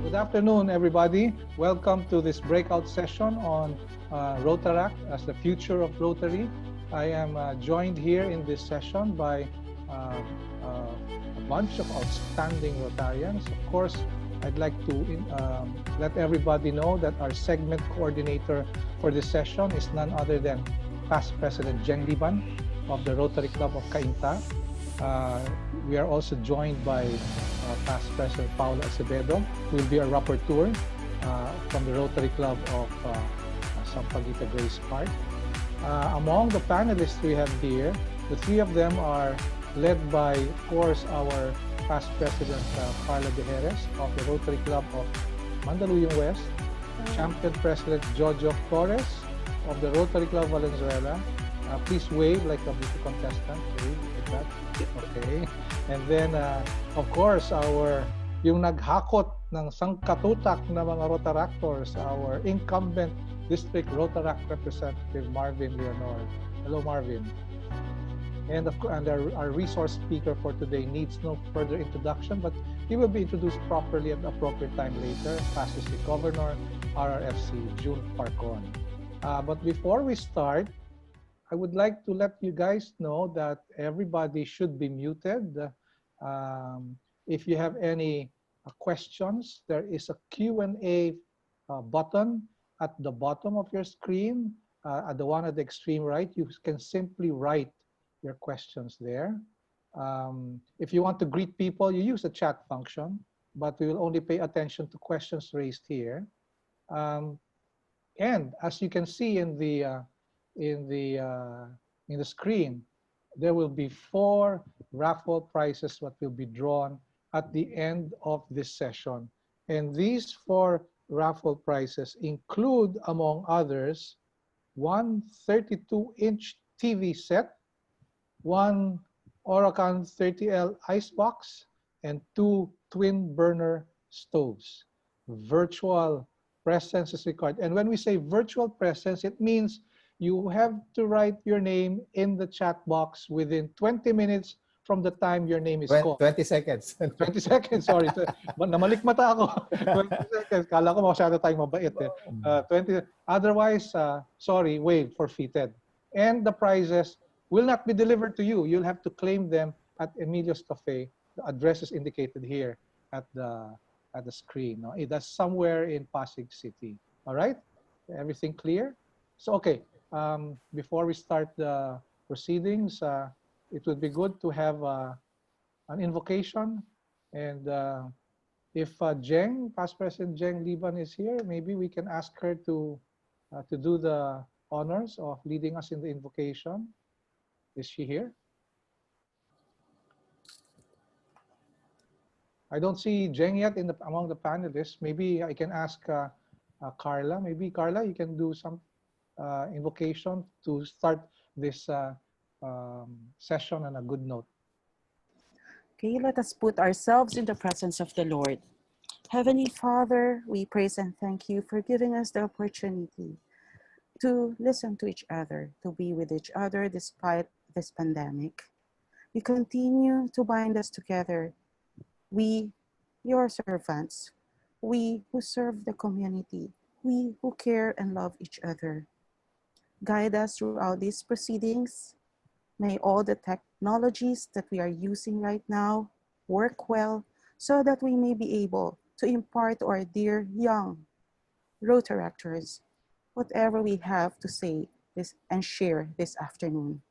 Good afternoon, everybody. Welcome to this breakout session on Rotaract as the future of Rotary. I am joined here in this session by a bunch of outstanding Rotarians. Of course, I'd like to let everybody know that our segment coordinator for this session is none other than past President Jeng Liban of the Rotary Club of Cainta. We are also joined by past President Paolo Acevedo, who will be our rapporteur from the Rotary Club of Sampaguita Grace Park. Among the panelists we have here, the three of them are led by, of course, our past President Carla De Jerez of the Rotary Club of Mandaluyong West, Champion President Jojo Torres of the Rotary Club Valenzuela. Please wave like a beauty contestant. Wave like that. Okay. And then, of course, yung naghakot ng sangkatutak na mga Rotaractors, our incumbent District Rotaract Representative Marvin Leonor. Hello, Marvin. And of course, our resource speaker for today needs no further introduction, but he will be introduced properly at the appropriate time later. Past District Governor, RRFC, June Parcon. But before we start, I would like to let you guys know that everybody should be muted. If you have any questions, there is a Q&A button at the bottom of your screen. At the one at the extreme right, you can simply write your questions there. If you want to greet people, you use the chat function, but we will only pay attention to questions raised here. And as you can see in the screen, there will be 4 raffle prizes that will be drawn at the end of this session. And these 4 raffle prizes include, among others, one 32-inch TV set, one Oracan 30L icebox, and 2 twin burner stoves. Virtual presence is required. And when we say virtual presence, it means you have to write your name in the chat box within 20 minutes from the time your name is called. 20 seconds. 20 seconds, sorry. Namalikmata ako. 20 seconds. Kala ko masyado tayong mabait eh. 20. Otherwise, sorry, wave, forfeited. And the prizes will not be delivered to you. You'll have to claim them at Emilio's Cafe. The address is indicated here at the screen. No? That's somewhere in Pasig City. All right? Everything clear? So, okay. Before we start the proceedings, it would be good to have an invocation. And if past President Jeng Liban is here, maybe we can ask her to do the honors of leading us in the invocation. Is she here? I don't see Jeng yet among the panelists. Maybe I can ask Carla. Maybe Carla, you can do some invocation to start this session on a good note. Okay, let us put ourselves in the presence of the Lord. Heavenly Father, we praise and thank you for giving us the opportunity to listen to each other, to be with each other despite this pandemic. You continue to bind us together. We, your servants, we who serve the community, we who care and love each other. Guide us throughout these proceedings. May all the technologies that we are using right now work well so that we may be able to impart to our dear young Rotaractors whatever we have to say and share this afternoon.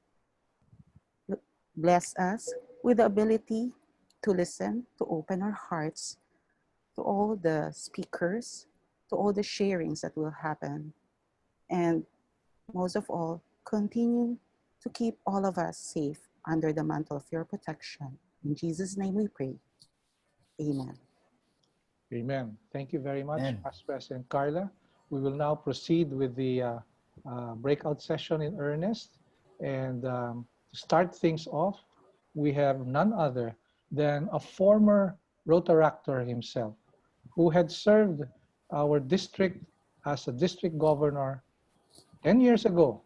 Bless us with the ability to listen, to open our hearts to all the speakers, to all the sharings that will happen. And most of all, continue to keep all of us safe under the mantle of your protection. In Jesus' name we pray. Amen. Amen. Thank you very much, Past President Carla. We will now proceed with the breakout session in earnest. And to start things off, we have none other than a former Rotaractor himself, who had served our district as a district governor 10 years ago,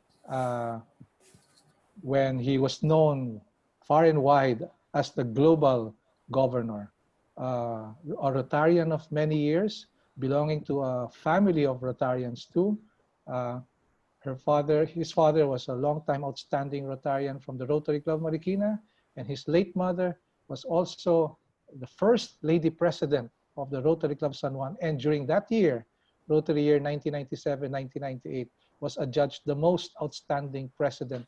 when he was known far and wide as the global governor. A Rotarian of many years, belonging to a family of Rotarians too. His father was a long-time outstanding Rotarian from the Rotary Club Marikina, and his late mother was also the first lady president of the Rotary Club San Juan. And during that year, Rotary year 1997-1998, was adjudged the most outstanding president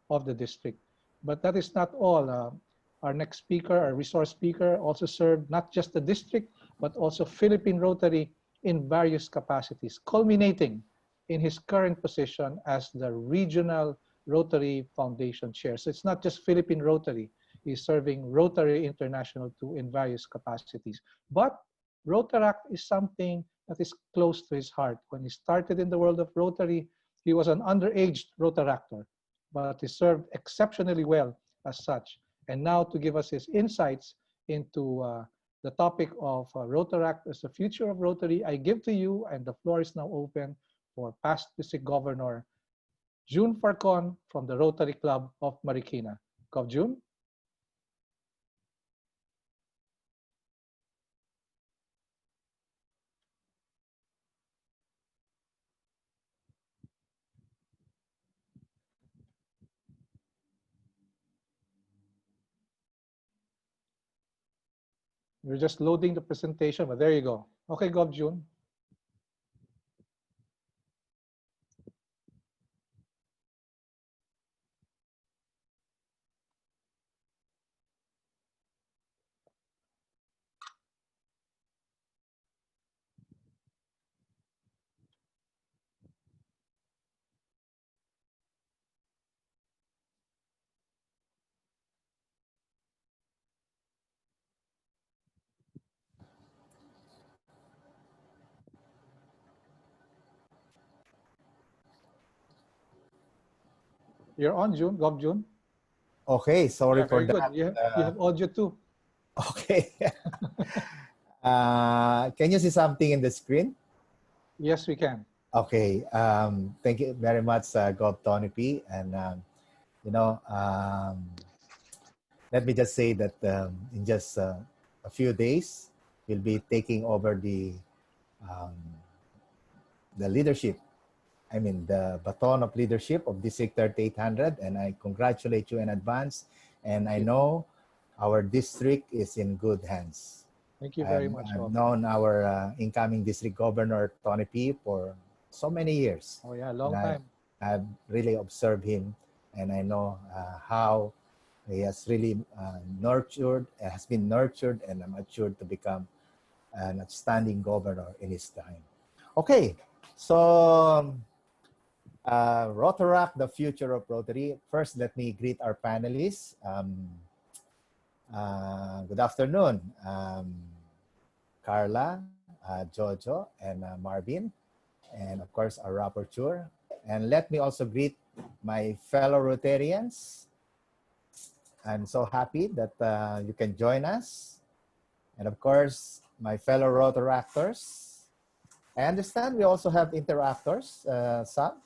of the district. But that is not all. Our next speaker, our resource speaker, also served not just the district, but also Philippine Rotary in various capacities, culminating in his current position as the Regional Rotary Foundation Chair. So it's not just Philippine Rotary. He's serving Rotary International too in various capacities. But Rotaract is something that is close to his heart. When he started in the world of Rotary, he was an underage Rotaractor, but he served exceptionally well as such. And now to give us his insights into the topic of Rotaract as the future of Rotary, I give to you, and the floor is now open for past district governor June Farcon from the Rotary Club of Marikina. Gov. June. You're just loading the presentation, but there you go. Okay, Gov. June. You're on, June. Gov. June. Okay, sorry Yeah, for very good. that. You have audio too. Okay. Can you see something in the screen? Yes, we can. Okay. Thank you very much, Gov Tony P. And, let me just say that in just a few days, we'll be taking over um, the leadership. I mean, the baton of leadership of District 3800. And I congratulate you in advance. And I know our district is in good hands. Thank you very much. I've known our incoming district governor, Tony P., for so many years. Oh yeah, long And time. I've really observed him, and I know how he has really has been nurtured and matured to become an outstanding governor in his time. Okay, so Rotaract, the future of Rotary. First, let me greet our panelists. Good afternoon, Carla, Jojo, and Marvin, and of course our rapporteur. And let me also greet my fellow Rotarians. I'm so happy that you can join us. And of course, my fellow Rotaractors. I understand we also have interactors, some.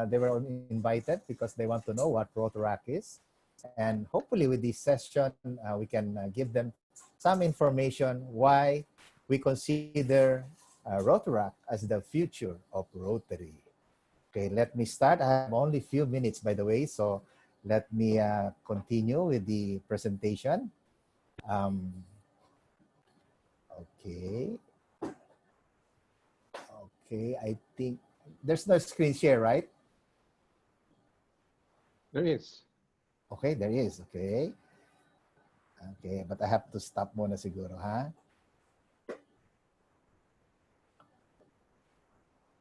They were invited because they want to know what Rotaract is. And hopefully with this session, we can give them some information why we consider Rotaract as the future of Rotary. Okay, let me start. I have only a few minutes, by the way, so let me continue with the presentation. Okay. Okay, I think there's no screen share, right? There is. Okay, there is. Okay. Okay, but I have to stop muna siguro, ha?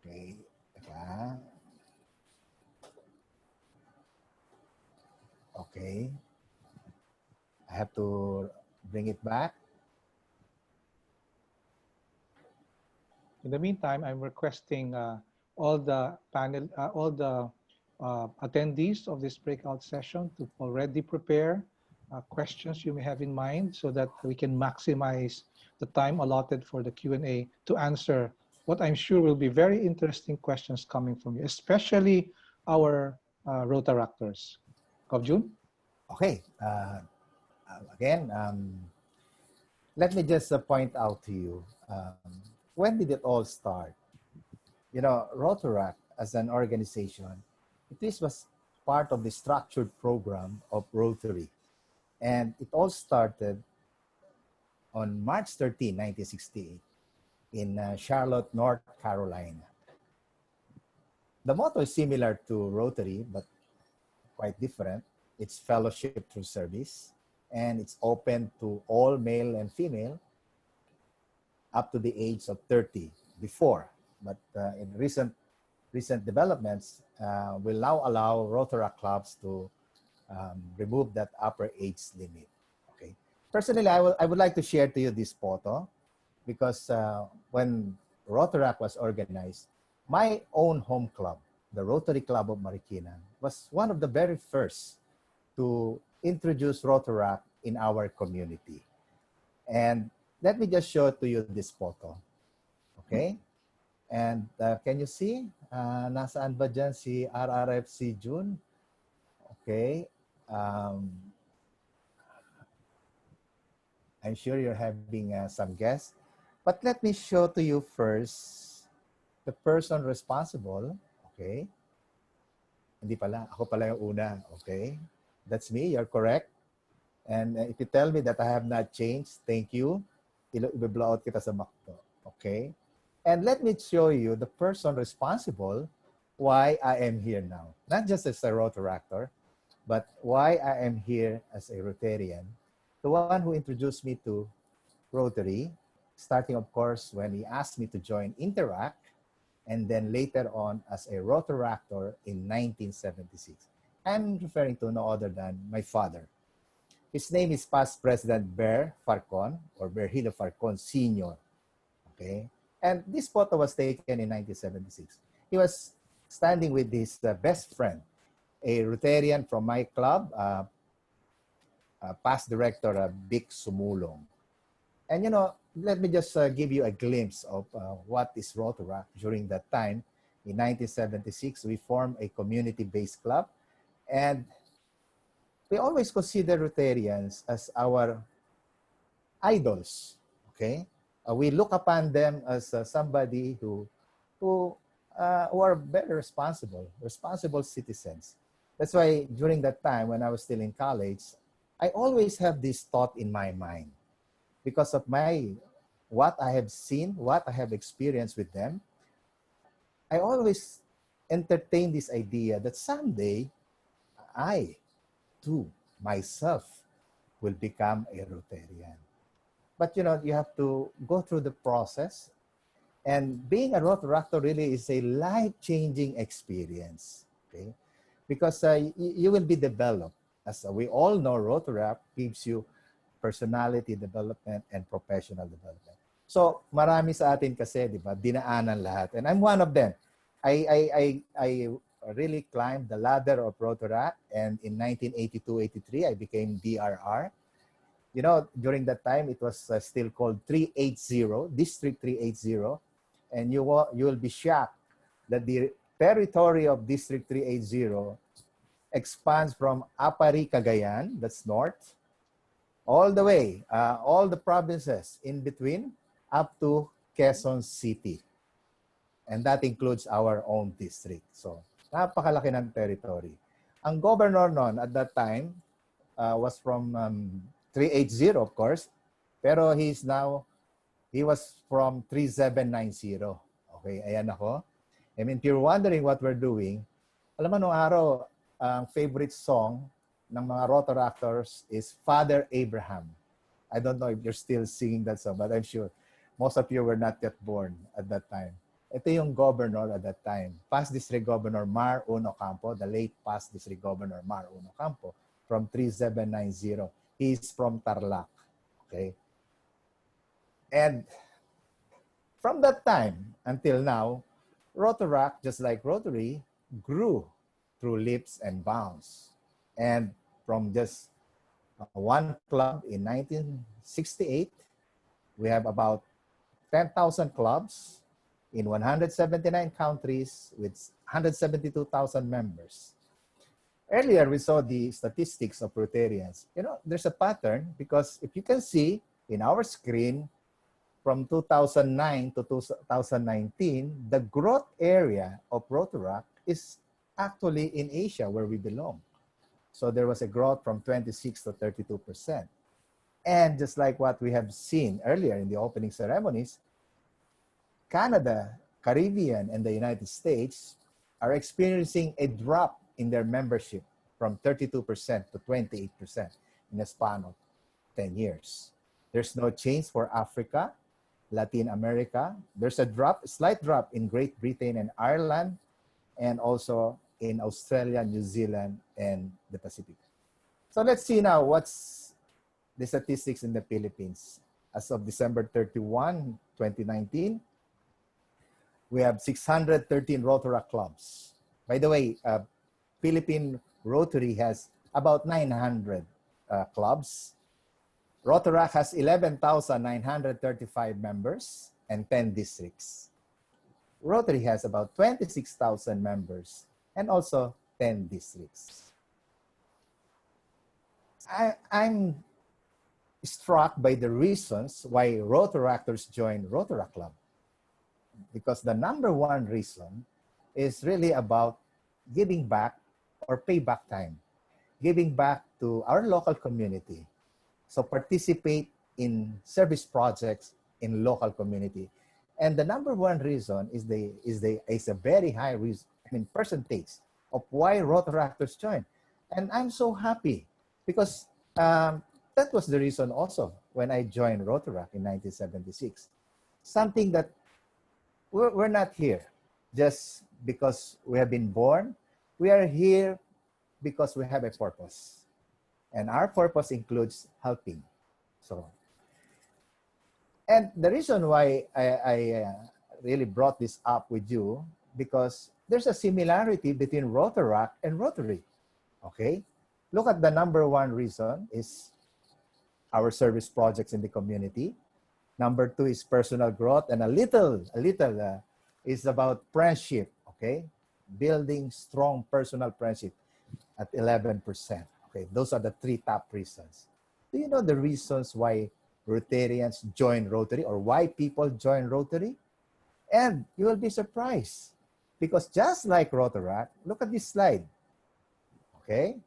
Okay. Teka. Okay. I have to bring it back. In the meantime, I'm requesting all the attendees of this breakout session to already prepare questions you may have in mind so that we can maximize the time allotted for the Q&A to answer what I'm sure will be very interesting questions coming from you, especially our Rotaractors. Gov. June? Okay. Again, let me just point out to you, when did it all start? You know, Rotaract as an organization, this was part of the structured program of Rotary. And it all started on March 13, 1968 in Charlotte, North Carolina. The motto is similar to Rotary, but quite different. It's fellowship through service, and it's open to all male and female up to the age of 30 before. But in recent developments will now allow Rotaract clubs to remove that upper age limit. Okay. Personally, I would like to share to you this photo because when Rotaract was organized, my own home club, the Rotary Club of Marikina, was one of the very first to introduce Rotaract in our community. And let me just show to you this photo. Okay? And can you see? Nasaan ba dyan si RRFC June? Okay. I'm sure you're having some guess. But let me show to you first the person responsible. Okay. Hindi pala. Ako pala yung una. Okay. That's me. You're correct. And if you tell me that I have not changed, thank you. I-blow out kita sa makto. Okay. And let me show you the person responsible why I am here now. Not just as a Rotaractor, but why I am here as a Rotarian. The one who introduced me to Rotary, starting of course when he asked me to join Interact, and then later on as a Rotaractor in 1976. I'm referring to no other than my father. His name is past President Ber Farcon, or Berhilo Farcon Sr. Okay? And this photo was taken in 1976. He was standing with his best friend, a Rotarian from my club, past director Vic Sumulong. And you know, let me just give you a glimpse of what is Rotaract during that time. In 1976, we formed a community-based club, and we always consider Rotarians as our idols, okay? We look upon them as somebody who are very responsible citizens. That's why during that time when I was still in college, I always have this thought in my mind because of what I have seen, what I have experienced with them. I always entertain this idea that someday I too myself will become a Rotarian. But you know, you have to go through the process. And being a Rotaractor really is a life-changing experience, okay? Because you will be developed. As we all know, Rotaract gives you personality development and professional development. So, marami sa atin kasi, di ba, dinaanan lahat. And I'm one of them. I really climbed the ladder of Rotaract, and in 1982-83, I became DRR. You know, during that time, it was still called 380, District 380. And you will be shocked that the territory of District 380 expands from Apari, Cagayan, that's north, all the way, all the provinces in between, up to Quezon City. And that includes our own district. So, napakalaki ng territory. Ang governor noon at that time was from 380, of course, pero he was from 3790. Okay, ayan ako. I mean, if you're wondering what we're doing, alam mo, nung araw, ang favorite song ng mga Rotaractors is Father Abraham. I don't know if you're still singing that song, but I'm sure most of you were not yet born at that time. Ito yung governor at that time. Past District Governor Mar Uno Campo, the late past District Governor Mar Uno Campo, from 3790. He's from Tarlac. Okay? And from that time until now, Rotaract, just like Rotary, grew through leaps and bounds. And from just one club in 1968, we have about 10,000 clubs in 179 countries with 172,000 members. Earlier, we saw the statistics of Rotarians. You know, there's a pattern because if you can see, in our screen, from 2009 to 2019, the growth area of Rotaract is actually in Asia, where we belong. So there was a growth from 26 to 32%. And just like what we have seen earlier in the opening ceremonies, Canada, Caribbean, and the United States are experiencing a drop in their membership from 32% to 28% in a span of 10 years. There's no change for Africa, Latin America. There's a slight drop in Great Britain and Ireland, and also in Australia, New Zealand, and the Pacific. So let's see now what's the statistics in the Philippines. As of December 31, 2019, we have 613 Rotaract clubs. By the way, Philippine Rotary has about 900 clubs. Rotaract has 11,935 members and 10 districts. Rotary has about 26,000 members and also 10 districts. I'm struck by the reasons why Rotaractors join Rotaract Club, because the number one reason is really about giving back or payback time, giving back to our local community. So participate in service projects in local community. And the number one reason is a very high reason, percentage of why Rotaractors join. And I'm so happy because that was the reason also when I joined Rotaract in 1976. Something that we're not here just because we have been born. We are here because we have a purpose. And our purpose includes helping. So, and the reason why I really brought this up with you, because there's a similarity between Rotaract and Rotary, okay? Look at the number one reason is our service projects in the community. Number two is personal growth, and a little is about friendship, okay? Building strong personal friendship at 11%. Okay, those are the three top reasons. Do you know the reasons why Rotarians join Rotary or why people join Rotary? And you will be surprised because just like Rotaract, look at this slide, okay?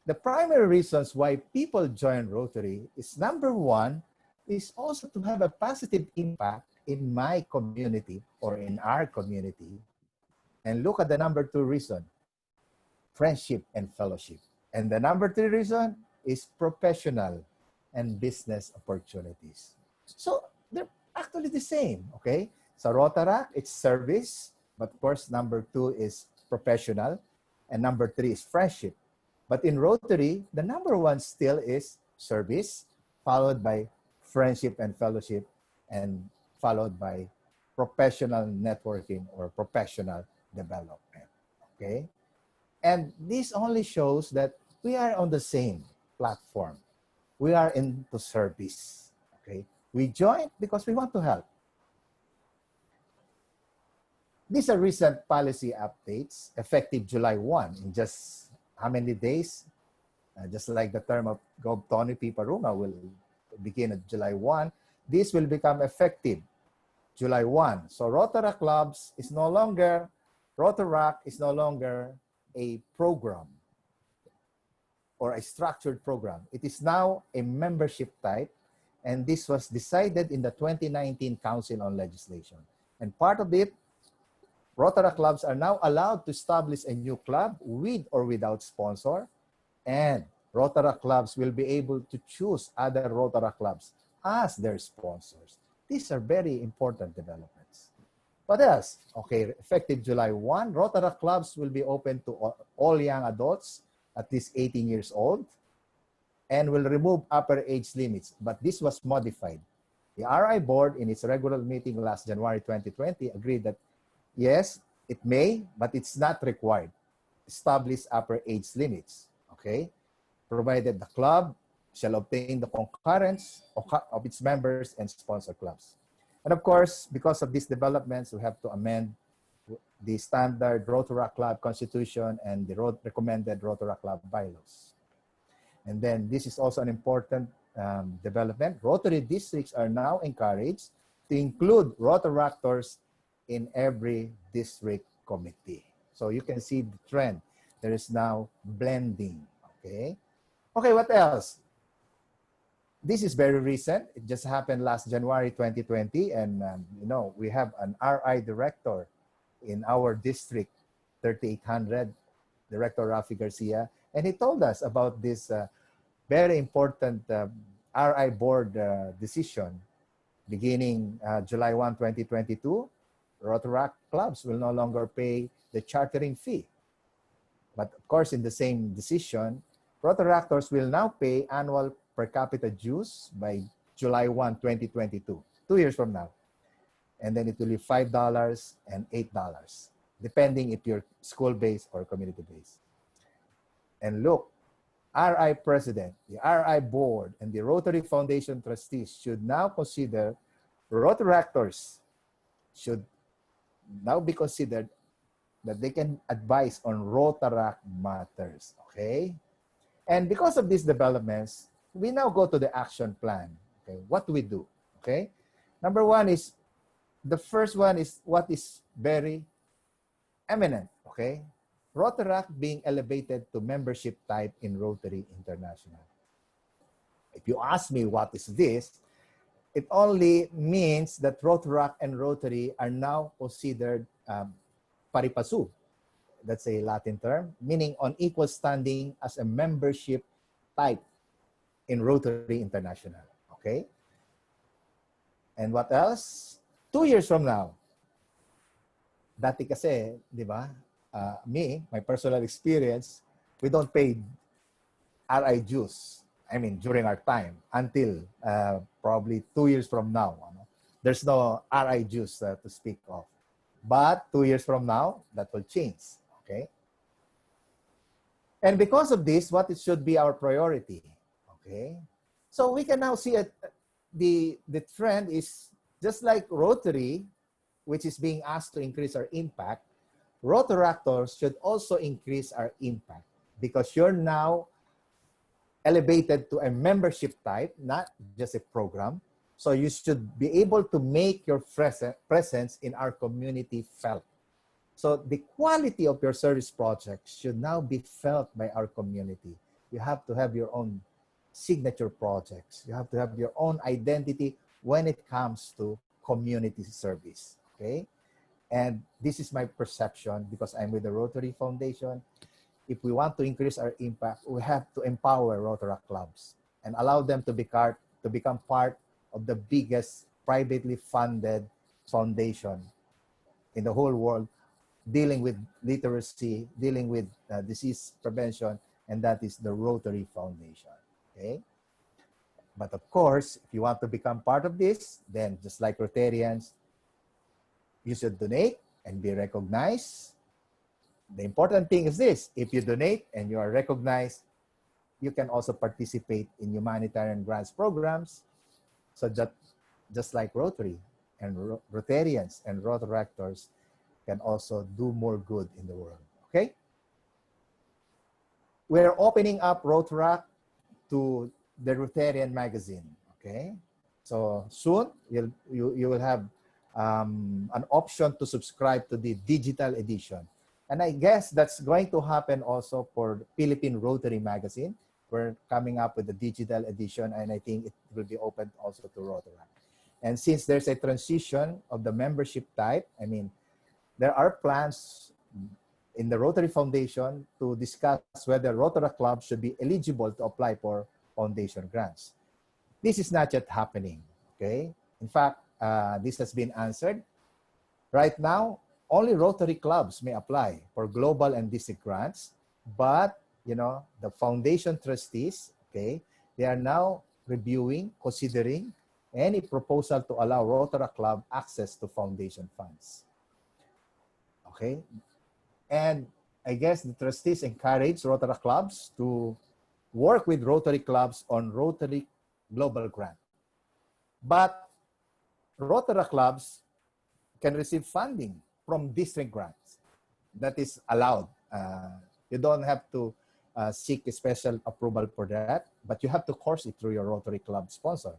The primary reasons why people join Rotary is number one is also to have a positive impact in my community or in our community. And look at the number two reason, friendship and fellowship. And the number three reason is professional and business opportunities. So they're actually the same, okay? So Rotaract, it's service, but of course, number two is professional, and number three is friendship. But in Rotary, the number one still is service, followed by friendship and fellowship, and followed by professional networking or professional development, okay? And this only shows that we are on the same platform. We are into service, okay? We join because we want to help. These are recent policy updates effective July 1 in just how many days? Just like the term of Gov. Tony P. Parunga will begin at July 1. This will become effective July 1. So Rotaract clubs is no longer, Rotaract is no longer a program or a structured program. It is now a membership type, and this was decided in the 2019 Council on Legislation. And part of it, Rotaract clubs are now allowed to establish a new club with or without sponsor, and Rotaract clubs will be able to choose other Rotaract clubs as their sponsors. These are very important developments. What else? Okay, effective July 1, Rotaract clubs will be open to all young adults at least 18 years old and will remove upper age limits. But this was modified. The RI board in its regular meeting last January 2020 agreed that yes, it may, but it's not required. Establish upper age limits, okay? Provided the club shall obtain the concurrence of its members and sponsor clubs. And of course, because of these developments, we have to amend the standard Rotaract Club Constitution and the recommended Rotaract Club bylaws. And then this is also an important development, Rotary districts are now encouraged to include Rotaractors in every district committee. So you can see the trend. There is now blending, okay? Okay, what else? This is very recent. It just happened last January 2020, and you know, we have an RI director in our district, 3800, Director Rafi Garcia, and he told us about this very important RI board decision beginning July 1, 2022. Rotaract clubs will no longer pay the chartering fee. But of course, in the same decision, Rotaractors will now pay annual per capita dues by July 1, 2022, 2 years from now. And then it will be $5 and $8, depending if you're school-based or community-based. And look, RI president, the RI board, and the Rotary Foundation trustees should now consider Rotaractors should now be considered that they can advise on Rotaract matters, okay? And because of these developments, we now go to the action plan, okay? What do we do, okay? Number one is, the first one is what is very eminent, okay? Rotaract being elevated to membership type in Rotary International. If you ask me what is this, it only means that Rotaract and Rotary are now considered pari passu. That's a Latin term, meaning on equal standing as a membership type in Rotary International, okay? And what else? 2 years from now, dati kasi, di ba, my personal experience, we don't pay RI dues. I mean, during our time, until probably 2 years from now. There's no RI dues to speak of. But 2 years from now, that will change, okay? And because of this, what it should be our priority, okay? So we can now see the trend is just like Rotary, which is being asked to increase our impact, Rotaractors should also increase our impact because you're now elevated to a membership type, not just a program. So you should be able to make your presence in our community felt. So the quality of your service projects should now be felt by our community. You have to have your own signature projects. You have to have your own identity when it comes to community service, okay? And this is my perception because I'm with the Rotary Foundation. If we want to increase our impact, we have to empower Rotaract clubs and allow them to become part of the biggest privately funded foundation in the whole world dealing with literacy, dealing with disease prevention, and that is the Rotary Foundation, okay? But of course, if you want to become part of this, then just like Rotarians, you should donate and be recognized. The important thing is this: if you donate and you are recognized, you can also participate in humanitarian grants programs, so that just like Rotary and Rotarians and Rotaractors can also do more good in the world, okay? We're opening up Rotaract to the Rotarian magazine, okay? So soon, you will have an option to subscribe to the digital edition. And I guess that's going to happen also for Philippine Rotary magazine. We're coming up with the digital edition, and I think it will be open also to Rotaract. And since there's a transition of the membership type, I mean, there are plans in the Rotary Foundation to discuss whether Rotaract clubs should be eligible to apply for foundation grants. This is not yet happening, okay? In fact, this has been answered. Right now, only Rotary clubs may apply for global and district grants, but you know, the foundation trustees, okay, they are now reviewing, considering any proposal to allow Rotaract club access to foundation funds. Okay, and I guess the trustees encourage Rotaract clubs to work with Rotary clubs on Rotary Global Grant. But Rotaract clubs can receive funding from district grants. That is allowed. You don't have to seek a special approval for that, but you have to course it through your Rotary Club sponsor.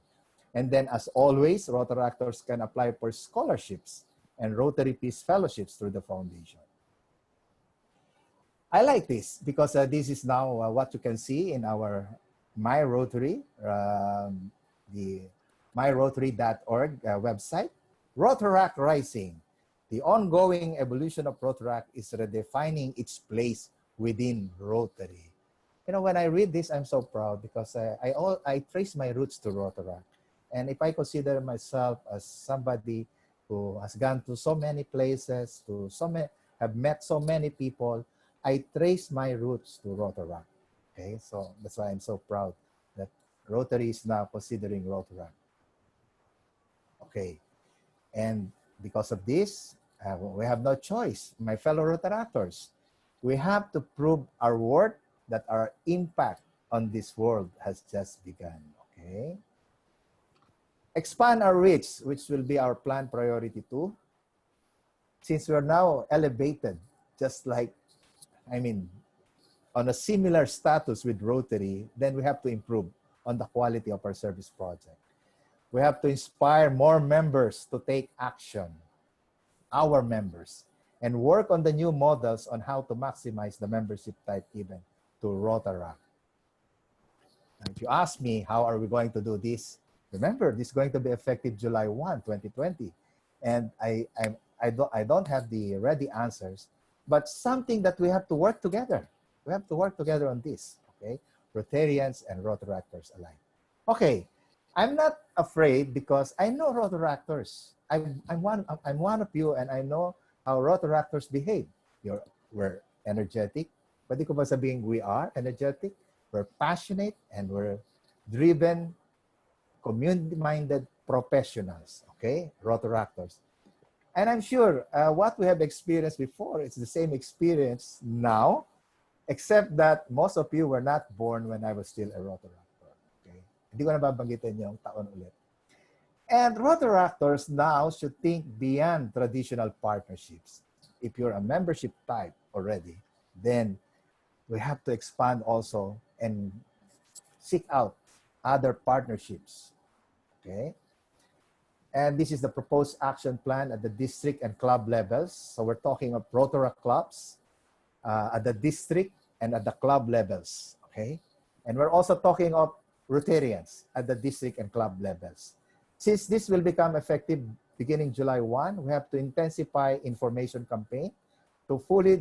And then, as always, Rotaractors can apply for scholarships and Rotary Peace Fellowships through the foundation. I like this because this is now what you can see in our My Rotary, the myrotary.org website. Rotaract Rising. The ongoing evolution of Rotaract is redefining its place within Rotary. You know, when I read this, I'm so proud because I trace my roots to Rotaract. And if I consider myself as somebody who has gone to so many places, have met so many people, I trace my roots to Rotaract. Okay, so that's why I'm so proud that Rotary is now considering Rotaract. Okay, and because of this, we have no choice, my fellow Rotaractors. We have to prove our worth, that our impact on this world has just begun. Okay. Expand our reach, which will be our plan priority 2. Since we're now elevated, just like, I mean, on a similar status with Rotary, then we have to improve on the quality of our service project. We have to inspire more members to take action, our members, and work on the new models on how to maximize the membership type given to Rotaract. And if you ask me, how are we going to do this? Remember, this is going to be effective July 1, 2020. And I don't have the ready answers, but something that we have to work together. We have to work together on this, okay? Rotarians and Rotaractors alike. Okay, I'm not afraid because I know Rotaractors. I'm one of you, and I know how Rotaractors behave. We're energetic. Pwede ko ba sabihin we are energetic? We're passionate, and we're driven, community-minded professionals, okay? Rotaractors. And I'm sure what we have experienced before, it's the same experience now, except that most of you were not born when I was still a Rotaractor. Okay? Hindi ko na babanggitin yung taon ulit. And Rotaractors now should think beyond traditional partnerships. If you're a membership type already, then we have to expand also and seek out other partnerships. Okay? And this is the proposed action plan at the district and club levels. So we're talking of Rotaract clubs at the district and at the club levels. Okay? And we're also talking of Rotarians at the district and club levels. Since this will become effective beginning July 1, we have to intensify information campaign to fully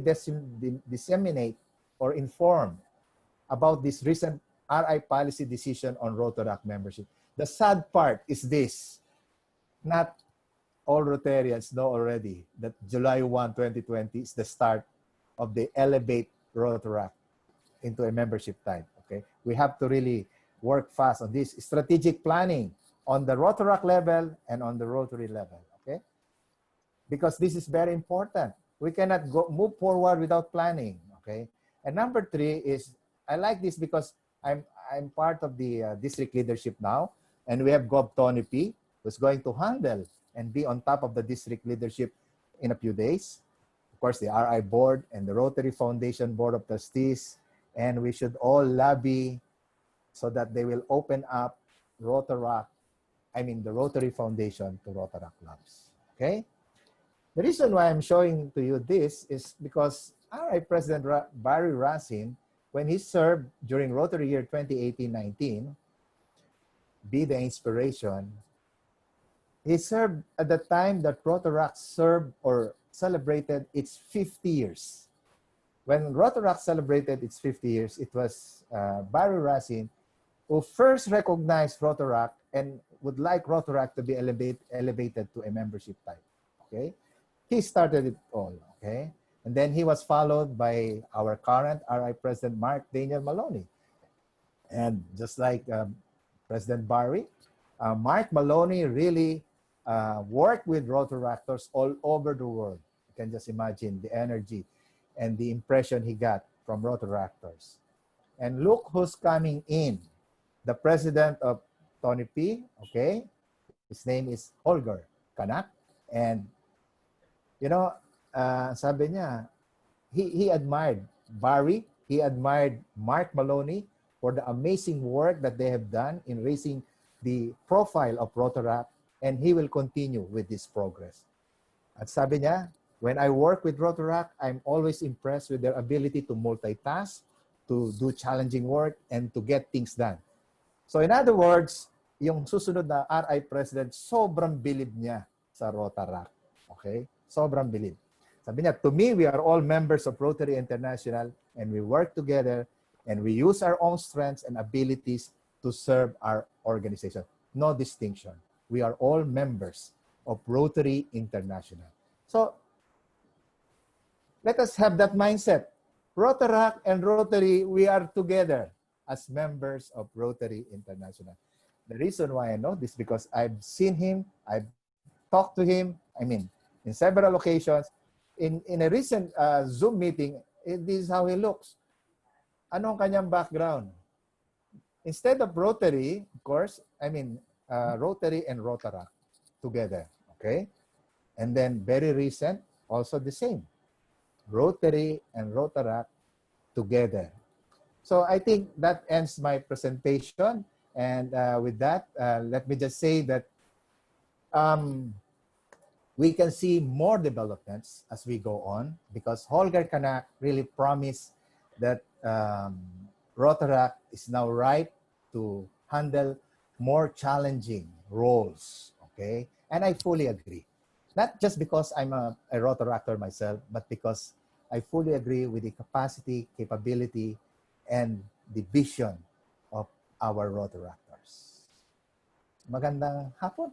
disseminate or inform about this recent RI policy decision on Rotaract membership. The sad part is this. Not all Rotarians know already that July 1, 2020 is the start of the Elevate Rotaract into a membership type. Okay, we have to really work fast on this strategic planning on the Rotaract level and on the Rotary level. Okay, because this is very important. We cannot move forward without planning. Okay, and number 3 is I like this because I'm part of the district leadership now, and we have Gov Tony P, who's going to handle and be on top of the district leadership in a few days. Of course, the RI board and the Rotary Foundation Board of Trustees, and we should all lobby so that they will open up Rotaract, the Rotary Foundation to Rotaract clubs. Okay? The reason why I'm showing to you this is because RI President Barry Racine, when he served during Rotary year 2018-19, be the inspiration, he served at the time that Rotaract served or celebrated its 50 years. When Rotaract celebrated its 50 years, it was Barry Racine who first recognized Rotaract and would like Rotaract to be elevated to a membership type. Okay, he started it all. Okay, and then he was followed by our current RI President Mark Daniel Maloney, and just like President Barry, Mark Maloney really worked with Rotaractors all over the world. You can just imagine the energy and the impression he got from Rotaractors. And look who's coming in. The president of Tony P, okay? His name is Holger Kanak. And, you know, sabi niya, he admired Barry He admired Mark Maloney for the amazing work that they have done in raising the profile of Rotaract, and he will continue with this progress. At sabi niya, when I work with Rotaract, I'm always impressed with their ability to multitask, to do challenging work, and to get things done. So in other words, yung susunod na RI President, sobrang bilib niya sa Rotaract. Okay? Sobrang bilib. Sabi niya, to me, we are all members of Rotary International and we work together and we use our own strengths and abilities to serve our organization. No distinction. We are all members of Rotary International. So, let us have that mindset. Rotaract and Rotary, we are together as members of Rotary International. The reason why I know this is because I've seen him, I've talked to him, in several occasions. In a recent Zoom meeting, this is how he looks. Ano ang kanyang background? Instead of Rotary, of course, Rotary and Rotaract together, okay? And then very recent, also the same. Rotary and Rotaract together. So I think that ends my presentation. And with that, let me just say that we can see more developments as we go on because Holger Kanak really promised that Rotaract is now right to handle more challenging roles, okay? And I fully agree. Not just because I'm a Rotaractor myself, but because I fully agree with the capacity, capability, and the vision of our Rotaractors. Magandang hapon.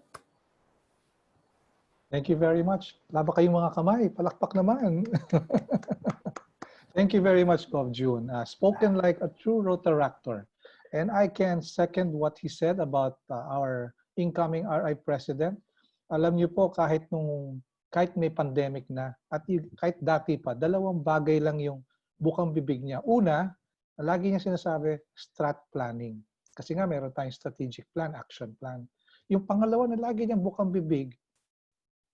Thank you very much. Laba kayong mga kamay. Palakpak naman. Thank you very much, Gov. June. Spoken like a true Rotaractor. And I can second what he said about our incoming RI President. Alam niyo po, kahit may pandemic na, at kahit dati pa, dalawang bagay lang yung bukang bibig niya. Una, lagi niya sinasabi, strat planning. Kasi nga, meron tayong strategic plan, action plan. Yung pangalawa na lagi niyang bukang bibig,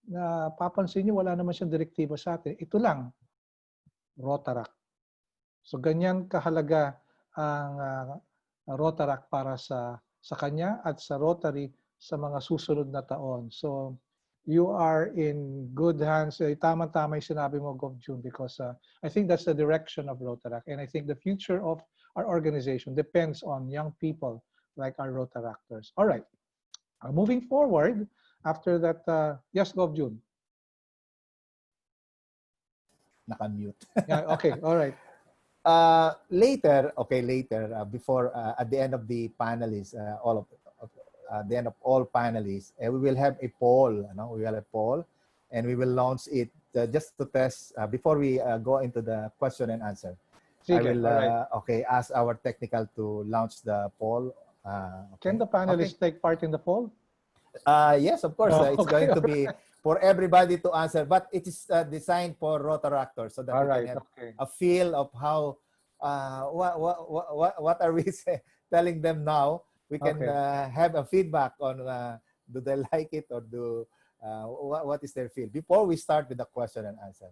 na papansin niyo, wala naman siyang direktiba sa atin. Ito lang, Rotaract. So, ganyan kahalaga ang Rotaract para sa kanya at sa Rotary sa mga susunod na taon. So, you are in good hands. Tama-tama yung sinabi mo, Gov. June, because I think that's the direction of Rotaract. And I think the future of our organization depends on young people like our Rotaractors. All right. Moving forward, after that, yes, Gov. June. Naka-mute. Yeah, okay, all right. Later, before, at the end of the panelists, the end of all panelists, we will have a poll. We will have a poll, and we will launch it just to test before we go into the question and answer. Sige, I will right. ask our technical to launch the poll. Can the panelists take part in the poll? Yes, of course. It's going to be for everybody to answer, but it is designed for Rotaractors so that we can have a feel of how what are we telling them now. We can have a feedback on do they like it or do what is their feel before we start with the question and answer.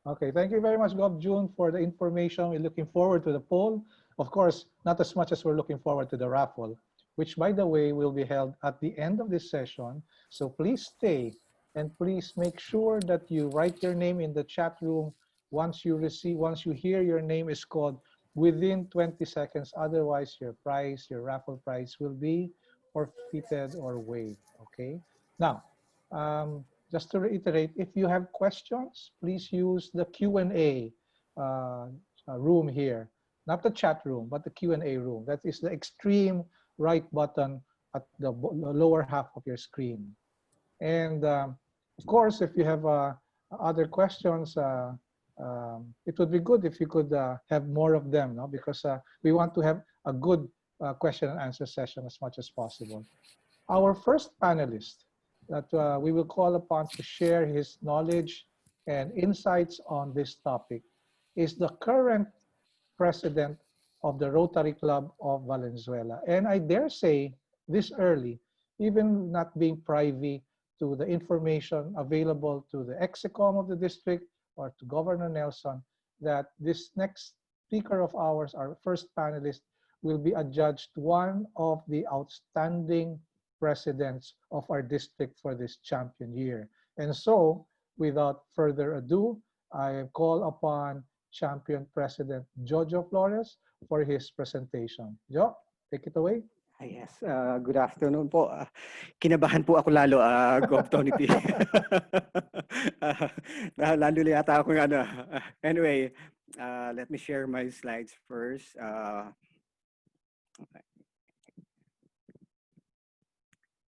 Okay, thank you very much, Gov. June, for the information. We're looking forward to the poll. Of course, not as much as we're looking forward to the raffle, which, by the way, will be held at the end of this session. So please stay and please make sure that you write your name in the chat room once you hear your name is called within 20 seconds. Otherwise, your raffle prize will be forfeited or waived. Okay. Now, just to reiterate, if you have questions, please use the Q&A room here. Not the chat room, but the Q&A room. That is the extreme right button at the lower half of your screen. And of course, if you have other questions, it would be good if you could have more of them, no? Because we want to have a good question and answer session as much as possible. Our first panelist that we will call upon to share his knowledge and insights on this topic is the current president of the Rotary Club of Valenzuela. And I dare say this early, even not being privy to the information available to the EXECOM of the district or to Governor Nelson, that this next speaker of ours, our first panelist, will be adjudged one of the outstanding presidents of our district for this champion year. And so, without further ado, I call upon Champion President Jojo Flores for his presentation. Jo, take it away. Yes, good afternoon po. Kinabahan po ako lalo, Gov. Tony P. Lalo yata ako ano. Anyway, let me share my slides first.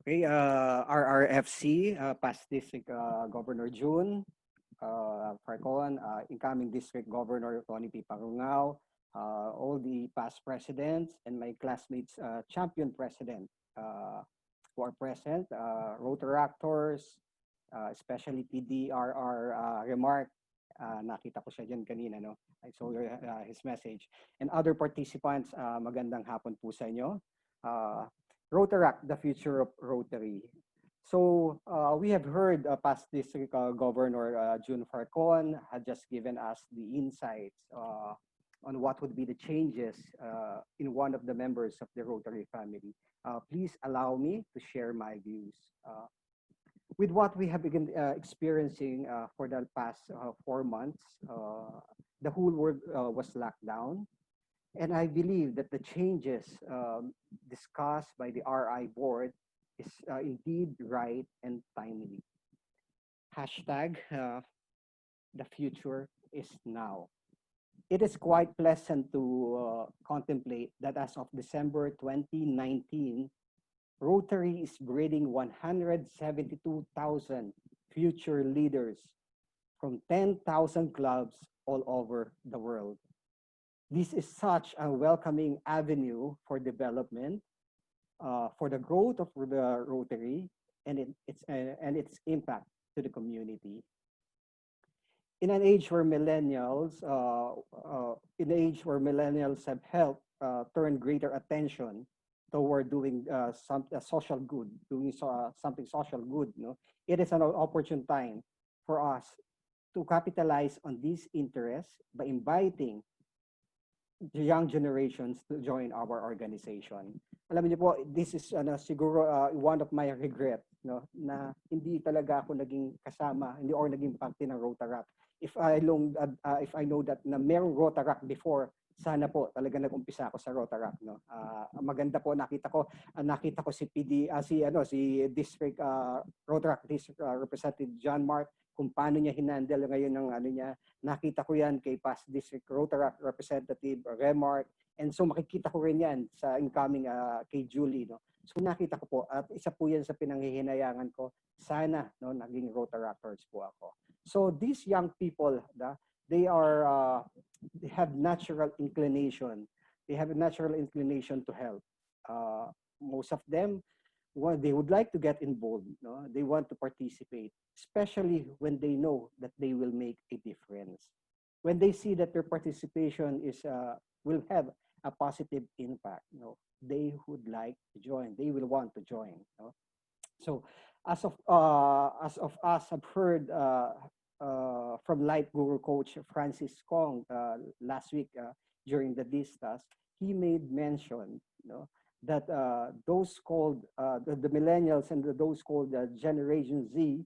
Okay, RRFC, past District Governor June Farcon, incoming District Governor Tony P. Parungao, all the past presidents and my classmates, champion president who are present, Rotaractors, especially PDRR Remark, nakita ko siya dyan kanina, no? I saw his message. And other participants, magandang hapon po sa inyo. Rotaract, the future of Rotary. So we have heard past District Governor June Farcon had just given us the insights on what would be the changes in one of the members of the Rotary family. Please allow me to share my views. With what we have been experiencing for the past 4 months, the whole world was locked down. And I believe that the changes discussed by the RI board is indeed right and timely. Hashtag, the future is now. It is quite pleasant to contemplate that as of December 2019, Rotary is breeding 172,000 future leaders from 10,000 clubs all over the world. This is such a welcoming avenue for development, for the growth of the Rotary and its impact to the community. In an age where millennials, have helped turn greater attention toward doing social good, something social good, no? It is an opportune time for us to capitalize on these interests by inviting the young generations to join our organization. Alam niyo po, this is siguro one of my regret, no, na hindi talaga ako naging kasama, hindi or naging parte ng Rotaract. If I know that na merong Rotaract before, sana po talaga nag-umpisa ako sa Rotaract, no. Maganda po nakita ko si si District Rotaract District Representative John Mark, kung paano niya hinandle ngayon ng niya. Nakita ko yan kay past District Rotaract Representative Remark, and so makikita ko rin yan sa incoming kay Julie, no. So nakita ko po at isa po yan sa pinanghihinayangan ko, sana no naging Rotaractors po ako. So these young people, they have natural inclination. They have a natural inclination to help. Most of them, they would like to get involved. No? They want to participate, especially when they know that they will make a difference. When they see that their participation will have a positive impact, no? They would like to join. They will want to join. No? So, as of us have heard from Light Guru Coach Francis Kong last week during the DisCon, he made mention, that those called the millennials and those called Generation Z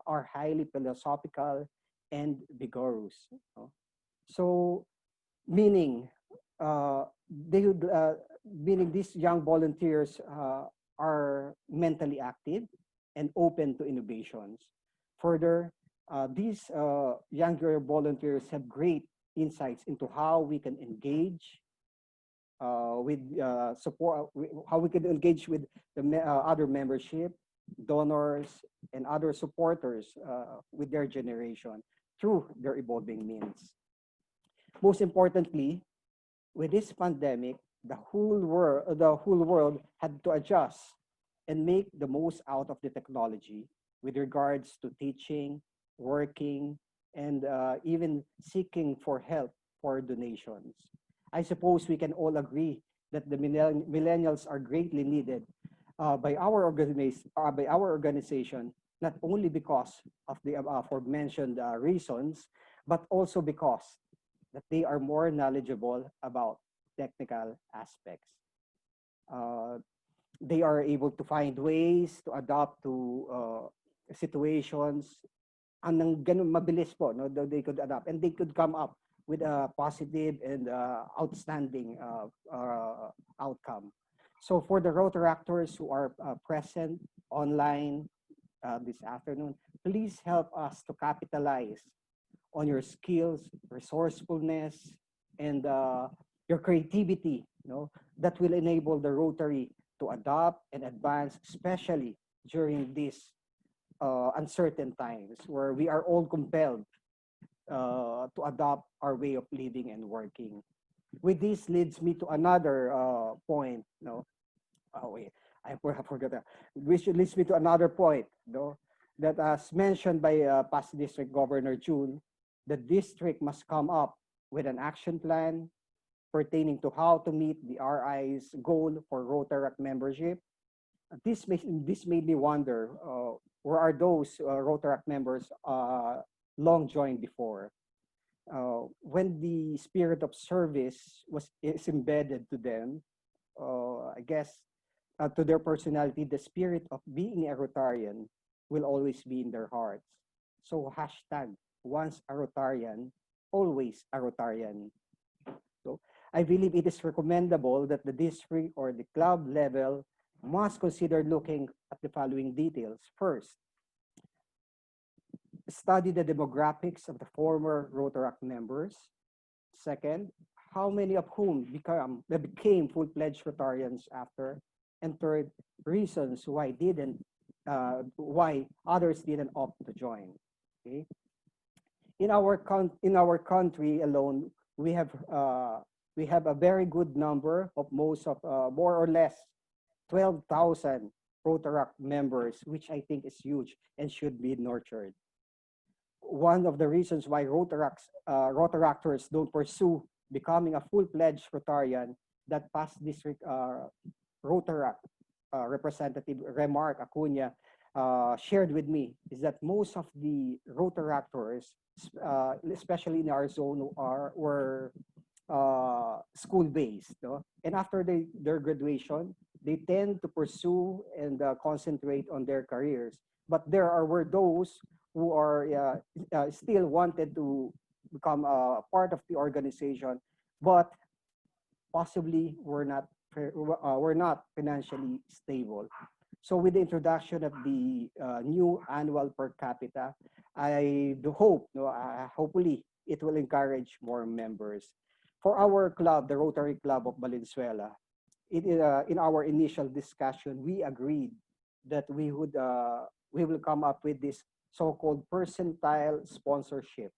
are highly philosophical and vigorous. So, meaning meaning these young volunteers are mentally active and open to innovations. Further, these younger volunteers have great insights into how we can engage with support, how we can engage with the other membership, donors, and other supporters with their generation through their evolving means. Most importantly, with this pandemic, the whole world had to adjust and make the most out of the technology with regards to teaching, working, and even seeking for help for donations. I suppose we can all agree that the millennials are greatly needed by our organization, not only because of the aforementioned reasons, but also because that they are more knowledgeable about technical aspects. They are able to find ways to adapt to situations. Anong ganun mabilis po, no? They could adapt and they could come up with a positive and outstanding outcome. So for the Rotaractors who are present online this afternoon, please help us to capitalize on your skills, resourcefulness, and your creativity, that will enable the Rotary to adapt and advance, especially during these uncertain times where we are all compelled to adopt our way of living and working. With this leads me to another point. Oh wait, I forgot that. Which leads me to another point. That as mentioned by past District Governor June, the district must come up with an action plan pertaining to how to meet the RI's goal for Rotaract membership. This made me wonder, where are those Rotaract members long joined before? When the spirit of service is embedded to them, I guess to their personality, the spirit of being a Rotarian will always be in their hearts. So hashtag once a Rotarian, always a Rotarian. So I believe it is recommendable that the district or the club level must consider looking at the following details. First, study the demographics of the former Rotaract members. Second, how many of whom became full-fledged Rotarians after. And third, reasons why others didn't opt to join. Okay. In our country alone, we have a very good number of more or less 12,000 Rotaract members, which I think is huge and should be nurtured. One of the reasons why Rotaractors don't pursue becoming a full-fledged Rotarian, that past district Rotaract representative Remark Acuna shared with me, is that most of the Rotaractors, especially in our zone, were school-based. And after their graduation, they tend to pursue and concentrate on their careers. But were those who are still wanted to become a part of the organization, but possibly were not financially stable. So with the introduction of the new annual per capita, I do hope, hopefully it will encourage more members. For our club, the Rotary Club of Valenzuela, in our initial discussion, we agreed that we will come up with this so-called percentile sponsorship.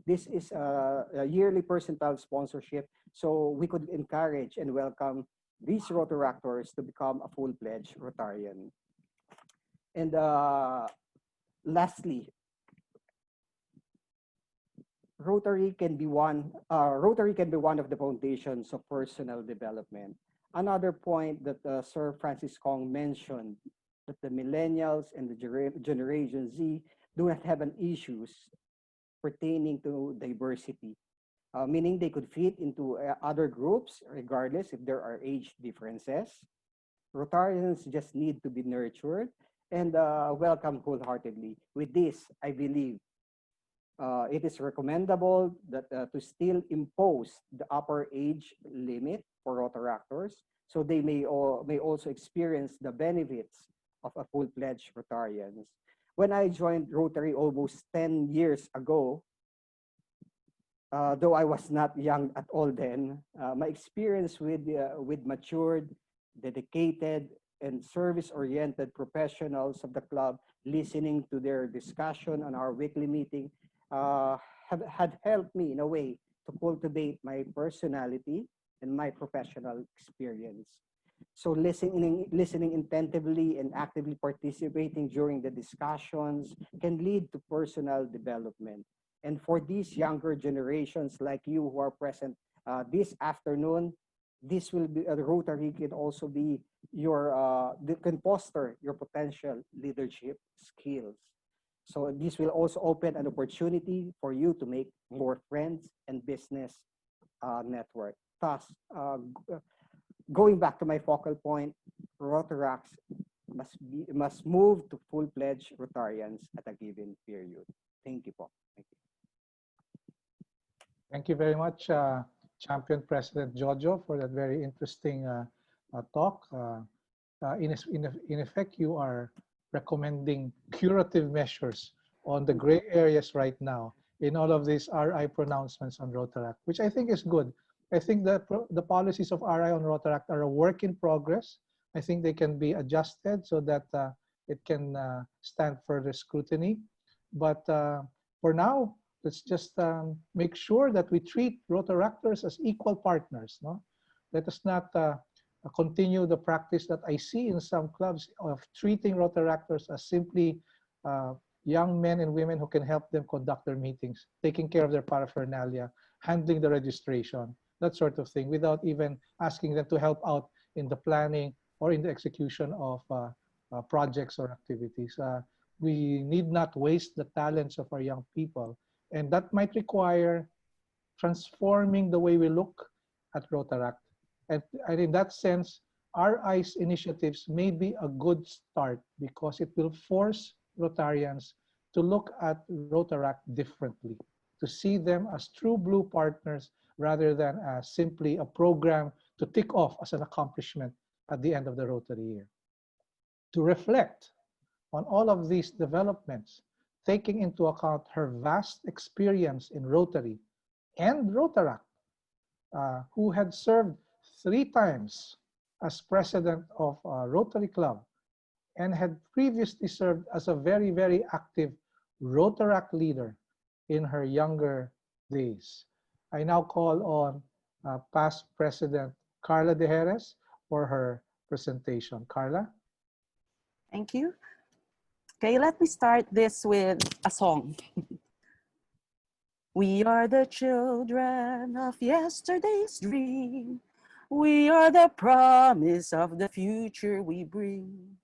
This is a yearly percentile sponsorship, so we could encourage and welcome these Rotaractors to become a full-fledged Rotarian. And lastly, Rotary can be one of the foundations of personal development. Another point that Sir Francis Kong mentioned, that the millennials and the Generation Z do not have an issues pertaining to diversity, meaning they could fit into other groups regardless if there are age differences. Rotarians just need to be nurtured and welcomed wholeheartedly. With this, I believe it is recommendable that to still impose the upper age limit for Rotaractors, so they may also experience the benefits of a full-fledged Rotarians. When I joined Rotary almost 10 years ago, though I was not young at all then, my experience with matured, dedicated, and service-oriented professionals of the club, listening to their discussion on our weekly meeting, had helped me in a way to cultivate my personality and my professional experience. So listening attentively and actively participating during the discussions can lead to personal development. And for these younger generations like you who are present this afternoon, this will be the Rotary can also be can foster your potential leadership skills. So this will also open an opportunity for you to make more friends and business network. Thus, going back to my focal point, Rotaracts must move to full-fledged Rotarians at a given period. Thank you, po. Thank you. Thank you very much, Champion President Jojo, for that very interesting talk. In effect, you are recommending curative measures on the gray areas right now in all of these RI pronouncements on Rotaract, which I think is good. I think that the policies of RI on Rotaract are a work in progress. I think they can be adjusted so that it can stand further scrutiny. But for now, let's just make sure that we treat Rotaractors as equal partners. No? Let us not continue the practice that I see in some clubs of treating Rotaractors as simply young men and women who can help them conduct their meetings, taking care of their paraphernalia, handling the registration, that sort of thing, without even asking them to help out in the planning or in the execution of projects or activities. We need not waste the talents of our young people. And that might require transforming the way we look at Rotaract. And in that sense, RI's initiatives may be a good start because it will force Rotarians to look at Rotaract differently, to see them as true blue partners rather than as simply a program to tick off as an accomplishment at the end of the Rotary year. To reflect on all of these developments, taking into account her vast experience in Rotary and Rotaract, who had served 3 times as president of a Rotary Club and had previously served as a very, very active Rotaract leader in her younger days. I now call on past President Carla De Jerez for her presentation. Carla? Thank you. Okay, let me start this with a song. We are the children of yesterday's dream. We are the promise of the future we bring.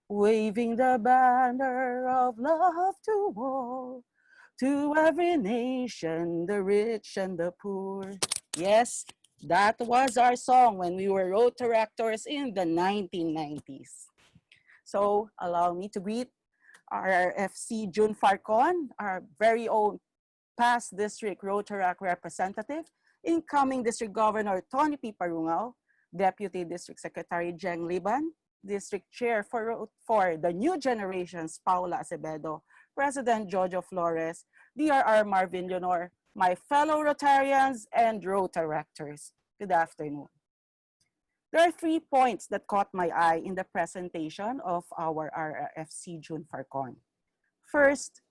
Waving the banner of love to all, to every nation, the rich and the poor. Yes, that was our song when we were Rotaractors in the 1990s. So allow me to greet our FC June Farcon, our very own past district Rotaract representative, incoming District Governor Tony P. Parungaw, Deputy District Secretary Jeng Liban, District Chair for the New Generations, Paula Acevedo, President Jojo Flores, DRR Marvin Leonor, my fellow Rotarians and Rotaractors. Good afternoon. There are 3 points that caught my eye in the presentation of our RRFC June Farcon. First,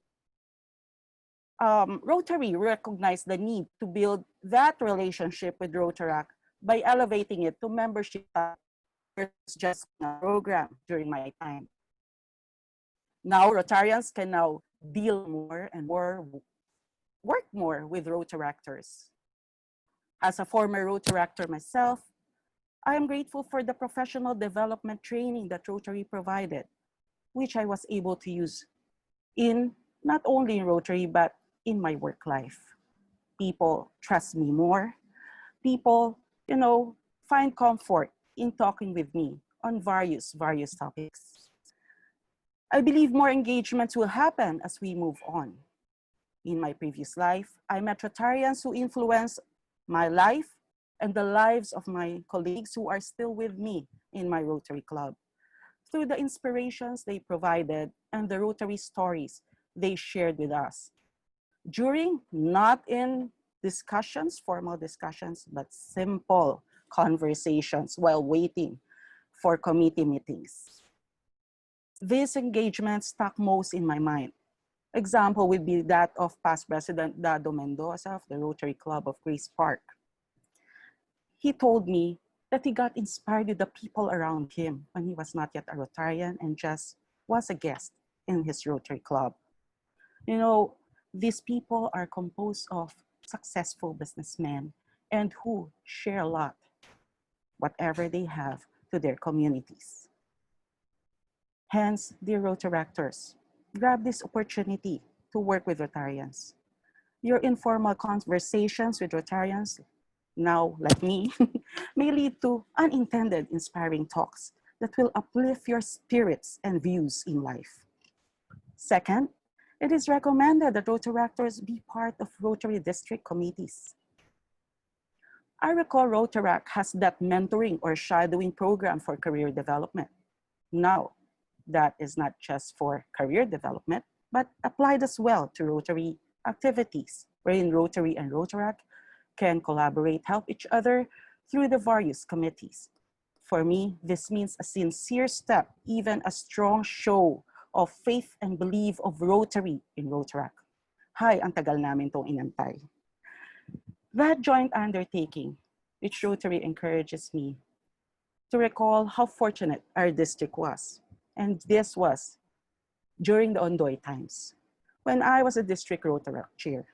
Rotary recognized the need to build that relationship with Rotaract by elevating it to membership versus just a program during my time. Now, Rotarians can now deal more and work more with Rotaractors. As a former Rotaractor myself, I am grateful for the professional development training that Rotary provided, which I was able to use in not only in Rotary, but in my work life. People trust me more. People, find comfort in talking with me on various topics. I believe more engagements will happen as we move on. In my previous life, I met Rotarians who influenced my life and the lives of my colleagues who are still with me in my Rotary Club, through the inspirations they provided and the Rotary stories they shared with us. During, not in discussions, formal discussions, but simple conversations while waiting for committee meetings. These engagements stuck most in my mind. Example would be that of past President Dado Mendoza of the Rotary Club of Grace Park. He told me that he got inspired with the people around him when he was not yet a Rotarian and just was a guest in his Rotary Club. These people are composed of successful businessmen and who share a lot, whatever they have, to their communities. Hence, dear Rotaractors, grab this opportunity to work with Rotarians. Your informal conversations with Rotarians, now like me, may lead to unintended inspiring talks that will uplift your spirits and views in life. Second, it is recommended that Rotaractors be part of Rotary district committees. I recall Rotaract has that mentoring or shadowing program for career development. Now, that is not just for career development, but applied as well to Rotary activities, wherein Rotary and Rotaract can collaborate, help each other through the various committees. For me, this means a sincere step, even a strong show of faith and belief of Rotary in Rotaract. Hi, ang tagal namin tong inantay. That joint undertaking, which Rotary encourages me to recall how fortunate our district was. And this was during the Ondoy times. When I was a district Rotaract chair,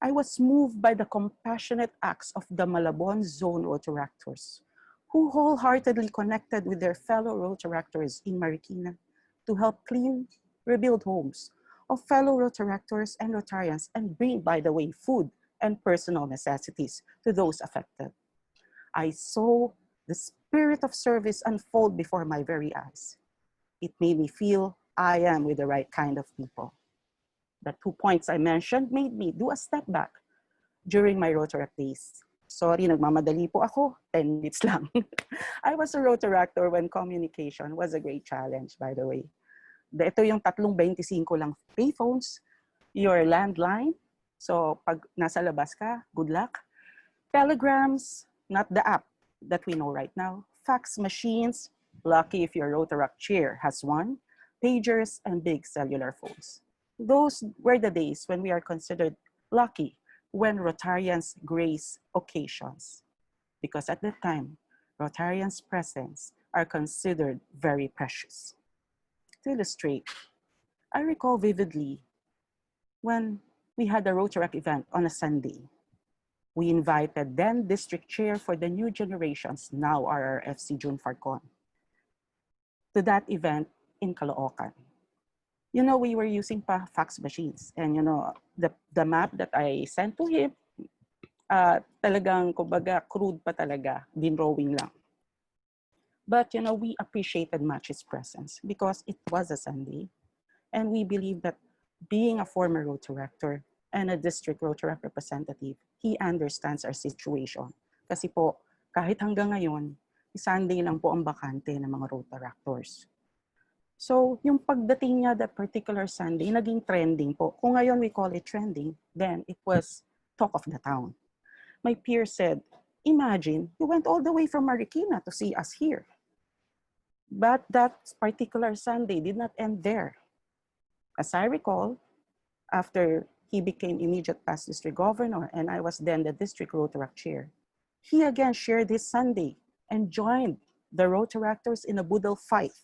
I was moved by the compassionate acts of the Malabon Zone Rotaractors, who wholeheartedly connected with their fellow Rotaractors in Marikina to help clean, rebuild homes of fellow Rotaractors and Rotarians and bring, by the way, food and personal necessities to those affected. I saw the spirit of service unfold before my very eyes. It made me feel I am with the right kind of people. The 2 points I mentioned made me do a step back during my Rotaract days. Sorry, nagmamadali po ako, 10 minutes lang. I was a Rotaractor when communication was a great challenge, by the way. Ito yung 3.25 lang payphones, your landline. So pag nasa labas ka, good luck. Telegrams, not the app that we know right now. Fax machines, lucky if your Rotaract chair has one. Pagers and big cellular phones. Those were the days when we are considered lucky when Rotarians grace occasions. Because at that time, Rotarians' presence are considered very precious. To illustrate, I recall vividly when we had a Rotaract event on a Sunday. We invited then district chair for the new generations, now RRFC June Farcon, to that event in Caloocan. You know, we were using fax machines, and you know, the map that I sent to him, talagang kumbaga crude pa talaga, dinrowing lang. But you know, we appreciated much his presence because it was a Sunday, and we believe that being a former Rotaractor and a district Rotaract representative, he understands our situation. Kasi po, kahit hanggang ngayon, Sunday lang po ang bakante ng mga Rotaractors. So, yung pagdating niya that particular Sunday, naging trending po. Kung ngayon we call it trending, then it was talk of the town. My peer said, imagine, you went all the way from Marikina to see us here. But that particular Sunday did not end there. As I recall, after he became immediate past district governor and I was then the district Rotaract chair, he again shared his Sunday and joined the Rotaractors in a Budal fight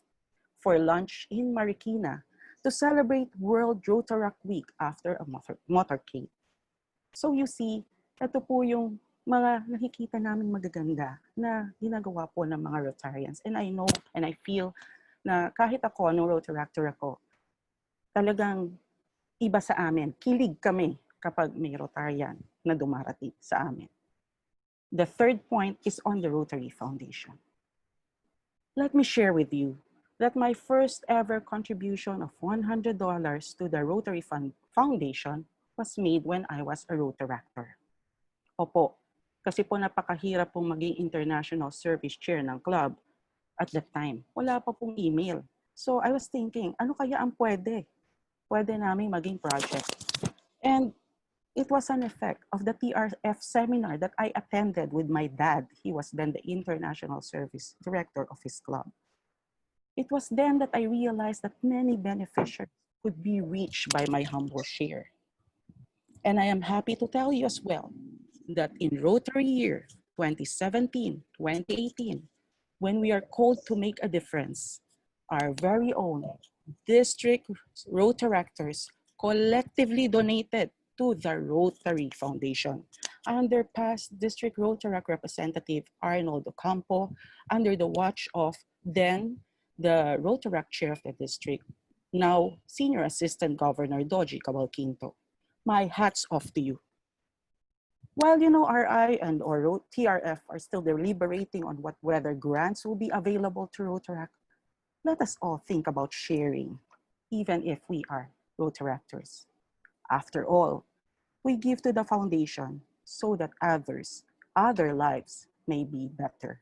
for lunch in Marikina to celebrate World Rotaract Week after a motorcade. So you see, ito po yung mga nakikita namin magaganda na ginagawa po ng mga Rotarians. And I know and I feel na kahit ako, nung Rotaractor ako, talagang iba sa amin. Kilig kami kapag may Rotarian na dumarating sa amin. The third point is on the Rotary Foundation. Let me share with you that my first ever contribution of $100 to the Rotary Foundation was made when I was a Rotaractor. Opo, kasi po napakahirap pong maging international service chair ng club at that time. Wala pa pong email. So I was thinking, ano kaya ang pwede? Pwede namin maging project. And it was an effect of the TRF seminar that I attended with my dad. He was then the international service director of his club. It was then that I realized that many beneficiaries could be reached by my humble share. And I am happy to tell you as well that in Rotary year 2017-2018, when we are called to make a difference, our very own district Rotaractors collectively donated to the Rotary Foundation under past district Rotaract representative Arnold Ocampo, under the watch of then the Rotaract chair of the district, now Senior Assistant Governor Doji Cavalquinto. My hat's off to you. While RI and or TRF are still deliberating on whether grants will be available to Rotaract, let us all think about sharing, even if we are Rotaractors. After all, we give to the foundation so that other lives may be better.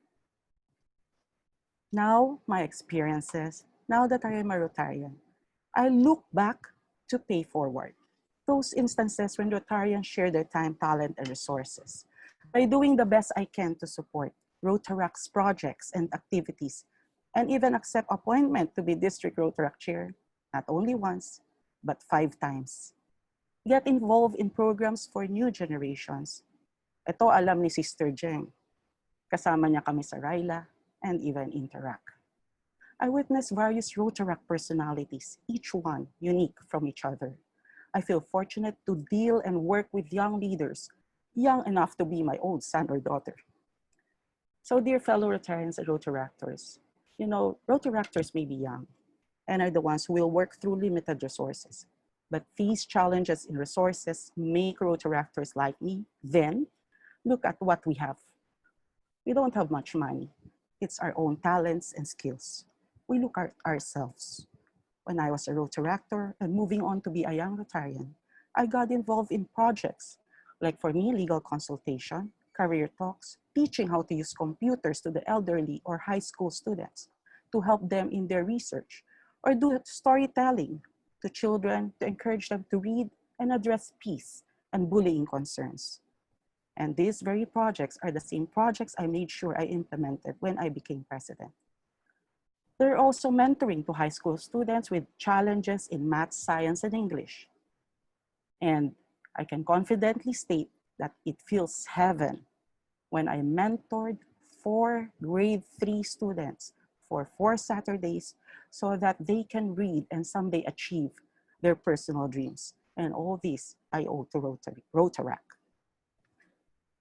Now, my experiences, now that I am a Rotarian, I look back to pay forward. Those instances when Rotarians share their time, talent, and resources by doing the best I can to support Rotaract's projects and activities, and even accept appointment to be District Rotaract Chair, not only once, but 5 times. Get involved in programs for new generations. Ito alam ni Sister Jeng. Kasama niya kami sa Ryla and even Interact. I witnessed various Rotaract personalities, each one unique from each other. I feel fortunate to deal and work with young leaders, young enough to be my own son or daughter. So dear fellow Rotarians and Rotaractors, Rotaractors may be young and are the ones who will work through limited resources. But these challenges in resources make Rotaractors like me then look at what we have. We don't have much money. It's our own talents and skills. We look at ourselves. When I was a Rotaractor and moving on to be a young Rotarian, I got involved in projects, like for me, legal consultation, career talks, teaching how to use computers to the elderly or high school students to help them in their research, or do storytelling to children to encourage them to read and address peace and bullying concerns. And these very projects are the same projects I made sure I implemented when I became president. They're also mentoring to high school students with challenges in math, science, and English. And I can confidently state that it feels heaven when I mentored 4 grade 3 students for 4 Saturdays so that they can read and someday achieve their personal dreams. And all this I owe to Rotaract.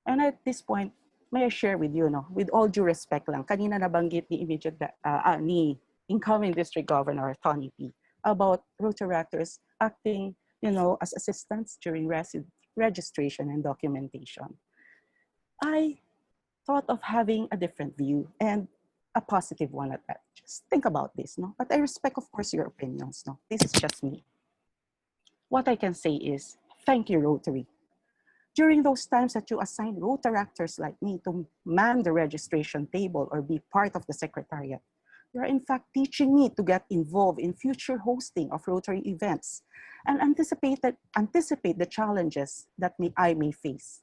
And at this point, may I share with you, with all due respect lang, kanina nabanggit ni incoming District Governor Tony P. about Rotaractors acting, as assistants during registration and documentation. I thought of having a different view and a positive one at that. Just think about this, But I respect, of course, your opinions, This is just me. What I can say is, thank you, Rotary. During those times that you assign Rotaractors like me to man the registration table or be part of the secretariat, you are in fact teaching me to get involved in future hosting of Rotary events and anticipate the challenges that I may face.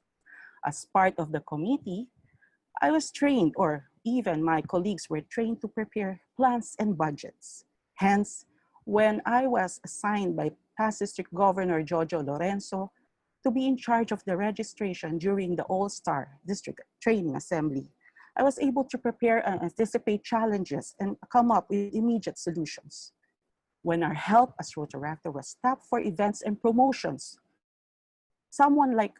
As part of the committee, I was trained, or even my colleagues were trained to prepare plans and budgets. Hence, when I was assigned by past District Governor Jojo Lorenzo to be in charge of the registration during the All-Star District Training Assembly, I was able to prepare and anticipate challenges and come up with immediate solutions. When our help as Rotaractor was tapped for events and promotions, someone like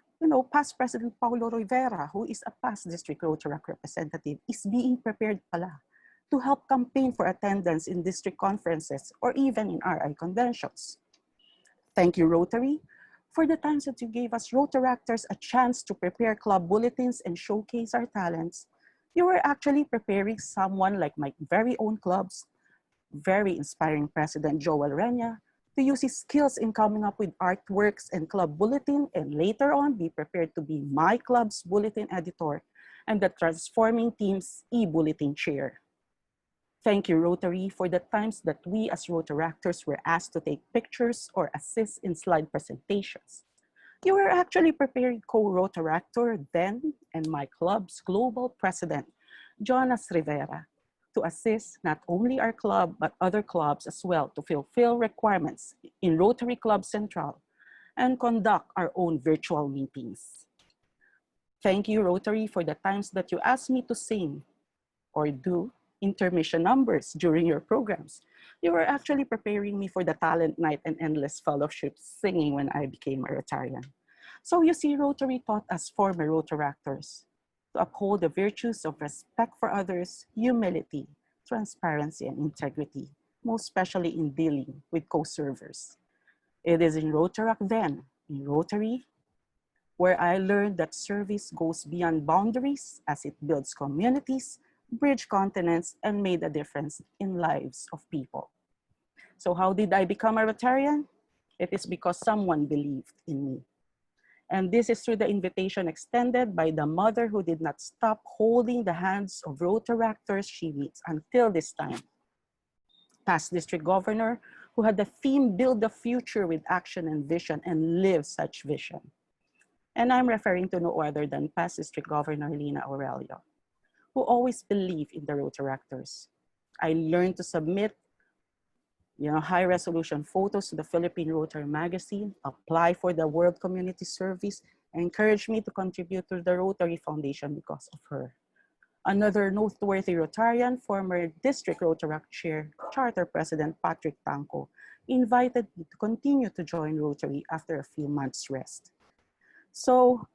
past President Paulo Rivera, who is a past District Rotaract representative, is being prepared pala to help campaign for attendance in district conferences or even in RI conventions. Thank you, Rotary, for the times that you gave us Rotaractors a chance to prepare club bulletins and showcase our talents. You were actually preparing someone like my very own club's very inspiring President Joel Renya to use his skills in coming up with artworks and club bulletin, and later on be prepared to be my club's bulletin editor and the transforming team's e-bulletin chair. Thank you, Rotary, for the times that we as Rotaractors were asked to take pictures or assist in slide presentations. You were actually preparing co-Rotaractor then and my club's global president, Jonas Rivera, to assist not only our club, but other clubs as well to fulfill requirements in Rotary Club Central and conduct our own virtual meetings. Thank you, Rotary, for the times that you asked me to sing or do intermission numbers during your programs. You were actually preparing me for the talent night and endless fellowships singing when I became a Rotarian. So you see, Rotary taught us former Rotaractors to uphold the virtues of respect for others, humility, transparency, and integrity, most especially in dealing with co-servers. It is in Rotaract then, in Rotary, where I learned that service goes beyond boundaries as it builds communities, bridged continents, and made a difference in lives of people. So how did I become a Rotarian? It is because someone believed in me. And this is through the invitation extended by the mother who did not stop holding the hands of Rotaractors she meets until this time. Past district governor who had the theme Build the Future with Action and Vision and live such vision. And I'm referring to no other than past district governor Lina Aurelio, who always believed in the Rotaractors. I learned to submit high resolution photos to the Philippine Rotary magazine, apply for the World Community Service, and encouraged me to contribute to the Rotary Foundation because of her. Another noteworthy Rotarian, former District Rotaract Chair, Charter President Patrick Tanco, invited me to continue to join Rotary after a few months' rest. So,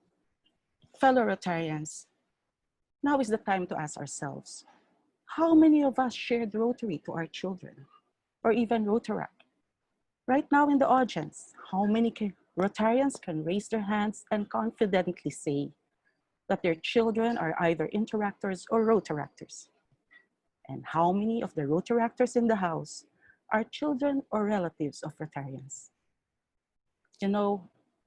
fellow Rotarians, now is the time to ask ourselves, how many of us shared Rotary to our children, or even Rotaract? Right now in the audience, how many Rotarians can raise their hands and confidently say that their children are either interactors or Rotaractors? And how many of the Rotaractors in the house are children or relatives of Rotarians?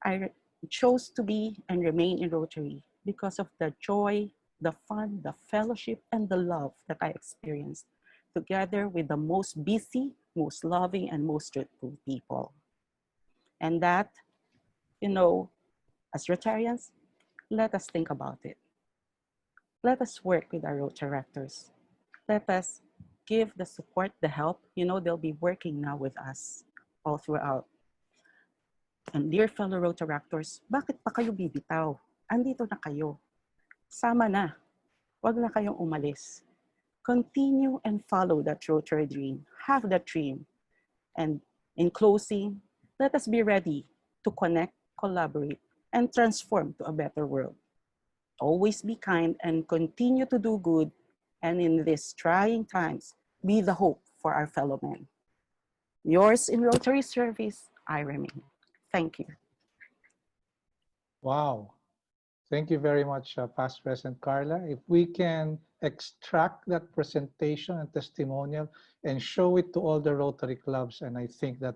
I chose to be and remain in Rotary because of the joy, the fun, the fellowship, and the love that I experienced together with the most busy, most loving, and most truthful people. And that, as Rotarians, let us think about it. Let us work with our Rotaractors. Let us give the support, the help. They'll be working now with us all throughout. And dear fellow Rotaractors, bakit pa kayo bibitaw? Andito na kayo. Sama na. Huwag na kayong umalis. Continue and follow that Rotary dream. Have that dream. And in closing, let us be ready to connect, collaborate, and transform to a better world. Always be kind and continue to do good. And in these trying times, be the hope for our fellow men. Yours in Rotary service, I remain. Thank you. Wow. Thank you very much, Past President Carla. If we can extract that presentation and testimonial and show it to all the Rotary clubs, and I think that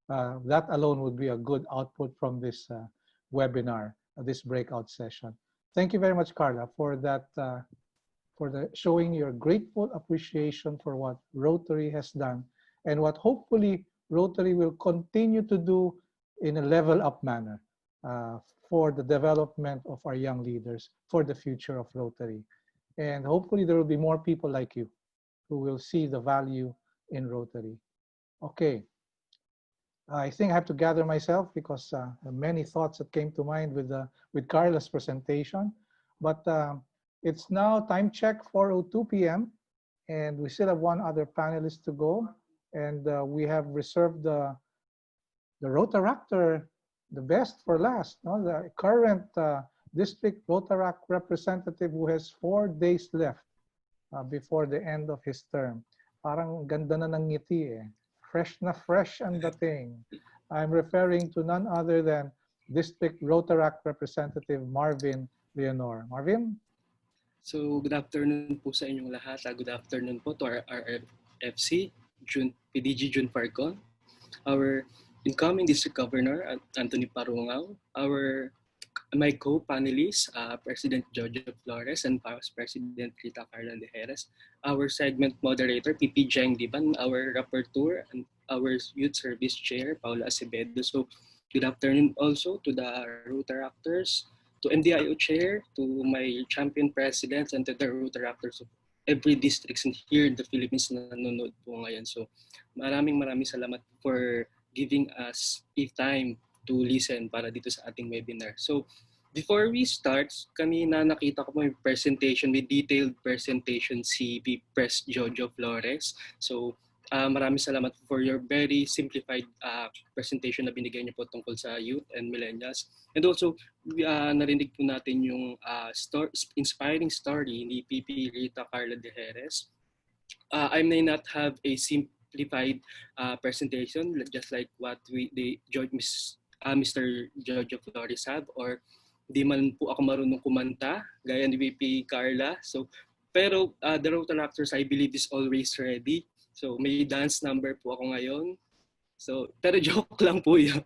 that alone would be a good output from this webinar, this breakout session. Thank you very much, Carla, for that, showing your grateful appreciation for what Rotary has done and what hopefully Rotary will continue to do in a level up manner for the development of our young leaders, for the future of Rotary. And hopefully there will be more people like you who will see the value in Rotary. Okay, I think I have to gather myself because many thoughts that came to mind with Carla's presentation. But it's now time check, 4:02 p.m. and we still have one other panelist to go. And we have reserved the Rotaractor, the best for last, no? The current district Rotaract representative who has 4 days left before the end of his term. Parang ganda na ng ngiti eh. Fresh na fresh ang dating. I'm referring to none other than District Rotaract Representative Marvin Leonor. Marvin? So good afternoon po sa inyong lahat. Good afternoon po to our RFC, PDG June Farcon, our incoming District Governor, Anthony Parungaw, my co-panelists, President Jojo Flores and Vice President Rita Carla de Jerez, our segment moderator, PP Jeng Diban, our rapporteur, and our Youth Service Chair, Paula Acevedo. So good afternoon also to the Rotaractors, to MDIO Chair, to my champion presidents, and to the Rotaractors of every district here in the Philippines na nanonood po ngayon. So maraming salamat for giving us a time to listen para dito sa ating webinar. So before we start, kanina nakita ko may presentation, may detailed presentation si Pres Jojo Flores. So maraming salamat for your very simplified presentation na binigay niyo po tungkol sa youth and millennials. And also, narinig po natin yung inspiring story ni PP Rita Carla de Jerez. I may not have a presentation, just like what Mr. Jojo Flores have, or di man po ako marunong kumanta, gaya ni VP Carla. So, pero the Rotaractors, I believe, is always ready. So, may dance number po ako ngayon. So, pero joke lang po yun.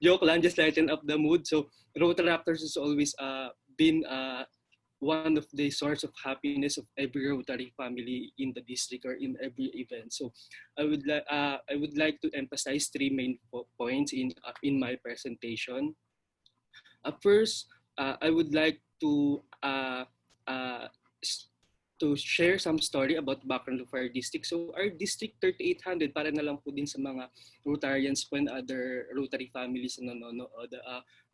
Joke lang, just lighten up the mood. So, Rotaractors has always been one of the source of happiness of every Rotary family in the district or in every event. So, I would like to emphasize three main points in my presentation. First, I would like to share some story about background of our district. So our district 3800, para na lang po din sa mga Rotarians po and other Rotary families na nanonood.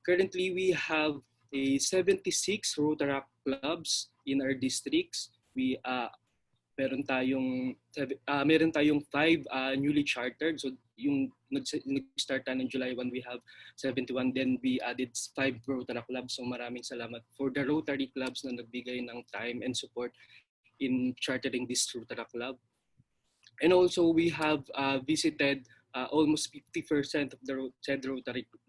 Currently, we have 76 Rotaract clubs in our districts. Meron tayong 5 newly chartered. So yung nag-start ng July 1, we have 71. Then we added 5 Rotaract clubs. So maraming salamat for the Rotary clubs na nagbigay ng time and support in chartering this Rotaract club. And also we have visited almost 50% of the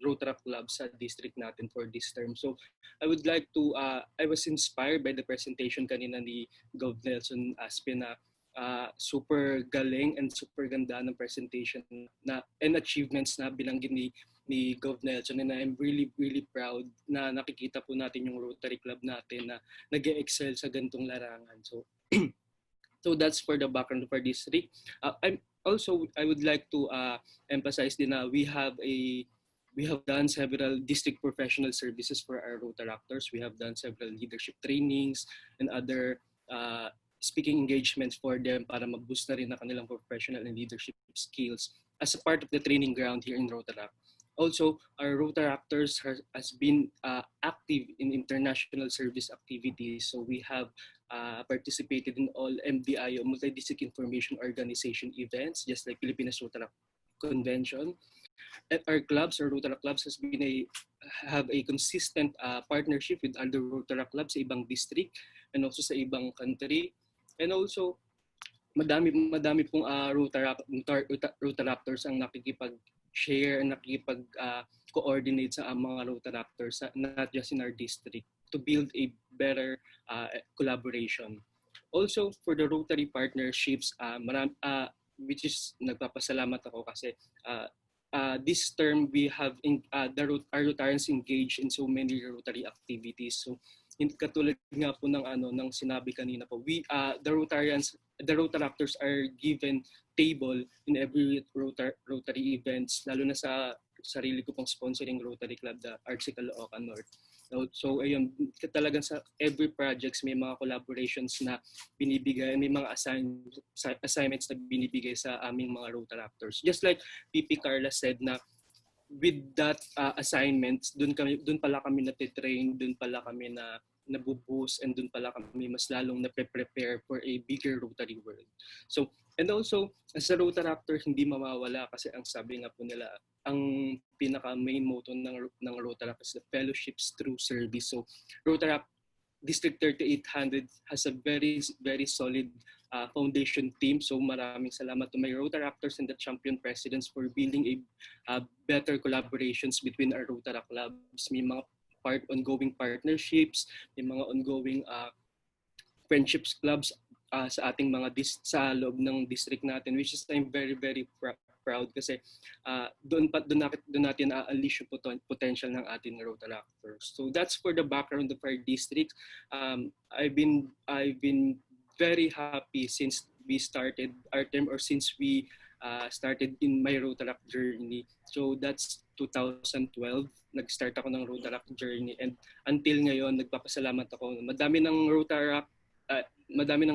Rotaract clubs sa district natin for this term. So I would like to, I was inspired by the presentation kanina ni Gov. Nelson Aspe na super galing and super ganda ng presentation and achievements na binanggit ni Gov. Nelson, and I'm really, really proud na nakikita po natin yung Rotary Club natin na nag-excel sa gantong larangan. So that's for the background of our district. I would like to emphasize din na we have done several district professional services for our Rotaractors. We have done several leadership trainings and other speaking engagements for them para mag-boost na rin na kanilang professional and leadership skills as a part of the training ground here in Rotaract. Also, our Rotaractors has been active in international service activities. So we have participated in all MDIO, Multi-District Information Organization events, just like Pilipinas Rotaract Convention. At our clubs, our Rotaract clubs have a consistent partnership with other Rotaract clubs sa ibang district and also sa ibang country. And also, madami pong Rotaractors ang nakikipag-share, nakikipag-coordinate sa mga Rotaractors, not just in our district, to build a better collaboration. Also, for the Rotary partnerships, which is nagpapasalamat ako kasi this term we have our Rotarians engaged in so many Rotary activities. So, katulad nga po ng sinabi kanina po, the Rotaractors are given table in every Rotary events, lalo na sa sarili ko pong sponsoring Rotary Club, the Arts Caloocan North. So ayun, talagang sa every projects may mga collaborations na binibigay, may mga assignments na binibigay sa aming mga Rotaractors. Just like PP Carla said na with that assignments, dun pala kami natitrain, dun pala kami na nabuboost, and dun pala kami mas lalong na-prepare for a bigger Rotary world. So, and also, as a Rotaractor, hindi mawawala kasi ang sabi nga po nila, ang pinaka-main motto ng Rotaract is the fellowships through service. So, Rotaract District 3800 has a very, very solid foundation team. So maraming salamat to my Rotaractors and the champion presidents for building a better collaborations between our Rotaract clubs. May mga ongoing partnerships, may mga ongoing friendships clubs sa ating sa loob ng district natin, which is I'm very, very proud kasi doon natin unleash yung potential ng ating Rotaractors. So that's for the background of our district. I've been very happy since we started our term, or since we started in my Rotaract journey. So that's 2012. Nag-start ako ng Rotaract journey, and until ngayon nagpapasalamat ako. Madami ng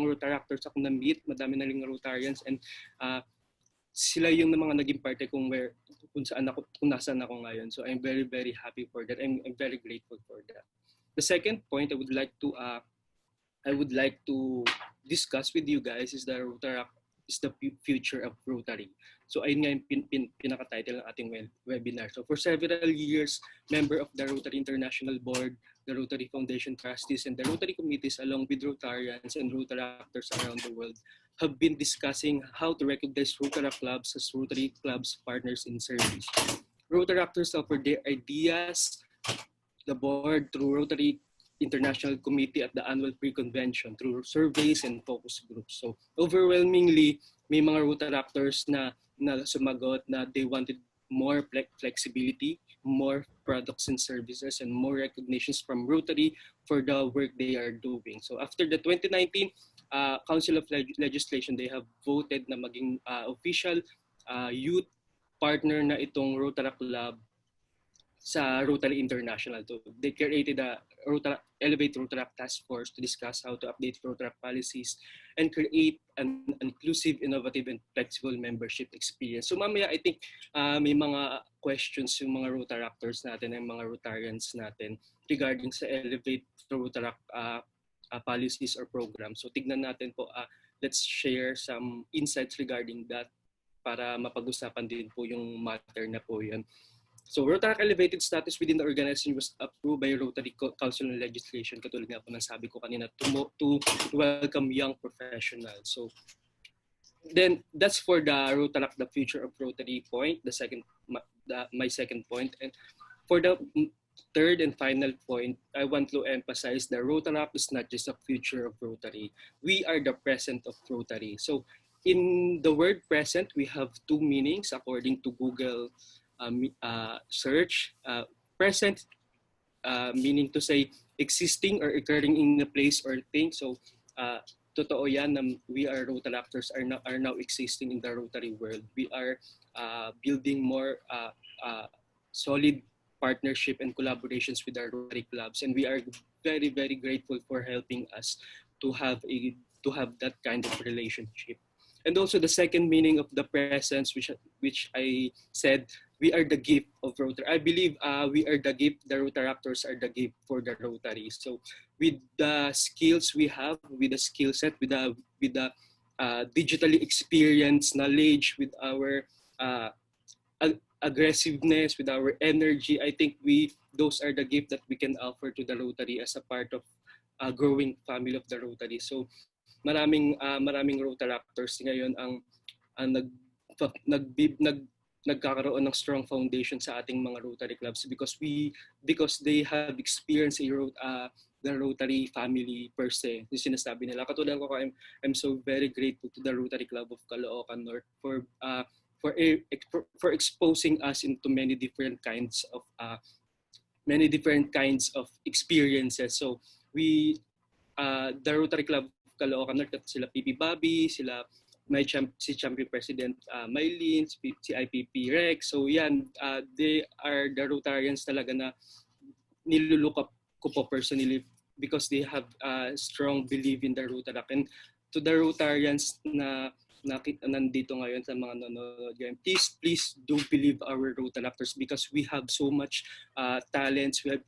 Rotaractors ako na-meet, madami na ring Rotarians, and sila yung mga naging parte kung nasaan ako ngayon. So I'm very, very happy for that. I'm very grateful for that. The second point I would like to discuss with you guys is the Rotaract is the future of Rotary. So ayun nga yung pinaka-title ng ating webinar. So for several years, member of the Rotary International Board, the Rotary Foundation Trustees, and the Rotary Committees along with Rotarians and Rotaractors around the world have been discussing how to recognize Rotaract clubs as Rotary clubs partners in service. Rotaractors offer their ideas, the board through Rotary International Committee at the annual pre-convention through surveys and focus groups. So overwhelmingly, may mga Rotaractors na sumagot na they wanted more flexibility, more products and services, and more recognitions from Rotary for the work they are doing. So after the 2019 Council of Legislation, they have voted na maging official youth partner na itong Rotaract Club sa Rotary International. So they created a Elevate Rotaract Task Force to discuss how to update Rotaract policies and create an inclusive, innovative, and flexible membership experience. So mamaya, I think may mga questions yung mga Rotaractors natin and mga Rotarians natin regarding sa Elevate Rotaract policies or programs. So tignan natin po, let's share some insights regarding that para mapag-usapan din po yung matter na po yun. So Rotaract elevated status within the organization was approved by Rotary Council on Legislation, katulad nga po ng sabi ko kanina, to welcome young professionals. So then that's for the Rotaract, the future of Rotary point, my second point. And for the third and final point, I want to emphasize that Rotaract is not just a future of Rotary. We are the present of Rotary. So in the word present, we have two meanings according to Google search. Present meaning to say existing or occurring in a place or thing. So totoo yan na we are Rotaractors are now existing in the Rotary world. We are building more solid partnership and collaborations with our Rotary clubs, and we are very, very grateful for helping us to have that kind of relationship. And also the second meaning of the presence, which I said, we are the gift of Rotary. I believe we are the gift. The Rotaractors are the gift for the Rotary. So with the skills we have, with the skill set, with the digitally experienced knowledge, with our aggressiveness, with our energy, I think those are the gift that we can offer to the Rotary as a part of a growing family of the Rotary. So maraming Rotaractors ngayon ang nagkakaroon ng strong foundation sa ating mga Rotary clubs because they have experienced the Rotary family per se. Yung sinasabi nila. Katulad ko, I'm so very grateful to the Rotary Club of Caloocan North for exposing us into many different kinds of experiences. So the Rotary Club Caloocan North, sila PP Bobby, sila si Champion President Mylene, si IPP Rex. So yan, they are the Rotarians talaga na nilulook up ko po personally because they have a strong belief in the Rotaract. And to the Rotarians na nandito ngayon sa mga nanonood, please do believe our Rotaractors because we have so much talents, we have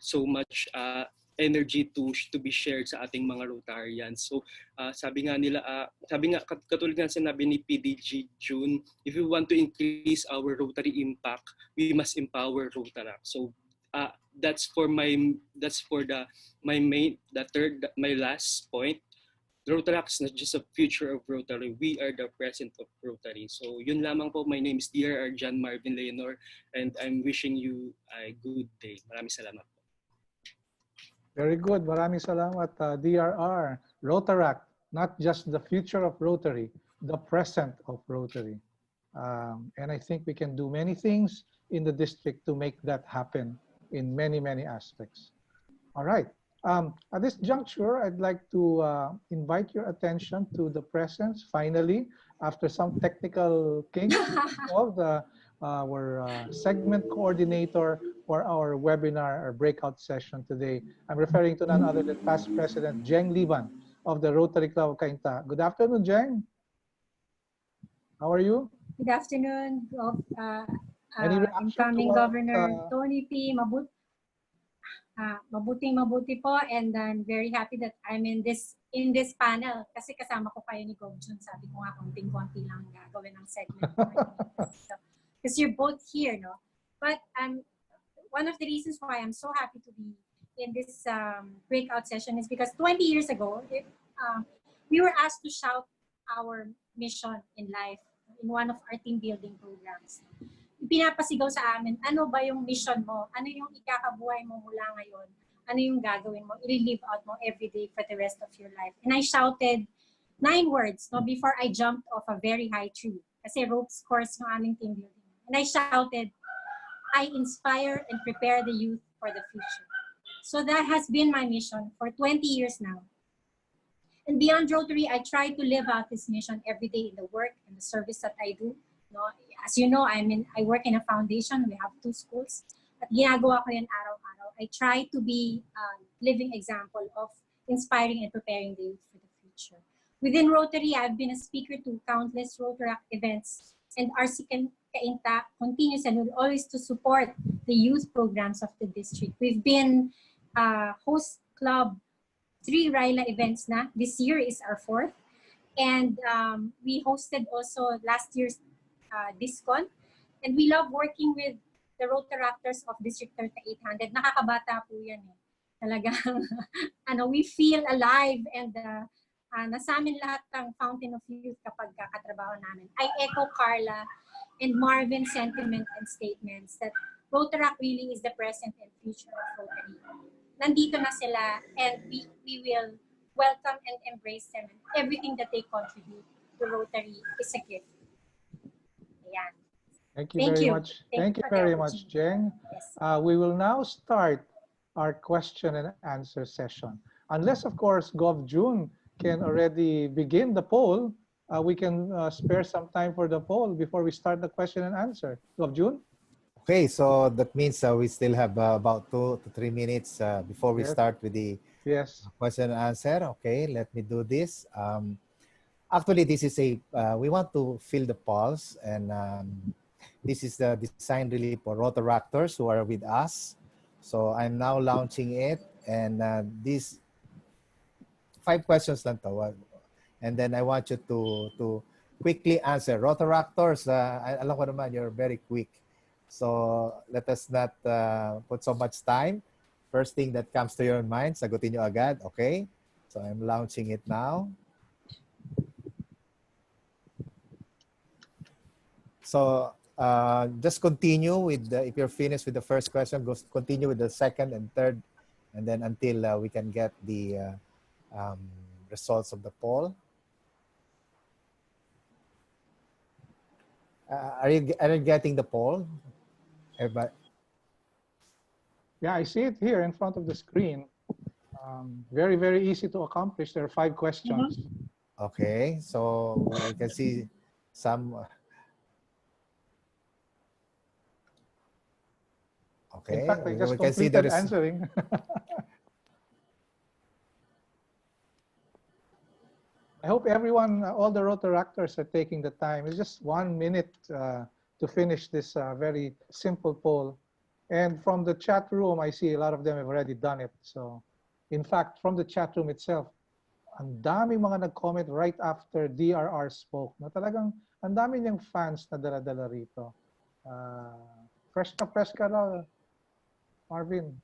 so much energy to be shared sa ating mga Rotarians. So sabi nga katulad nga sinabi ni PDG June, if we want to increase our Rotary impact, we must empower Rotaract. So that's my last point. Rotaract is not just a future of Rotary. We are the present of Rotary. So yun lamang po. My name is DRR John Marvin Leonor and I'm wishing you a good day. Maraming salamat po. Very good. Maraming salamat, DRR. Rotaract, not just the future of Rotary, the present of Rotary. And I think we can do many things in the district to make that happen in many, many aspects. All right. At this juncture, I'd like to invite your attention to the presence, finally, after some technical kinks, of our segment coordinator for our webinar or breakout session today. I'm referring to none other than past President Jeng Liban of the Rotary Club of Cainta. Good afternoon, Jeng. How are you? Good afternoon, incoming Governor Tony P. Mabuti po, and I'm very happy that I'm in this panel kasi kasama ko kayo ni Gov Jun. Sabi ko nga konting-konti lang gagawin ng segment. Because you're both here, no? But one of the reasons why I'm so happy to be in this breakout session is because 20 years ago, we were asked to shout our mission in life, in one of our team building programs. Pinapasigaw sa amin, ano ba yung mission mo? Ano yung ikakabuhay mo mula ngayon? Ano yung gagawin mo? I-live out mo every day for the rest of your life. And I shouted 9 words before I jumped off a very high tree. Kasi ropes course yung aming team building. And I shouted, I inspire and prepare the youth for the future. So that has been my mission for 20 years now. And beyond Rotary, I try to live out this mission every day in the work and the service that I do. No, as you know, I work in a foundation. We have 2 schools. At ginagawa ko yan araw-araw. I try to be a living example of inspiring and preparing the youth for the future. Within Rotary, I've been a speaker to countless Rotaract events, and RC Kainta continues and will always to support the youth programs of the district. We've been host club 3 RILA events na. This year is our 4th. And we hosted also last year's DisCon. And we love working with the Rotaractors of District 3800. Nakakabata po yan eh. Talagang we feel alive and nasa amin lahat ng Fountain of Youth kapag kakatrabaho namin. I echo Carla and Marvin's sentiment and statements that Rotaract really is the present and future of Rotary. Nandito na sila and we will welcome and embrace them, and everything that they contribute to Rotary is a gift. Ayan. Thank you very much. Thank you very much, Jeng. Yes. We will now start our question and answer session. Unless, of course, Gov June can already begin the poll, we can spare some time for the poll before we start the question and answer. Gov June? Okay, so that means we still have about 2 to 3 minutes before we start with the question and answer. Okay, let me do this. Actually, this is we want to feel the pulse, and this is the design really for Rotaractors who are with us. So I'm now launching it, and these 5 questions lang to. And then I want you to quickly answer. Rotaractors, alam ko naman, you're very quick. So let us not put so much time. First thing that comes to your mind, sagutin nyo agad, okay? So I'm launching it now. So just continue with if you're finished with the first question, continue with the second and third, and then until we can get the results of the poll. Are you getting the poll? Everybody? Yeah, I see it here in front of the screen. Very, very easy to accomplish. There are 5 questions. Okay, so we can see some. Okay, In fact, I just we can see there completed is answering. I hope everyone, all the Rotaractors are taking the time. It's just 1 minute to finish this very simple poll. And from the chat room, I see a lot of them have already done it. So, in fact, from the chat room itself, ang daming mga nag-comment right after DRR spoke. Na talagang ang dami niyang fans na dala-dala rito. Fresh ka na, Marvin.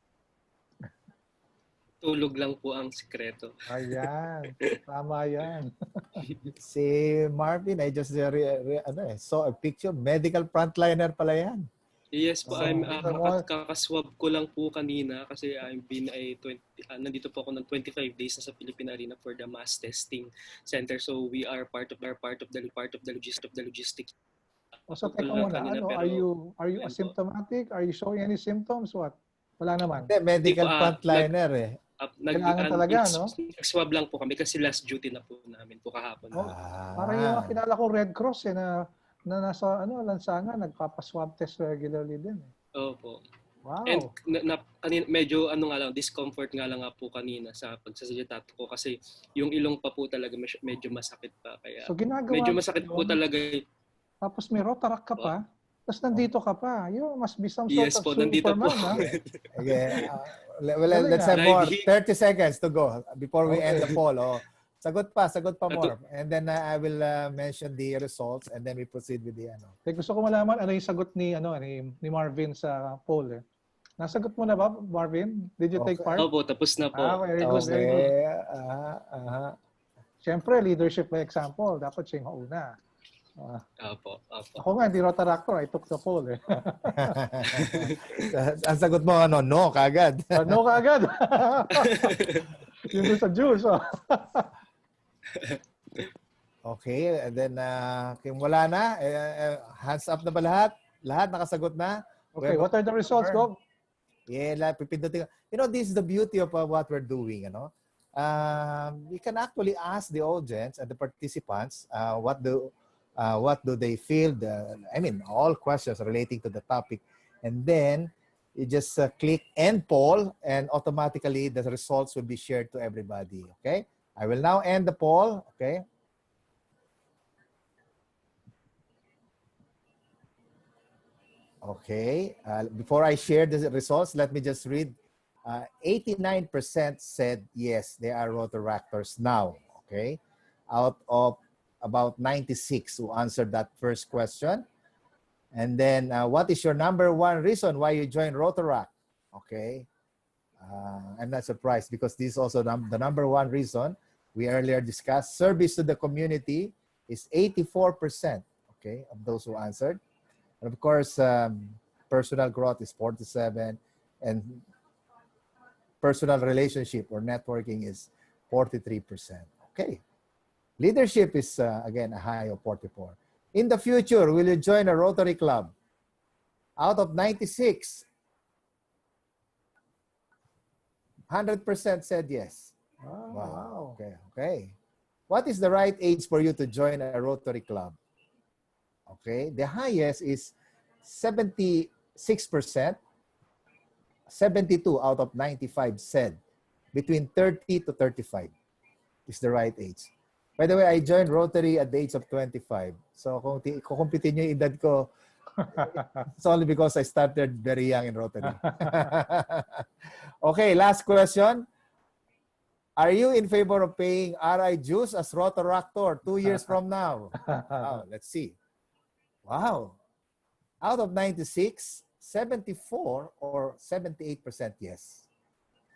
Tulog lang po ang sikreto. Ayan, tama yan. si Marvin, I just saw a picture. Medical frontliner pala yan. Yes po, kakaswab ko lang po kanina kasi nandito po ako ng 25 days na sa Philippine Arena for the mass testing center. So we are part of the logistics. So teka muna, are you asymptomatic? Are you showing any symptoms? What? Wala naman. Medical frontliner Kailangan talaga, no? Nag-swab lang po kami kasi last duty na po namin po kahapon. Parang yung mga kilala ko Red Cross na nasa lansangan, nagpapaswab test regularly din. Opo. Wow. And medyo discomfort nga lang po kanina sa pagsasalita ko kasi yung ilong pa po talaga medyo masakit pa. Kaya so ginagawa medyo masakit po talaga. Tapos may Rotaract ka pa? Tapos nandito ka pa. You must be some sort yes of po, nandito Superman, po. ha? Okay. Let's have more. 30 seconds to go before we end the poll. Sagot pa more. And then I will mention the results and then we proceed with the Gusto ko malaman ano yung sagot ni Marvin sa poll. Nasagot mo na ba, Marvin? Did you take part? Opo, tapos na po. Very good, very good. Siyempre, leadership by example. Dapat siya yung mauna. Opo. Ako nga, hindi Rotaractor. I took the poll eh. Ang sagot mo, no, kagad. No kaagad. Yun doon sa juice. Oh. Okay, and then kung wala na, hands up na ba lahat? Lahat nakasagot na? Okay, what are the results, Gob? Yeah, pipindutin. You know, this is the beauty of what we're doing, you know. You can actually ask the audience and the participants what do they feel, all questions relating to the topic. And then you just click end poll and automatically the results will be shared to everybody, okay? I will now end the poll, okay? Okay, before I share the results, let me just read. 89% said yes, they are Rotaractors now, okay? Out of about 96 who answered that first question. And then, what is your number one reason why you joined Rotaract? Okay, I'm not surprised because this is also the number one reason we earlier discussed. Service to the community is 84%, okay, of those who answered. And of course, personal growth is 47%, and personal relationship or networking is 43%. Okay. Leadership is, again, a high of 44%. In the future, will you join a Rotary Club? Out of 96, 100% said yes. Wow. Okay. What is the right age for you to join a Rotary Club? Okay. The highest is 76%. 72 out of 95 said between 30 to 35 is the right age. By the way, I joined Rotary at the age of 25. So kung kukumpitin nyo yung edad ko, it's only because I started very young in Rotary. Okay, last question. Are you in favor of paying RI dues as Rotaractor 2 years from now? Wow, let's see. Wow. Out of 96, 74 or 78% yes.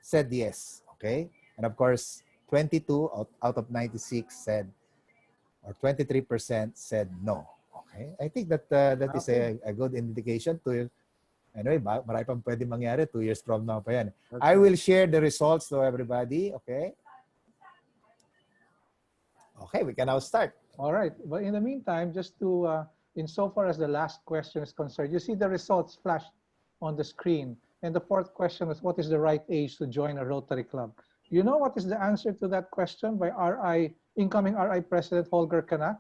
Said yes, okay? And of course, 22 out of 96 said, or 23% said no. Okay? I think that is a good indication to, anyway, marami pang pwede mangyari 2 years from now pa yan. Okay. I will share the results to everybody, okay? Okay, we can now start. All right. But in the meantime, just to, insofar as the last question is concerned, you see the results flashed on the screen. And the fourth question was, what is the right age to join a Rotary Club? You know what is the answer to that question by incoming RI President Holger Kana?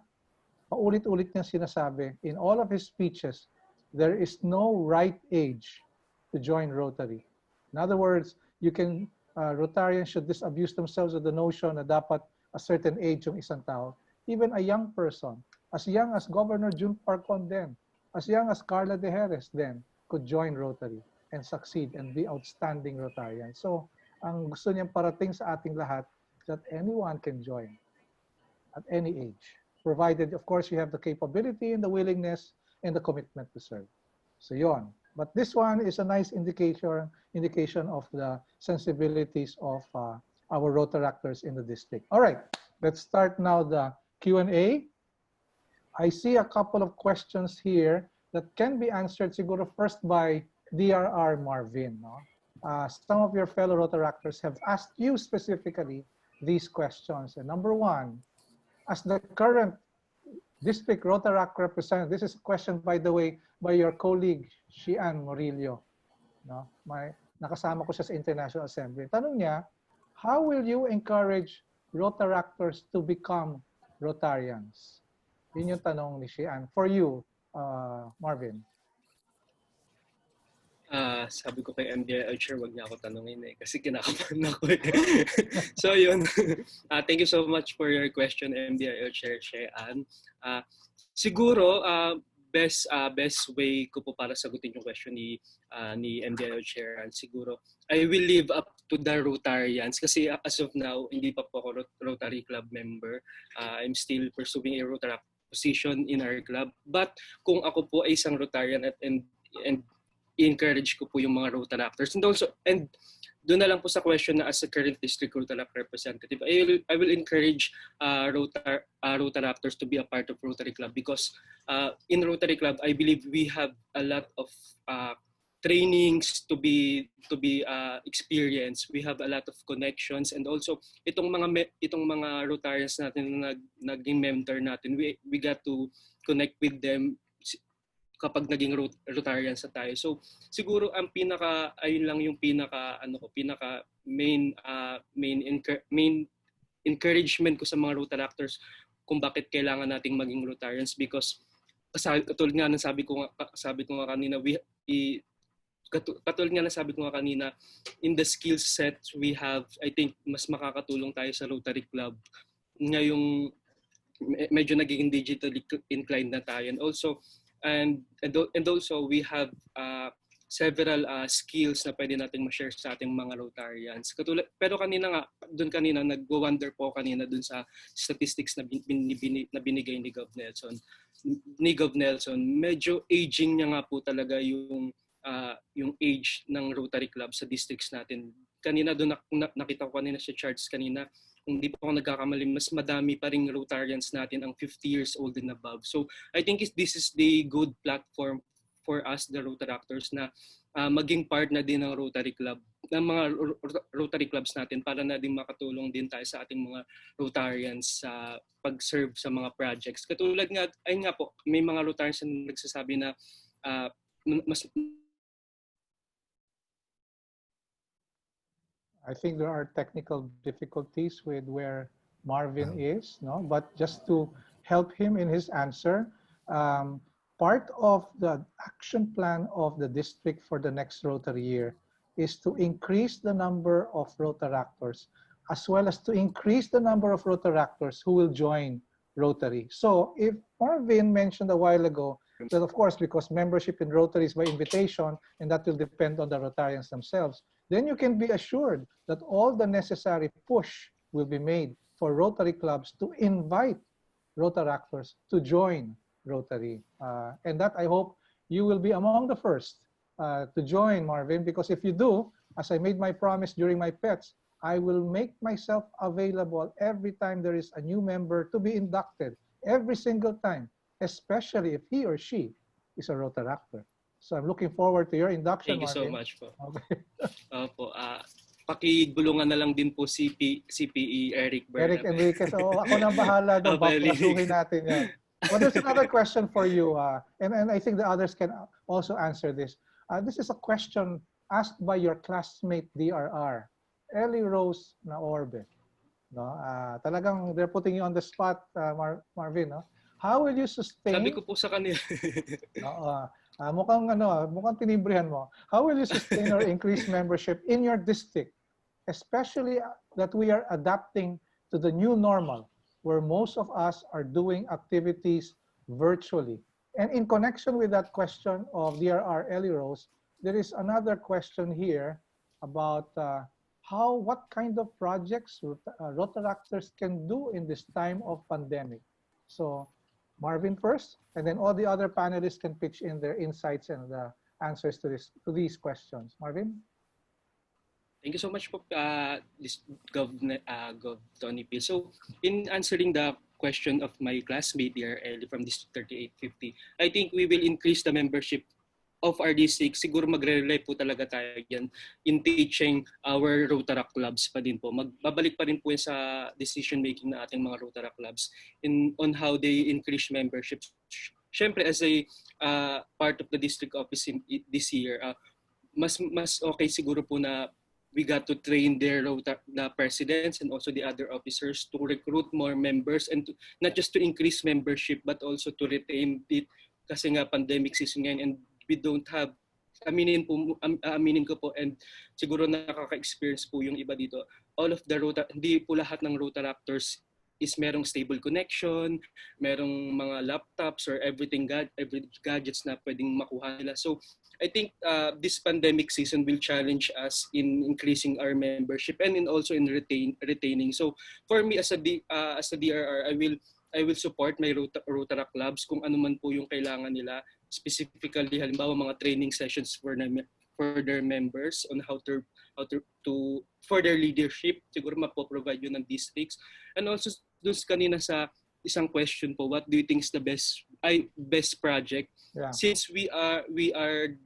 Paulit-ulit niya sinasabi, in all of his speeches, there is no right age to join Rotary. In other words, Rotarians should disabuse themselves of the notion na dapat a certain age yung isang tao. Even a young person, as young as Governor June Parcon then, as young as Carla De Jerez then, could join Rotary and succeed and be outstanding Rotarians. So, ang gusto niyang parating sa ating lahat that anyone can join at any age, provided, of course, you have the capability and the willingness and the commitment to serve. So, yon. But this one is a nice indication of the sensibilities of our Rotaractors in the district. All right, let's start now the Q&A. I see a couple of questions here that can be answered siguro first by DRR Marvin. No? Some of your fellow Rotaractors have asked you specifically these questions. And number one, as the current district Rotaract representative, this is a question, by the way, by your colleague, Shian Morillo. No? Nakasama ko siya sa International Assembly. Tanong niya, how will you encourage Rotaractors to become Rotarians? Yun yung tanong ni Shian. For you, Marvin. Sabi ko kay MDI Chair, wag niya ako tanungin kasi kinakabahan ako So yun, thank you so much for your question, MDI Chair Shean. Siguro, best way ko po para sagutin yung question ni MDI Chair, siguro, I will live up to the Rotarians kasi as of now, hindi pa po ako Rotary Club member. I'm still pursuing a Rotary position in our club. But kung ako po ay isang Rotarian and encourage ko po yung mga Rotaractors. And doon na lang po sa question na as a current district Rotaract representative, I will encourage Rotaractors to be a part of Rotary Club because in Rotary Club, I believe we have a lot of trainings to be experienced. We have a lot of connections, and also itong mga Rotarians natin na naging mentor natin, we got to connect with them kapag naging Rotarians na tayo. So siguro ang ayun lang yung main encouragement ko sa mga Rotaractors kung bakit kailangan nating maging Rotarians, because katulad nga ng sabi ko nga kanina, in the skill set we have, I think mas makakatulong tayo sa Rotary Club ngayong medyo naging digitally inclined na tayo, and also we have several skills na pwede nating ma-share sa ating mga Rotarians. Pero kanina nag-wonder po kanina dun sa statistics na binigay ni Gov Nelson. Medyo aging niya nga po talaga yung age ng Rotary Club sa districts natin. Kanina doon nakita ko kanina sa charts kanina, kung di po ako nagkakamali, mas madami pa ring Rotarians natin ang 50 years old and above. So I think this is the good platform for us, the Rotaractors, na maging part na din ng Rotary Club, ng mga Rotary Clubs natin, para na din makatulong din tayo sa ating mga Rotarians sa pag-serve sa mga projects. Katulad nga, ayun nga po, may mga Rotarians na nagsasabi na mas... I think there are technical difficulties with where Marvin is, no? But just to help him in his answer, part of the action plan of the district for the next Rotary year is to increase the number of Rotaractors, as well as to increase the number of Rotaractors who will join Rotary. So if Marvin mentioned a while ago that, of course, because membership in Rotary is by invitation, and that will depend on the Rotarians themselves, then you can be assured that all the necessary push will be made for Rotary clubs to invite Rotaractors to join Rotary. And that, I hope, you will be among the first to join, Marvin, because if you do, as I made my promise during my pets, I will make myself available every time there is a new member to be inducted, every single time, especially if he or she is a Rotaractor. So I'm looking forward to your induction, Thank you Marvin. so much po. Okay. Opo, pakibulungan na lang din po si CPE Eric Bernab. Eric Enriquez, ako nang bahala doon, baklasuhin natin yan. But there's another question for you, and I think the others can also answer this. This is a question asked by your classmate DRR, Ellie Rose Naorbe. No? Talagang they're putting you on the spot, Marvin. No? How will you sustain... Sabi ko po sa kanila. mukhang tinimbrihan mo. How will you sustain or increase membership in your district, especially that we are adapting to the new normal, where most of us are doing activities virtually? And in connection with that question of DRR Ellie Rose, there is another question here about what kind of projects Rotaractors can do in this time of pandemic. So Marvin first, and then all the other panelists can pitch in their insights and answers to these questions. Marvin? Thank you so much po, Gov Tony P. So, in answering the question of my classmate here, Ellie from District 3850, I think we will increase the membership of our district. Siguro magre-rely po talaga tayo yan in teaching our Rotaract clubs pa din po. Magbabalik pa rin po sa decision making na ating mga Rotaract clubs on how they increase membership. Siyempre, as a part of the district office this year, mas okay siguro po na we got to train the presidents and also the other officers to recruit more members, and not just to increase membership but also to retain it, kasi nga pandemic season ngayon and we don't have, aminin ko po, and siguro nakaka-experience po yung iba dito, all of the hindi po lahat ng Rotaractors is merong stable connection, merong mga laptops or every gadgets na pwedeng makuha nila. So I think this pandemic season will challenge us in increasing our membership and also in retaining. So for me as a DRR, I will support my Rotaract clubs kung ano man po yung kailangan nila, specifically halimbawa mga training sessions for their members on how to for their leadership. Siguro mapoprovide yun ng districts. And also doon kanina sa isang question po, what do you think is the best project? Yeah. Since we are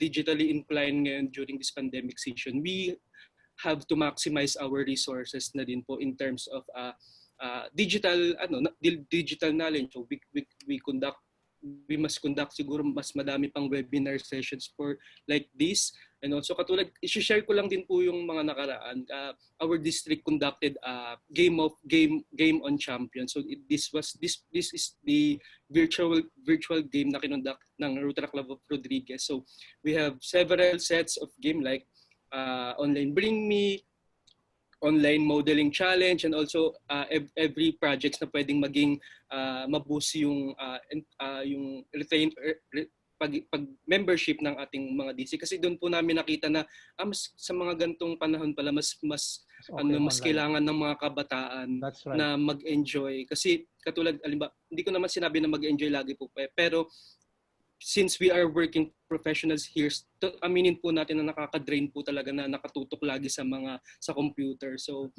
digitally inclined ngayon during this pandemic season, we have to maximize our resources na din po in terms of digital digital knowledge. So we must conduct siguro mas madami pang webinar sessions for like this. And also katulad, i-share ko lang din po yung mga nakaraan. Our district conducted a game on champion. So this is the virtual game na kinonduct ng Rotaract Club of Rodriguez. So we have several sets of game like online Bring Me, online modeling challenge, and also every projects na pwedeng maging maboost yung pag membership ng ating mga DC, kasi doon po namin nakita na mas sa mga gantong panahon pala mas kailangan ng mga kabataan na mag-enjoy, kasi katulad alimbawa, hindi ko naman sinabi na mag-enjoy lagi po, pero since we are working professionals here, aminin po natin na nakaka-drain po talaga na nakatutok lagi sa computer. So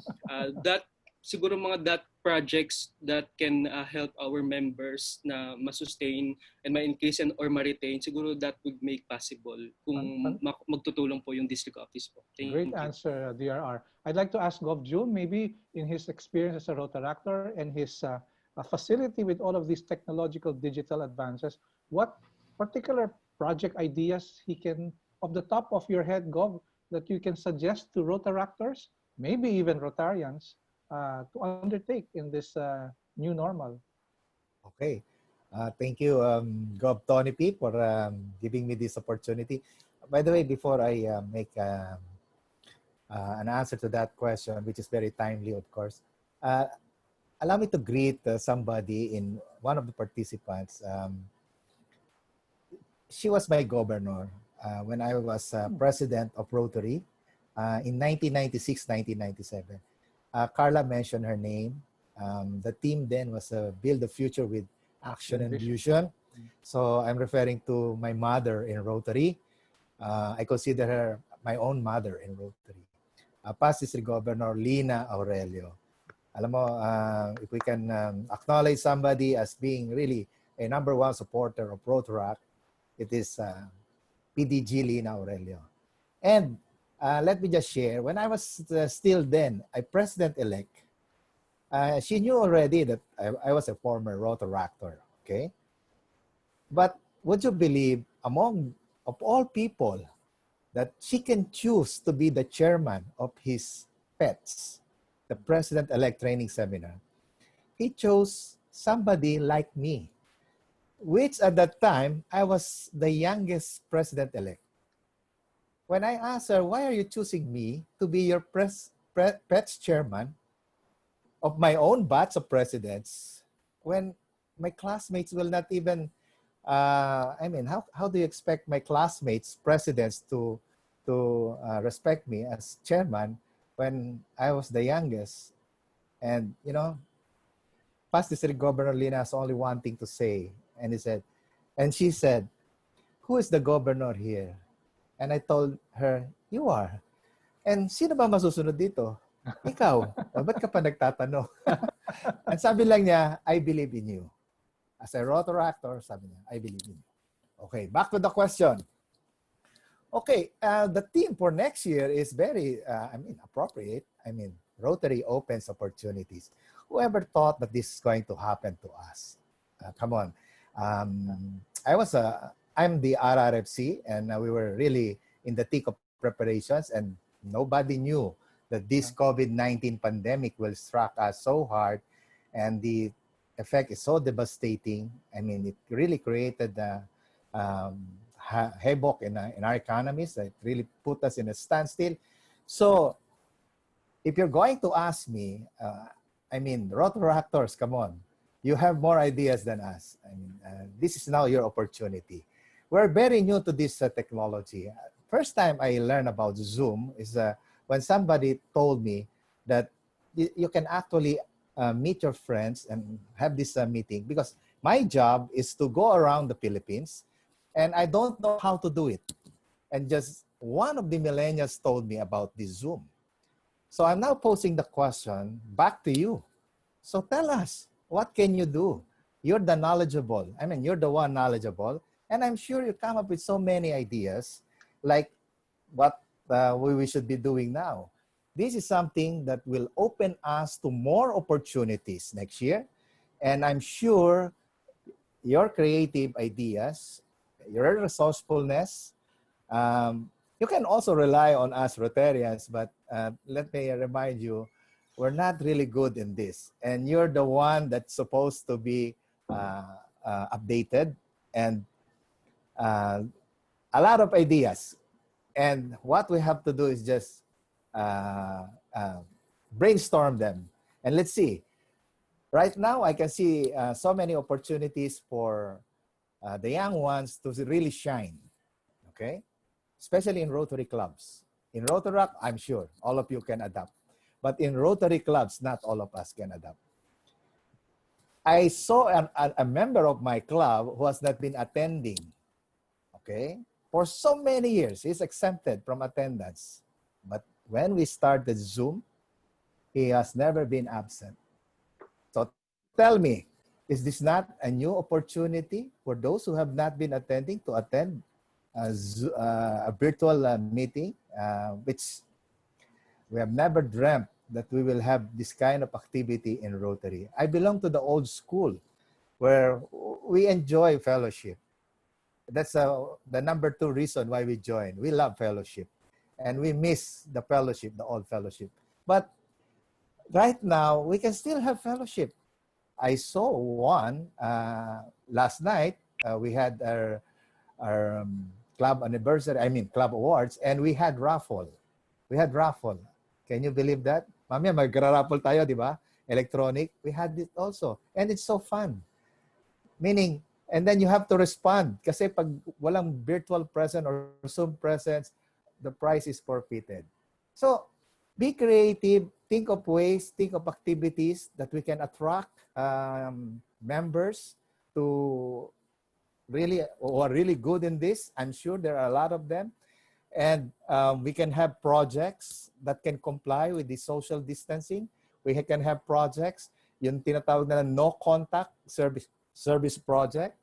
that siguro that projects that can help our members na ma-sustain and ma-increase or ma-retain, siguro that would make possible kung magtutulong po yung district office po. Great answer, DRR. I'd like to ask Gov June, maybe in his experience as a Rotaractor and his facility with all of these technological digital advances, what particular project ideas he can, off the top of your head, Gov, that you can suggest to Rotaractors, maybe even Rotarians, to undertake in this new normal? Okay. Thank you, Gov Tony P, for giving me this opportunity. By the way, before I make an answer to that question, which is very timely, of course, allow me to greet somebody in one of the participants. She was my governor when I was president of Rotary in 1996-1997. Carla mentioned her name. The team then was Build the Future with Action and Vision. So I'm referring to my mother in Rotary. I consider her my own mother in Rotary. Past District Governor Lina Aurelio. Alam mo, if we can acknowledge somebody as being really a #1 supporter of Rotaract, it is PDG Lina Aurelio. And let me just share, when I was still then a president-elect, she knew already that I was a former Rotaractor, okay? But would you believe, of all people, that she can choose to be the chairman of his PETS, the President-elect Training Seminar? He chose somebody like me, which at that time, I was the youngest president-elect. When I asked her, why are you choosing me to be your PETS chairman of my own batch of presidents, when my classmates will not even, how do you expect my classmates, presidents, to respect me as chairman when I was the youngest? And, past District Governor Lina has only one thing to say. And she said, who is the governor here? And I told her, you are. And sino ba masusunod dito? Ikaw. Ba't ka pa nagtatanong? And sabi lang niya, I believe in you. As a Rotaractor, sabi niya, I believe in you. Okay, back to the question. Okay, the theme for next year is very, appropriate. Rotary opens opportunities. Whoever thought that this is going to happen to us? Come on. I'm the RRFC, and we were really in the thick of preparations, and nobody knew that this COVID-19 pandemic will strike us so hard, and the effect is so devastating. It really created havoc in our economies. It really put us in a standstill. So if you're going to ask me, Rotaractors, come on. You have more ideas than us. This is now your opportunity. We're very new to this technology. First time I learned about Zoom is when somebody told me that you can actually meet your friends and have this meeting, because my job is to go around the Philippines and I don't know how to do it. And just one of the millennials told me about this Zoom. So I'm now posing the question back to you. So tell us, what can you do? You're the knowledgeable. I mean, you're the one knowledgeable. And I'm sure you come up with so many ideas like what we should be doing now. This is something that will open us to more opportunities next year. And I'm sure your creative ideas, your resourcefulness, you can also rely on us Rotarians, but let me remind you, we're not really good in this. And you're the one that's supposed to be updated and a lot of ideas. And what we have to do is just brainstorm them. And let's see. Right now, I can see so many opportunities for the young ones to really shine, okay? Especially in Rotary clubs. In Rotaract, I'm sure all of you can adapt. But in Rotary clubs, not all of us can adapt. I saw a member of my club who has not been attending, okay? For so many years, he's exempted from attendance. But when we started Zoom, he has never been absent. So tell me, is this not a new opportunity for those who have not been attending to attend a virtual meeting, which we have never dreamt that we will have this kind of activity in Rotary. I belong to the old school where we enjoy fellowship. That's the number 2 reason why we join. We love fellowship and we miss the fellowship, the old fellowship. But right now, we can still have fellowship. I saw one last night. We had our club anniversary, club awards, and we had raffle. Can you believe that? Mamaya mag-raffle tayo, di ba? Electronic. We had it also. And it's so fun. Meaning, and then you have to respond. Kasi pag walang virtual presence or Zoom presence, the prize is forfeited. So, be creative. Think of ways, think of activities that we can attract members to really, who are really good in this. I'm sure there are a lot of them. And we can have projects that can comply with the social distancing. We can have projects, yung tinatawag na no contact service project.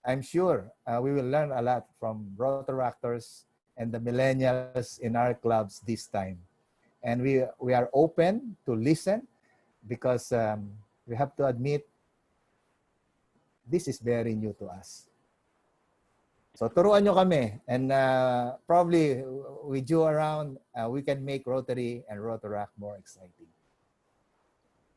I'm sure we will learn a lot from Rotaractors and the millennials in our clubs this time. And we are open to listen because we have to admit this is very new to us. So turuan nyo kami and probably with you around, we can make Rotary and Rotaract more exciting.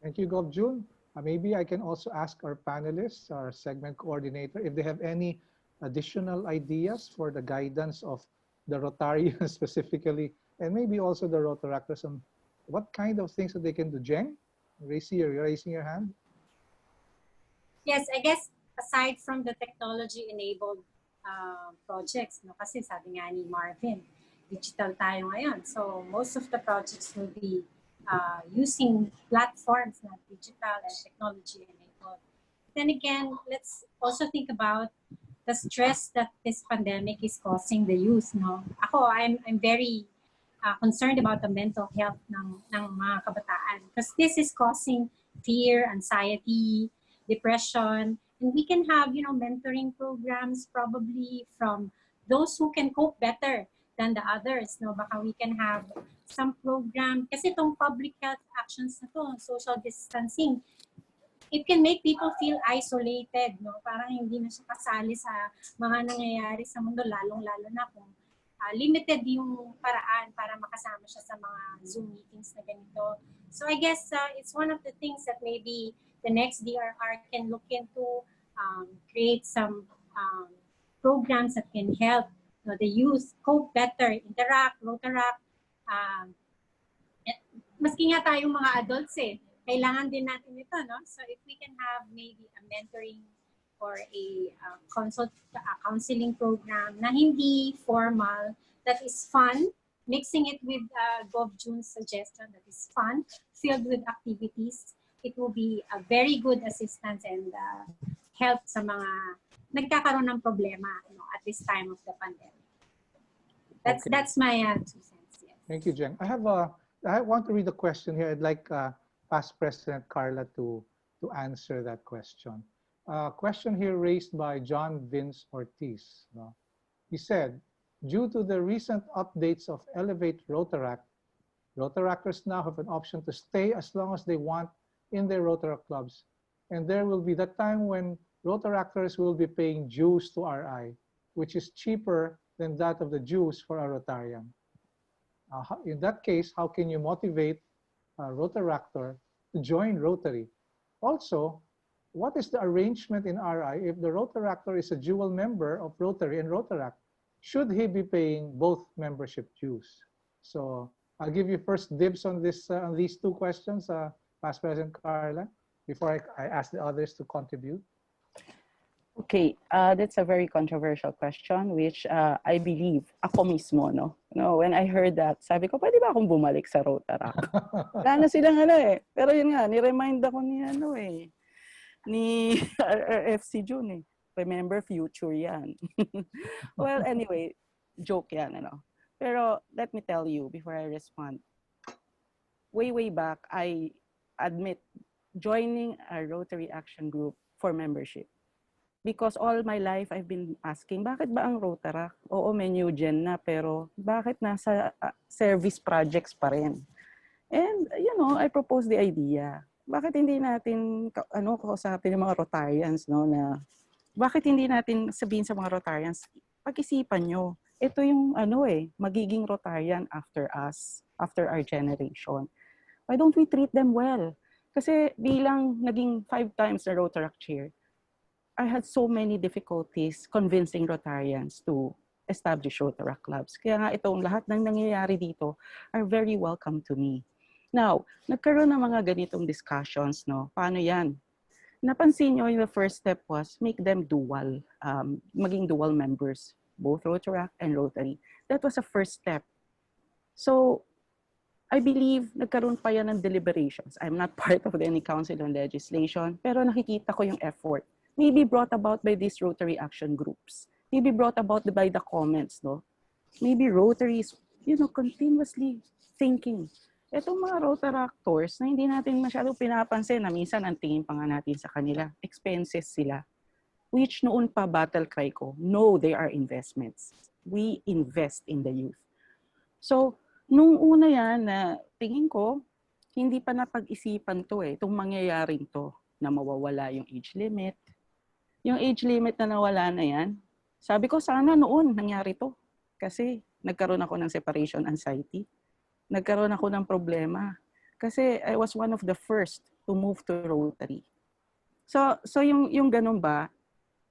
Thank you, Gov June. Maybe I can also ask our panelists, our segment coordinator, if they have any additional ideas for the guidance of the Rotarians specifically, and maybe also the Rotaractors on what kind of things that they can do. Jeng, you're raising your hand. Yes, I guess aside from the technology-enabled projects, no, kasi sabi nga ni Marvin, digital tayo ngayon. So most of the projects will be using platforms na digital and technology-enabled. Then again, let's also think about the stress that this pandemic is causing the youth. No, ako, I'm very concerned about the mental health ng mga kabataan because this is causing fear, anxiety, depression, and we can have, you know, mentoring programs probably from those who can cope better than the others. No, baka we can have some program kasi itong public health actions na to, social distancing, it can make people feel isolated, no? Parang hindi na siya kasali sa mga nangyayari sa mundo, lalong-lalo na kung limited yung paraan para makasama siya sa mga Zoom meetings na ganito. So I guess it's one of the things that maybe the next DRR can look into, create some programs that can help the youth cope better, interact, Rotaract. Maski nga tayong mga adults kailangan din natin ito, no? So if we can have maybe a mentoring or a counseling program na hindi formal, that is fun, mixing it with Gov June's suggestion that is fun, filled with activities, it will be a very good assistance and help sa mga nagkakaroon ng problema, no, at this time of the pandemic. Okay. That's my 2 cents. Yes. Thank you, Jen. I want to read a question here. I'd like past President Carla to answer that question. Question here raised by John Vince Ortiz. No? He said, due to the recent updates of Elevate Rotaract, Rotaractors now have an option to stay as long as they want in their Rotaract clubs. And there will be that time when Rotaractors will be paying dues to RI, which is cheaper than that of the dues for a Rotarian. In that case, how can you motivate a Rotaractor to join Rotary? Also, what is the arrangement in RI if the Rotaractor is a dual member of Rotary and Rotaract? Should he be paying both membership dues? So I'll give you first dibs on these two questions, Past President Carla, before I ask the others to contribute. Okay, that's a very controversial question, which I believe ako mismo, no? When I heard that, sabi ko, pwede ba akong bumalik sa Rotaract? Wala na silang Pero yun nga, ni-remind ako ni RFC June Remember future yan. Well, anyway, joke yan, Pero let me tell you before I respond. Way back, I admit joining a Rotary Action Group for membership. Because all my life, I've been asking, bakit ba ang Rotaract? Oo, may new gen na, pero bakit nasa service projects pa rin? And, I proposed the idea. Bakit hindi natin, kausapin yung mga Rotarians, na bakit hindi natin sabihin sa mga Rotarians, pag-isipan nyo, ito yung, magiging Rotarian after us, after our generation. Why don't we treat them well? Kasi bilang naging 5 times na Rotaract chair, I had so many difficulties convincing Rotarians to establish Rotaract clubs. Kaya nga itong lahat ng nangyayari dito are very welcome to me. Now, nagkaroon ng mga ganitong discussions, Paano yan? Napansin nyo, the first step was make them dual, maging dual members, both Rotaract and Rotary. That was a first step. So, I believe nagkaroon pa yan ng deliberations. I'm not part of any council on legislation, pero nakikita ko yung effort. Maybe brought about by these Rotary action groups. Maybe brought about by the comments, Maybe Rotary is, continuously thinking. Itong mga Rotaractors na hindi natin masyadong pinapansin na minsan ang tingin pa nga natin sa kanila, expenses sila. Which noon pa battle cry ko, no, they are investments. We invest in the youth. So, nung una yan na tingin ko, hindi pa napag-isipan to itong mangyayaring to na mawawala yung age limit. Yung age limit na nawala na yan, sabi ko sana noon nangyari to. Kasi nagkaroon ako ng separation anxiety. Nagkaroon ako ng problema. Kasi I was one of the first to move to Rotary. So yung ganun ba,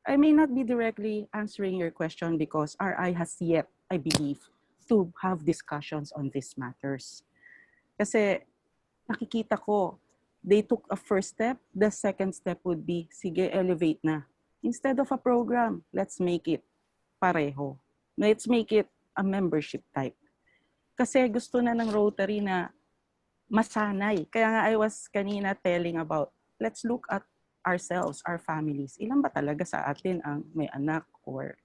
I may not be directly answering your question because RI has yet, I believe, to have discussions on these matters. Kasi nakikita ko, they took a first step. The second step would be, sige, elevate na. Instead of a program, let's make it pareho. Let's make it a membership type. Kasi gusto na ng Rotary na masanay. Kaya nga I was kanina telling about, let's look at ourselves, our families. Ilan ba talaga sa atin ang may anak or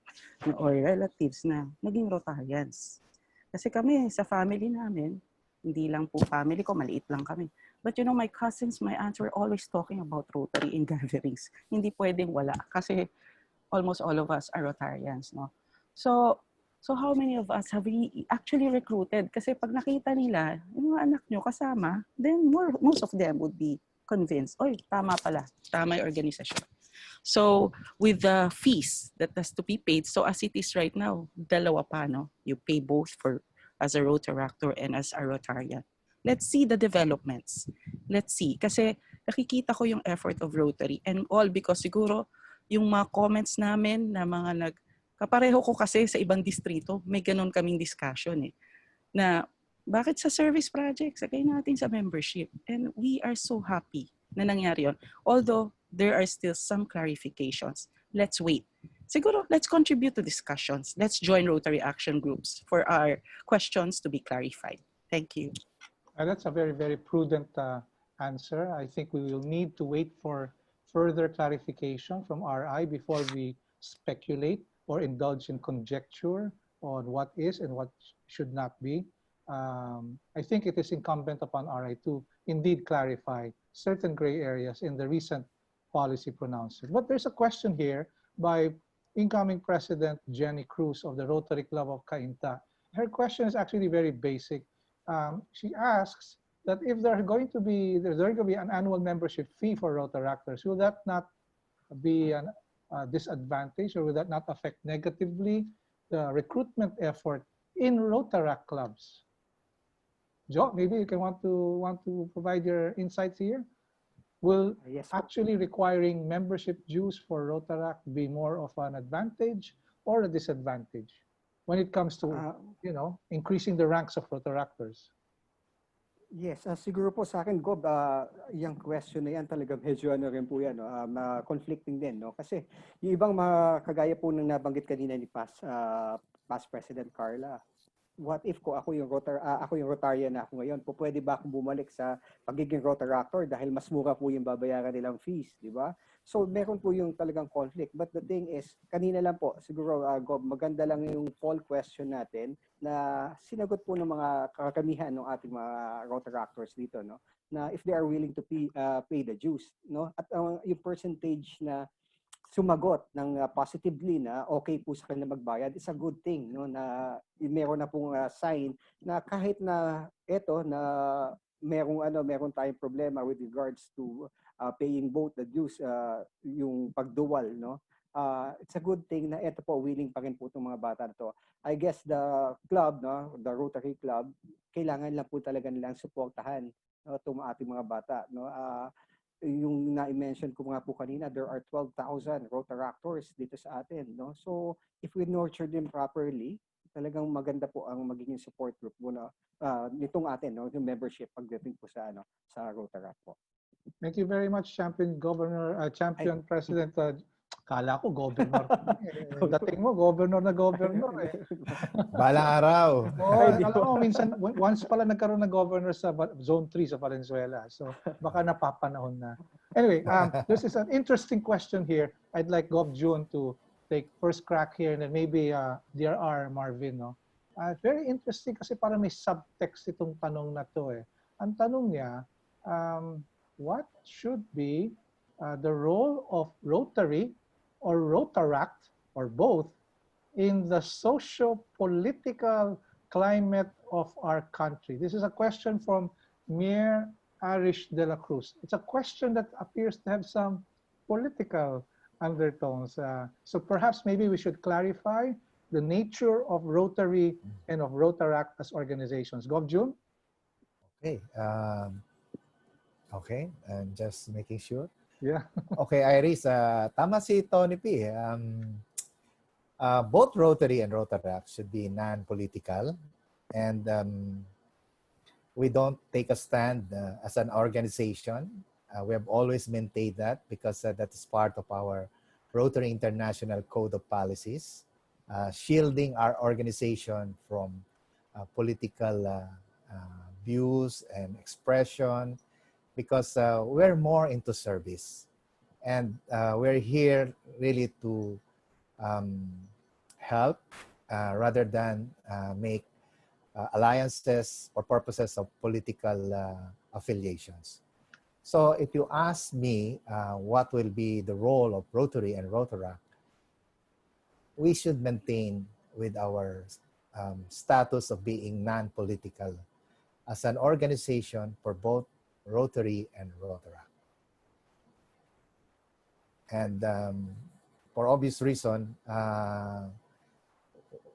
relatives na naging Rotarians? Kasi kami, sa family namin, hindi lang po family ko, maliit lang kami. But my cousins, my aunts were always talking about Rotary in gatherings. Hindi pwedeng wala kasi almost all of us are Rotarians, So how many of us have we actually recruited? Kasi pag nakita nila, yung mga anak nyo kasama, then most of them would be convinced, oy, tama pala, tama yung organisasyon. So with the fees that has to be paid, so as it is right now, dalawa pa, You pay both as a Rotaractor and as a Rotarian. Let's see the developments. Let's see. Kasi nakikita ko yung effort of Rotary and all because siguro yung mga comments namin na mga kapareho ko kasi sa ibang distrito, may ganun kaming discussion na bakit sa service projects, sagay natin sa membership. And we are so happy na nangyari yun. Although there are still some clarifications. Let's wait. Siguro, let's contribute to discussions. Let's join Rotary action groups for our questions to be clarified. Thank you. That's a very, very prudent answer. I think we will need to wait for further clarification from RI before we speculate or indulge in conjecture on what is and what should not be. I think it is incumbent upon RI to indeed clarify certain gray areas in the recent policy pronouncement. But there's a question here by incoming President Jenny Cruz of the Rotary Club of Cainta. Her question is actually very basic. She asks that if there's going to be an annual membership fee for Rotaractors, will that not be a disadvantage, or will that not affect negatively the recruitment effort in Rotaract clubs? Joe, maybe you can want to provide your insights here. Will Yes. actually requiring membership dues for Rotaract be more of an advantage or a disadvantage when it comes to increasing the ranks of Rotaractors? Yes, siguro po sa akin, Gob, yung question na yan talaga medyo rin po yan, conflicting din, no? Kasi yung ibang mga kagaya po ng nabanggit kanina ni past President Carla, what if ko ako yung Rotarian na ako ngayon, po pwede ba akong bumalik sa pagiging Rotaractor dahil mas mura po yung babayaran nilang fees, di ba? So meron po yung talagang conflict. But the thing is, kanina lang po, siguro Gob, maganda lang yung poll question natin na sinagot po ng mga karamihan ng ating mga Rotaractors dito, no? Na if they are willing to pay the dues, no? At yung percentage na sumagot ng positively na okay po sa kanila magbayad is a good thing, no, na meron na pong sign na kahit na na meron tayong problema with regards to paying both the dues, yung pagduwal, no, it's a good thing na po willing pa rin po itong mga bata na to. I guess the club, no, the Rotary Club, kailangan lang po talaga nilang suportahan, no, itong ating mga bata, no. Yung na-mention ko nga po kanina, there are 12,000 Rotaractors dito sa atin, no? So, if we nurture them properly, talagang maganda po ang magiging support group muna nitong atin, no, yung membership pagdating po sa sa Rotaract po. Thank you very much, Champion President. Kala ko governor. Dating mo, governor na governor eh. Balang araw. Alam mo, minsan, once pala nagkaroon ng governor sa Zone 3 sa Valenzuela. So, baka napapanahon na. Anyway, this is an interesting question here. I'd like Gov. June to take first crack here, and then maybe DRR Marvin, no? Very interesting kasi parang may subtext itong tanong na to eh. Ang tanong niya, what should be the role of Rotary or Rotaract, or both, in the socio-political climate of our country? This is a question from Mayor Arish de la Cruz. It's a question that appears to have some political undertones. So perhaps maybe we should clarify the nature of Rotary and of Rotaract as organizations. Gov. June? Okay. Okay, I'm just making sure. Yeah. Okay, Iris, tama si Tony P. Both Rotary and Rotaract should be non-political, and we don't take a stand as an organization. We have always maintained that because that is part of our Rotary International Code of Policies, shielding our organization from political views and expression, because we're more into service, and we're here really to help rather than make alliances for purposes of political affiliations. So if you ask me what will be the role of Rotary and Rotaract, we should maintain with our status of being non-political as an organization for both Rotary and Rotaract. And for obvious reason,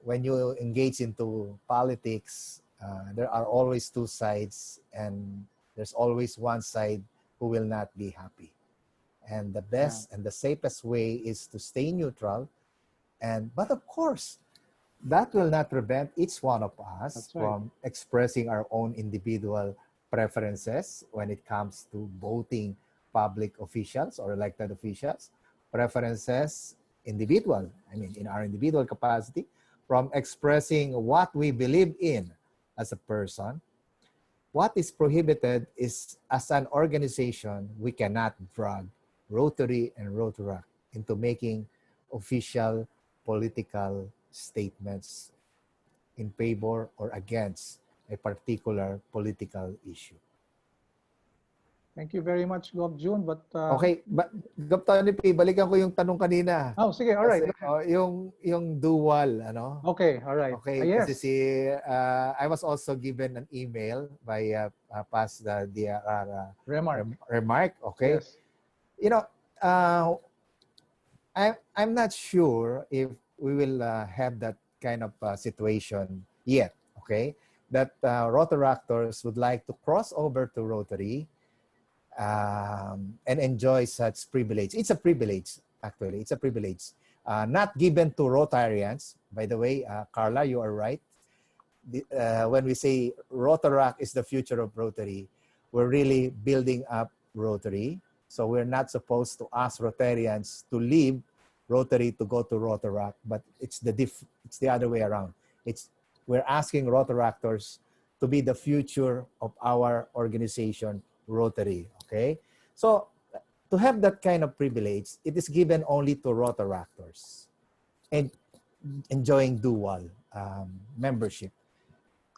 when you engage into politics, there are always two sides, and there's always one side who will not be happy. And the best and the safest way is to stay neutral. But of course, that will not prevent each one of us from expressing our own individual preferences when it comes to voting public officials or elected officials. Preferences, individual, I mean, in our individual capacity, from expressing what we believe in as a person. What is prohibited is, as an organization, we cannot drag Rotary and Rotaract into making official political statements in favor or against a particular political issue. Thank you very much, Gov. June. But Okay, Gov. Tony P, balikan ko yung tanong kanina. oh, sige, all right. Kasi, yung dual, ano? Okay, all right. Okay, Yes. kasi I was also given an email by past the remark. Okay. Yes. You know, I'm not sure if we will have that kind of situation yet. Okay, that Rotaractors would like to cross over to Rotary and enjoy such privilege. It's a privilege, actually. It's a privilege. Not given to Rotarians. By the way, Carla, you are right. When we say Rotaract is the future of Rotary, we're really building up Rotary. So we're not supposed to ask Rotarians to leave Rotary to go to Rotaract, but it's the other way around. We're asking Rotaractors to be the future of our organization, Rotary. Okay, so to have that kind of privilege, it is given only to Rotaractors and enjoying dual membership.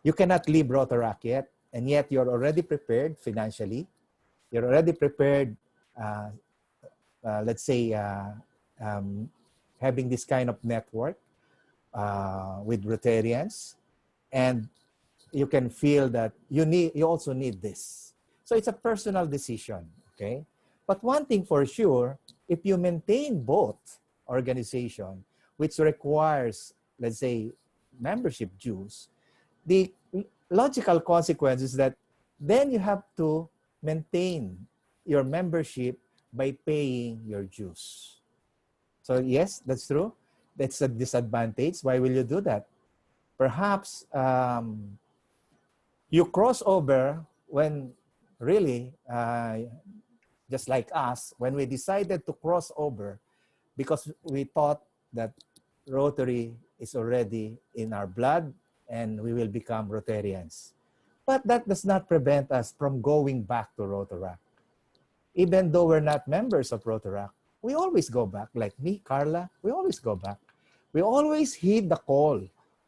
You cannot leave Rotaract yet, and yet you're already prepared financially. You're already prepared, let's say, having this kind of network with Rotarians, and you can feel that you also need this. So it's a personal decision, okay? But one thing for sure, if you maintain both organization, which requires, let's say, membership dues, the logical consequence is that then you have to maintain your membership by paying your dues. So yes, that's true. That's a disadvantage. Why will you do that? Perhaps you cross over when really, just like us, when we decided to cross over because we thought that Rotary is already in our blood and we will become Rotarians. But that does not prevent us from going back to Rotaract. Even though we're not members of Rotaract, we always go back. Like me, Carla, we always go back. We always heed the call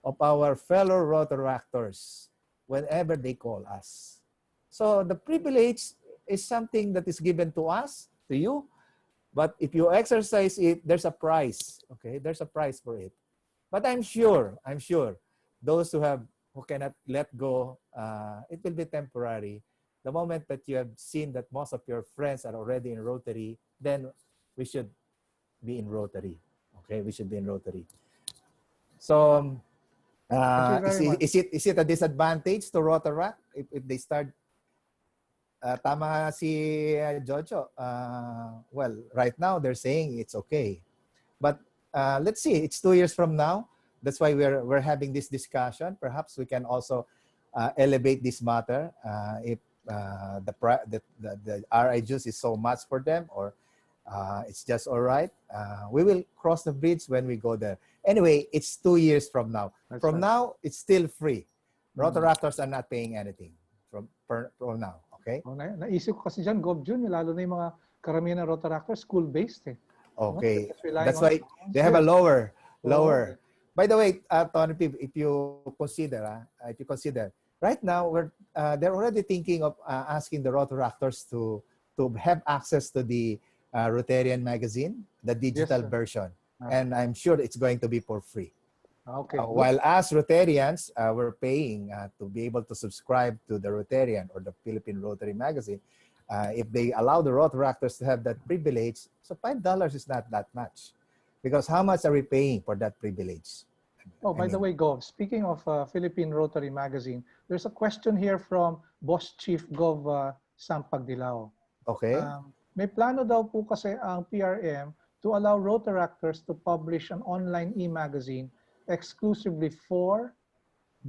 of our fellow Rotaractors whenever they call us. So the privilege is something that is given to us, to you. But if you exercise it, there's a price. Okay, there's a price for it. But I'm sure those who cannot let go, it will be temporary. The moment that you have seen that most of your friends are already in Rotary, then we should be in Rotary. Okay, we should be in Rotary. So, is it a disadvantage to Rotaract if they start? Tama si Jojo. Well, right now they're saying it's okay, but let's see. It's 2 years from now. That's why we're having this discussion. Perhaps we can also elevate this matter if the RI juice is so much for them, or it's just all right. We will cross the bridge when we go there. Anyway, it's 2 years from now. From now, it's still free. Rotaractors are not paying anything from now. Okay? Oh, naisip ko kasi dyan, Gov. June, lalo na yung mga karamihan ng Rotaractors, school-based eh. Okay. No? That's why they have a lower. By the way, Tony P, if you consider, right now they're already thinking of asking the Rotaractors to have access to the Rotarian magazine, the digital version, and I'm sure it's going to be for free. Okay. While us Rotarians, we're paying to be able to subscribe to the Rotarian or the Philippine Rotary magazine. If they allow the Rotaractors to have that privilege, so $5 is not that much. Because how much are we paying for that privilege? Oh, by the way, Gov, speaking of Philippine Rotary magazine, there's a question here from Boss Chief Gov Sampagdilao. Okay. May plano daw po kasi ang PRM to allow Rotaractors to publish an online e-magazine exclusively for,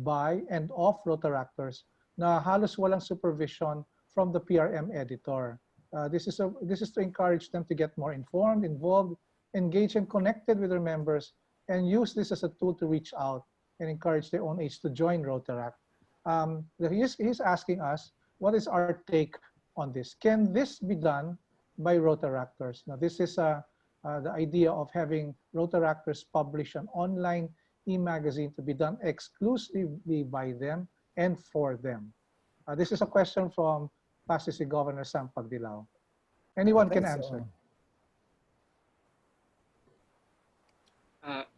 by, and of Rotaractors na halos walang supervision from the PRM editor. This is to encourage them to get more informed, involved, engaged, and connected with their members, and use this as a tool to reach out and encourage their own age to join Rotaract. He's asking us, what is our take on this? Can this be done by Rotaractors? Now, this is the idea of having Rotaractors publish an online e-magazine to be done exclusively by them and for them? This is a question from Pasig Governor Sam Pagdilaw. Anyone Okay, can answer.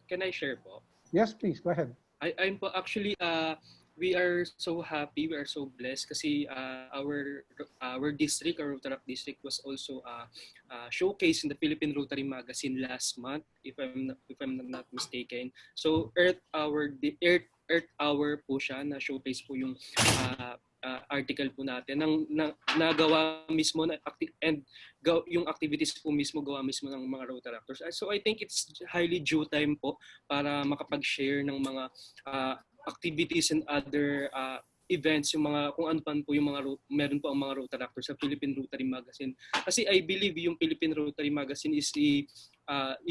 Can I share po? Yes, please, go ahead. I'm po actually we are so happy, we are so blessed kasi our district, our Rotaract district was also showcased in the Philippine Rotary magazine last month, if I'm not mistaken. So Earth Hour po siya, na showcase po yung article po natin nagawa mismo yung activities po mismo gawa mismo ng mga Rotaractors. So I think it's highly due time po para makapag-share ng mga activities and other events, yung mga kung ano pan po yung mga meron po ang mga Rotaractors sa Philippine Rotary Magazine. Kasi I believe yung Philippine Rotary Magazine is a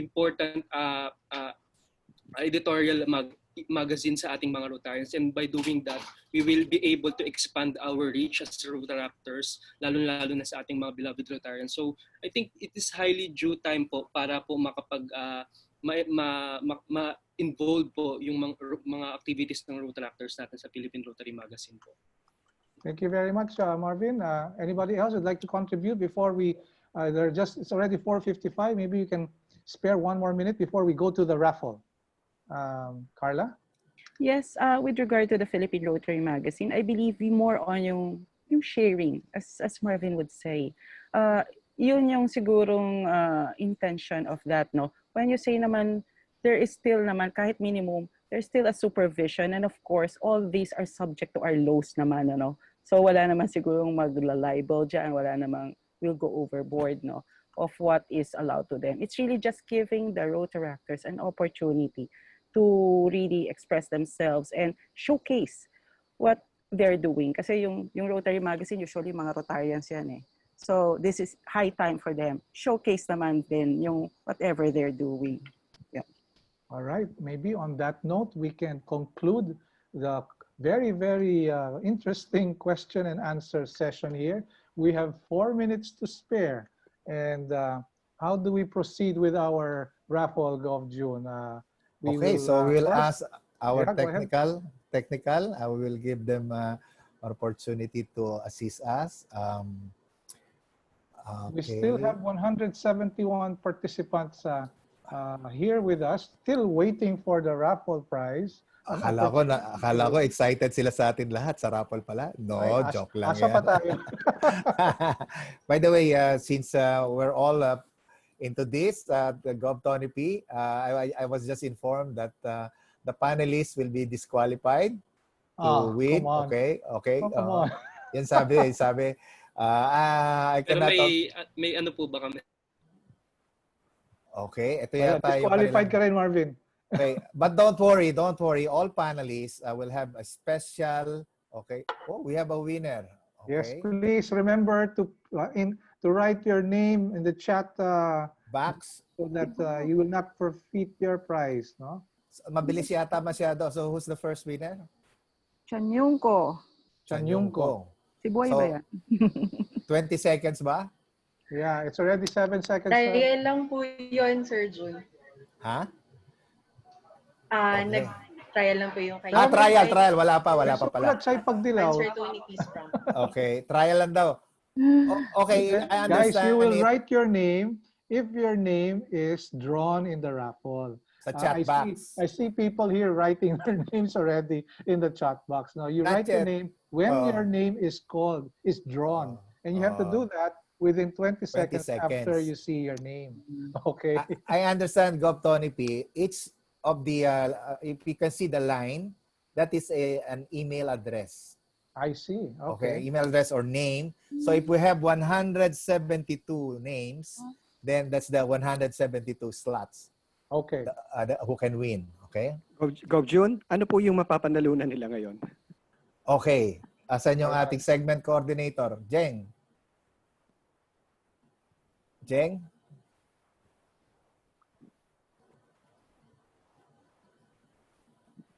important editorial magazine sa ating mga Rotarians, and by doing that, we will be able to expand our reach as Rotaractors, lalo na sa ating mga beloved Rotarians. So I think it is highly due time po para po makapag ma-involve po yung mga activities ng Rotaractors natin sa Philippine Rotary Magazine po. Thank you very much, Marvin. Anybody else would like to contribute before we, it's already 4:55. Maybe you can spare one more minute before we go to the raffle. Carla? Yes, with regard to the Philippine Rotary Magazine, I believe more on yung sharing, as Marvin would say. Yun yung sigurong intention of that, no? When you say naman, there is still naman, kahit minimum, there's still a supervision, and of course, all these are subject to our laws naman, ano? So wala naman sigurong magla-libel dyan, wala namang will go overboard, no, of what is allowed to them. It's really just giving the Rotaractors an opportunity to really express themselves and showcase what they're doing. Kasi yung Rotary Magazine, usually mga Rotarians yan eh. So this is high time for them. Showcase naman din yung whatever they're doing. Yeah. All right. Maybe on that note, we can conclude the very, very interesting question and answer session here. We have 4 minutes to spare. And how do we proceed with our raffle, Gov. June? Okay, so we'll ask our yeah, technical. I will give them opportunity to assist us. We still have 171 participants here with us, still waiting for the raffle prize. Akala ko excited sila sa atin lahat sa raffle pala. No, ay, joke lang yan. Pa tayo. By the way, since we're all into this, Gov. Tony P, I was just informed that the panelists will be disqualified to win. Okay. Oh, come on. Yan sabi. Pero may ano po ba kami? Okay, ito yata yung disqualified ka rin, Marvin. Okay, but don't worry. All panelists will have a special. Okay. Oh, we have a winner. Okay. Yes, please remember to write your name in the chat box so that you will not forfeit your prize, no? Mabilis yata masyado. So who's the first winner? Chanyungko. Si Boy ba yan? 20 seconds ba? Yeah, it's already 7 seconds. Trial lang po yun, Sir June. Ha? Okay. Nag-trial lang po yung kayo. Trial. Wala pa pala. Sa'y Pagdilaw. Answer to ni Peace from. Okay, trial lang daw. Okay, I understand. Guys, you will write your name if your name is drawn in the raffle. Sa chat box. I see people here writing their names already in the chat box. Now, you write your name when your name is called, is drawn. And you have to do that within 20 seconds after you see your name. Okay. I understand, Gov. Tony P. Each of the, if you can see the line, that is an email address. I see. Okay. Email address or name. So if we have 172 names, then that's the 172 slots. Okay. Who can win. Okay? Gov. June, ano po yung mapapanalunan nila ngayon? Okay. Asan yung ating segment coordinator? Jeng?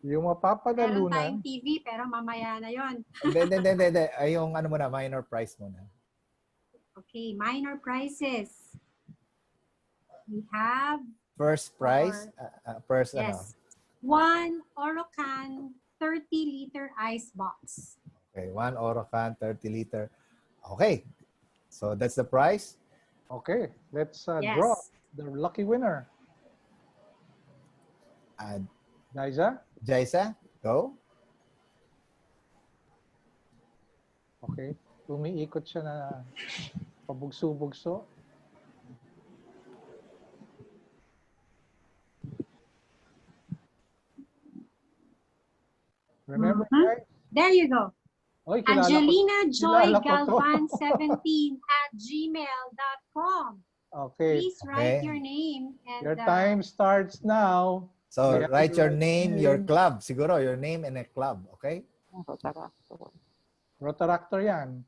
Yung mapapanalunan. Meron tayong TV, pero mamaya na yon. Hindi. Ay, yung ano muna, minor prize muna. Okay, minor prizes. We have... First prize? yes. 1 Orocan 30-liter ice box. Okay, 1 Orocan, 30 liter. Okay, so that's the price. Okay, let's Yes. draw the lucky winner. And Liza? Jaisa, go. Okay. Umiikot siya na pabugso-bugso. Remember, guys? There you go. Oy, kilala ko- Angelina Joy kilala ko to. Galvan 17@gmail.com. Okay. Please write Okay. your name and Your time starts now. So You have write to your name, your name. club. Siguro, your name and a club. Okay? Rotaractor yan.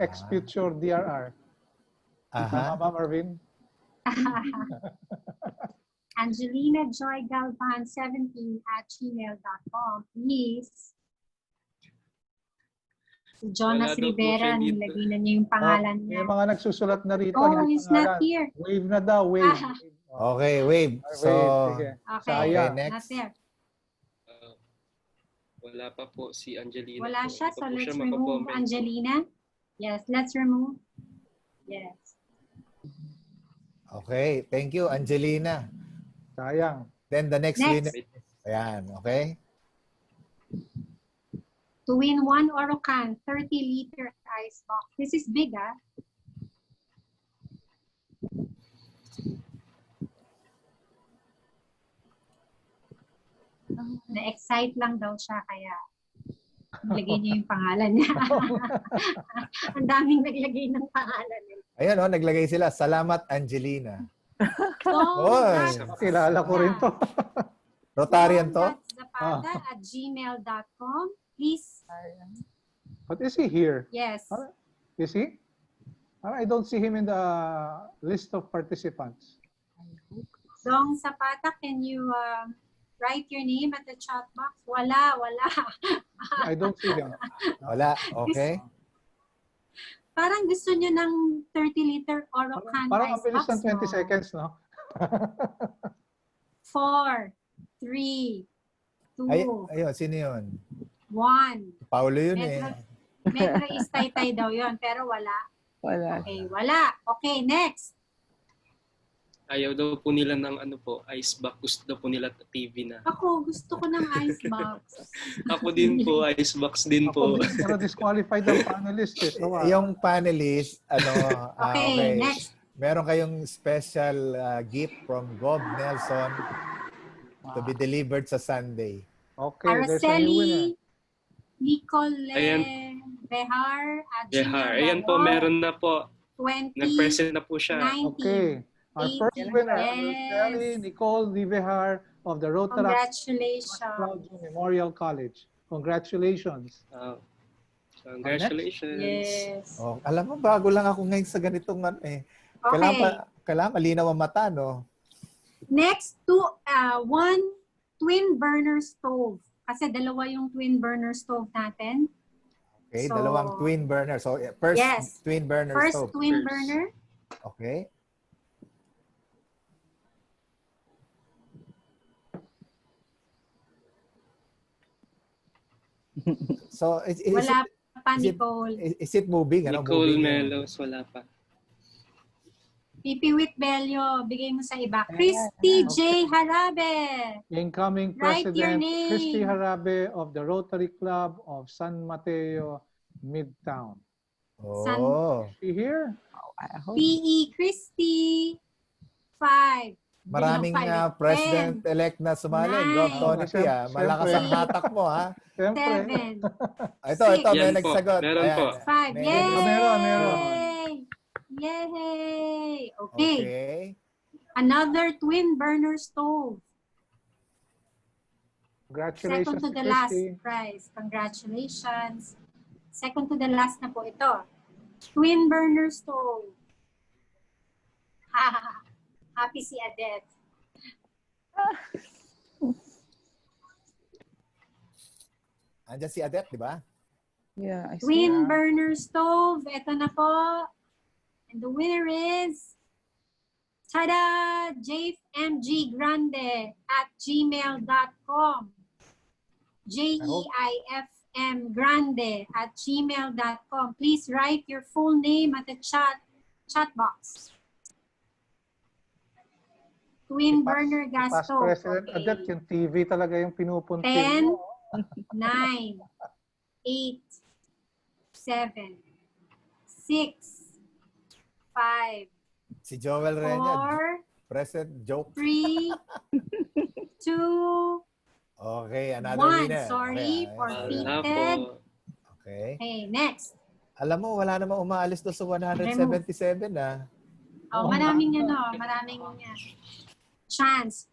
Ex-future DRR. Tama ba, Marvin? Angelina Joy Galvan 17@gmail.com. Please. Si Jonas Wala daw po Rivera, siya dito. nilagay na niya yung pangalan May niya. mga nagsusulat na rito. Oh, hindi he's not pangalan. here. Wave na daw, wave. Okay, wave. So, Sige. Okay, Sayang. next. not there. Wala pa po si Angelina. Wala po. siya, Hindi so pa po let's siya remove makakomment. Angelina. Yes, let's remove. Yes. okay. Thank you, Angelina. Sayang. Then the next Next. winner. Ayan, okay? To win 1 Orocan 30-liter ice box. This is big, ah. Na-excite lang daw siya, kaya naglagay niya yung pangalan niya. Ang daming naglagay ng pangalan niya. Ayan, oh, naglagay sila. Salamat, Angelina. Congrats, Kilala ko rin to. Rotarian to? Zapata@gmail.com. Please. But is he here? Yes. Is he? I don't see him in the list of participants. Dong Zapata, can you write your name at the chat box? Wala. I don't see him. Wala. Okay. Parang gusto niyo ng 30-liter Orocan Parang ang ice bilis box, ng 20 no? seconds, no? 4, 3, 2, Ay, ayun, sino yun? 1. Paulo yun eh. Metro is tay-tay daw yun, pero wala. Wala. Okay, wala. Okay, next. Ayaw daw po nila ng ano po, ice box. Gusto daw po nila TV na. Ako, gusto ko ng ice box. Ako din po, ice box din po. Ako, pero disqualified ang panelist. Eh. So, Yung panelist, ano, Okay, next. Meron kayong special gift from Gov Nelson to be delivered sa Sunday. okay, there's a new winner. Araceli Nicole Ayan. Behar at Behar. Ayan po, meron na po. 20, Nag-present na po siya. 19. Okay. Our first 18. winner, Yes. Araceli Nicole Livehar of the Rotaract Congratulations. Memorial College. Congratulations. Congratulations. Yes. Oh, alam mo, bago lang ako ngayon sa ganitong ano eh. Okay. Kailangan malinaw ang mata, no? Next, one twin burner stove. Kasi dalawa yung twin burner stove natin. Okay, So, dalawang twin burner. So, first yes. twin burner First stove. twin First. burner. Okay. So, Wala pa, is it- Nicole. is it moving? Ano, Nicole moving? Melos, wala pa. Pipiwit Bello, bigay mo sa iba. Christy J. Harabe. Incoming Write your President name. Christy Harabe of the Rotary Club of San Mateo, Midtown. Oh. Is she here? P.E. Christy. 5. Maraming president-elect na sumali. Gov Nine. Tony P. Siyempre. Malakas ang hatak mo, ha? Siyempre. 7. Ito, may Yan po. nagsagot. Meron po. 5. Meron. Yay! Meron. Yay! Okay. Okay. Another twin burner stove. Congratulations Second to to the last Christy. prize. Congratulations. Second to the last na po ito. Twin burner stove. Happy si Adet. Andiyan si Adet, di ba? Yeah, I see. Twin burner stove. Ito na po. And the winner is Tada! jfmggrande@gmail.com. JEIFMgrande@gmail.com. Please write your full name at the chat box. Twin burner gas Past stove. President Adet, yung TV talaga yung pinupuntir 10, mo. 9, 8, 7, 6, 5, Si Joel Reña, 4, present joke. 3, 2, Okay, another 1. winner. Sorry, Okay, Wala forfeited. po. okay. Okay, next. Alam mo, wala namang umaalis doon sa 177 ah. Oh, maraming chance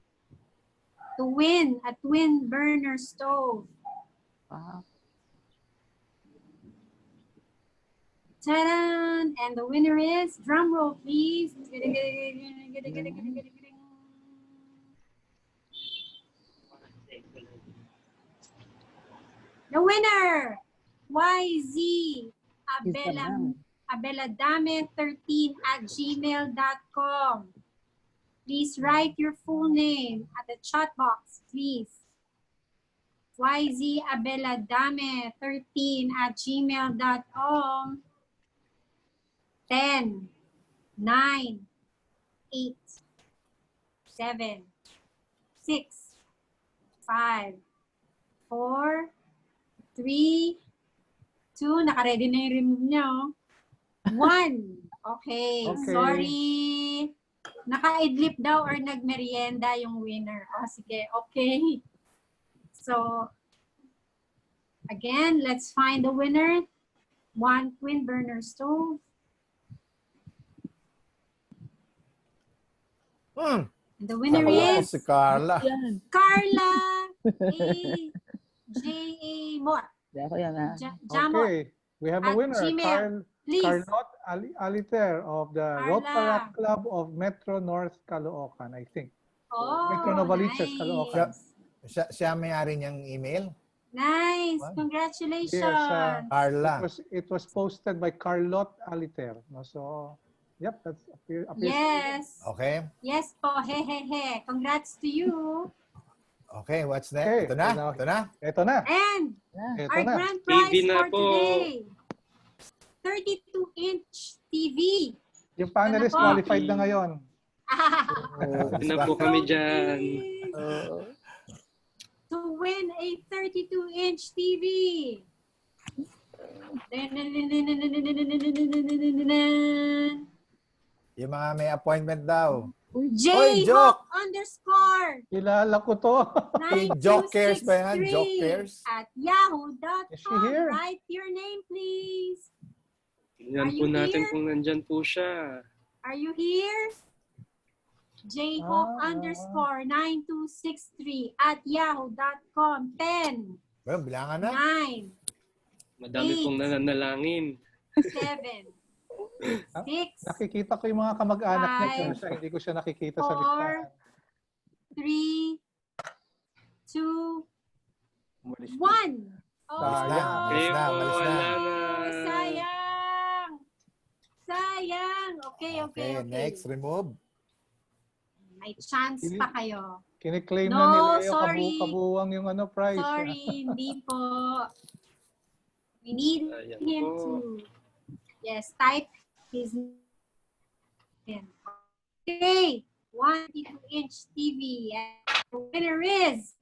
to win a twin burner stove. Wow. Ta-da! And the winner is, drum roll please. The winner, YZ abeladame13@gmail.com. Please write your full name at the chat box, please. YZ abeladame13@gmail.com. 10, 9, 8, 7, 6, 5, 4, 3, 2, naka-ready na yung remove niya, oh. 1. Okay, Okay. sorry. Naka-idlip daw or nagmerienda yung winner. Oh, sige, okay. So, again, let's find the winner. 1 twin burner stove. And the winner Ako is si Carla. Yan. Carla J.A. Moore. Di ako yan, ha? Jamor. Okay, we have a At winner. Gmail, please. Carlot Aliter of the Carla. Rotaract Club of Metro North Caloocan, I think. Oh, Metro Novaliches, nice. Caloocan. Siya may-ari niyang email. Nice. Wow. Congratulations. Yes, Carla. it was posted by Carlot Aliter. No, so, yep, that's appears. Yes. Okay. Yes po. He. Congrats to you. Okay, what's next? Okay, Ito na. now- Ito na. Ito na. And Yeah. Ito our na. grand prize TV na for po. today, 32-inch TV. Yung panelist Ano po? qualified na ngayon. Yun na po kami dyan. To win a 32-inch TV. Yung mga may appointment daw. J joke! underscore Kilala ko to. Yung Joke Cares ba yan? Joke 9263 Cares? at yahoo.com. Is she here? Write your name, please. Tingnan Are po you natin here? kung nandyan po siya. Are you here? Jhope underscore 9263 at yahoo.com. 10, Well, bilangan na. 9, Madami pong nananalangin. 7, 6, Nakikita ko yung mga kamag-anak niya. Five, Pero siya, hindi ko siya nakikita sa 4, listahan. 3, 2, Umalis 1. na. Oh, Sayang. Malis na, malis na. Wala na. sayang. Sayang. Okay. Next, remove. May chance pa kayo. Kiniklaim No, na ni Leo sorry. kabuwang yung prize. Sorry, hindi po. We need Sayang him po. to, yes, type his name. Okay, 1.2-inch TV. And the winner is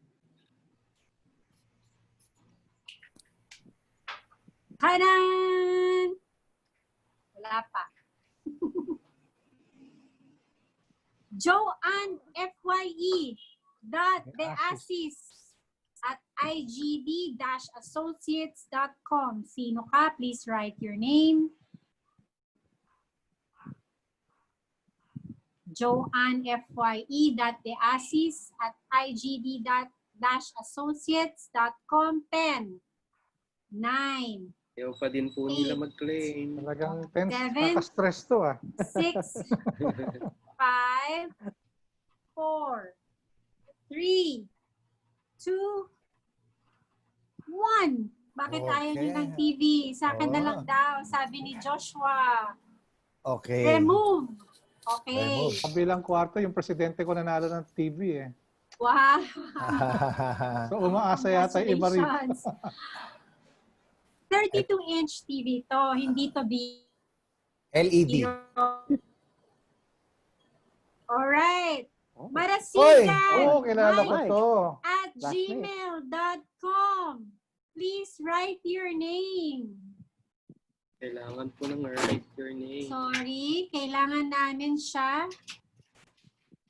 Kanan! Wala pa. Joanne FYE dot Beasis at igd-associates.com. Sino ka? Please write your name. Joanne FYE dot Beasis at igd-associates.com. 10, 9, Ayaw pa din po nila mag-claim. Talagang tense. Seven. Naka-stress to 6, 5, 4, 3, 2, 1. Bakit ayaw nyo ng Okay. TV? Sa akin na lang daw, sabi ni Joshua. Okay. Remove. Okay. Kabilang kwarto, yung presidente ko nanalo ng TV eh. Wow. So umaasa yata yung iba rin. Congratulations. 32-inch TV to, hindi to be LED. Alright. Oy! Marasigan. Oh, kilala ko Mike. to. At Classmate. gmail.com. Please write your name. Kailangan po ng write your name. Sorry, kailangan namin siya.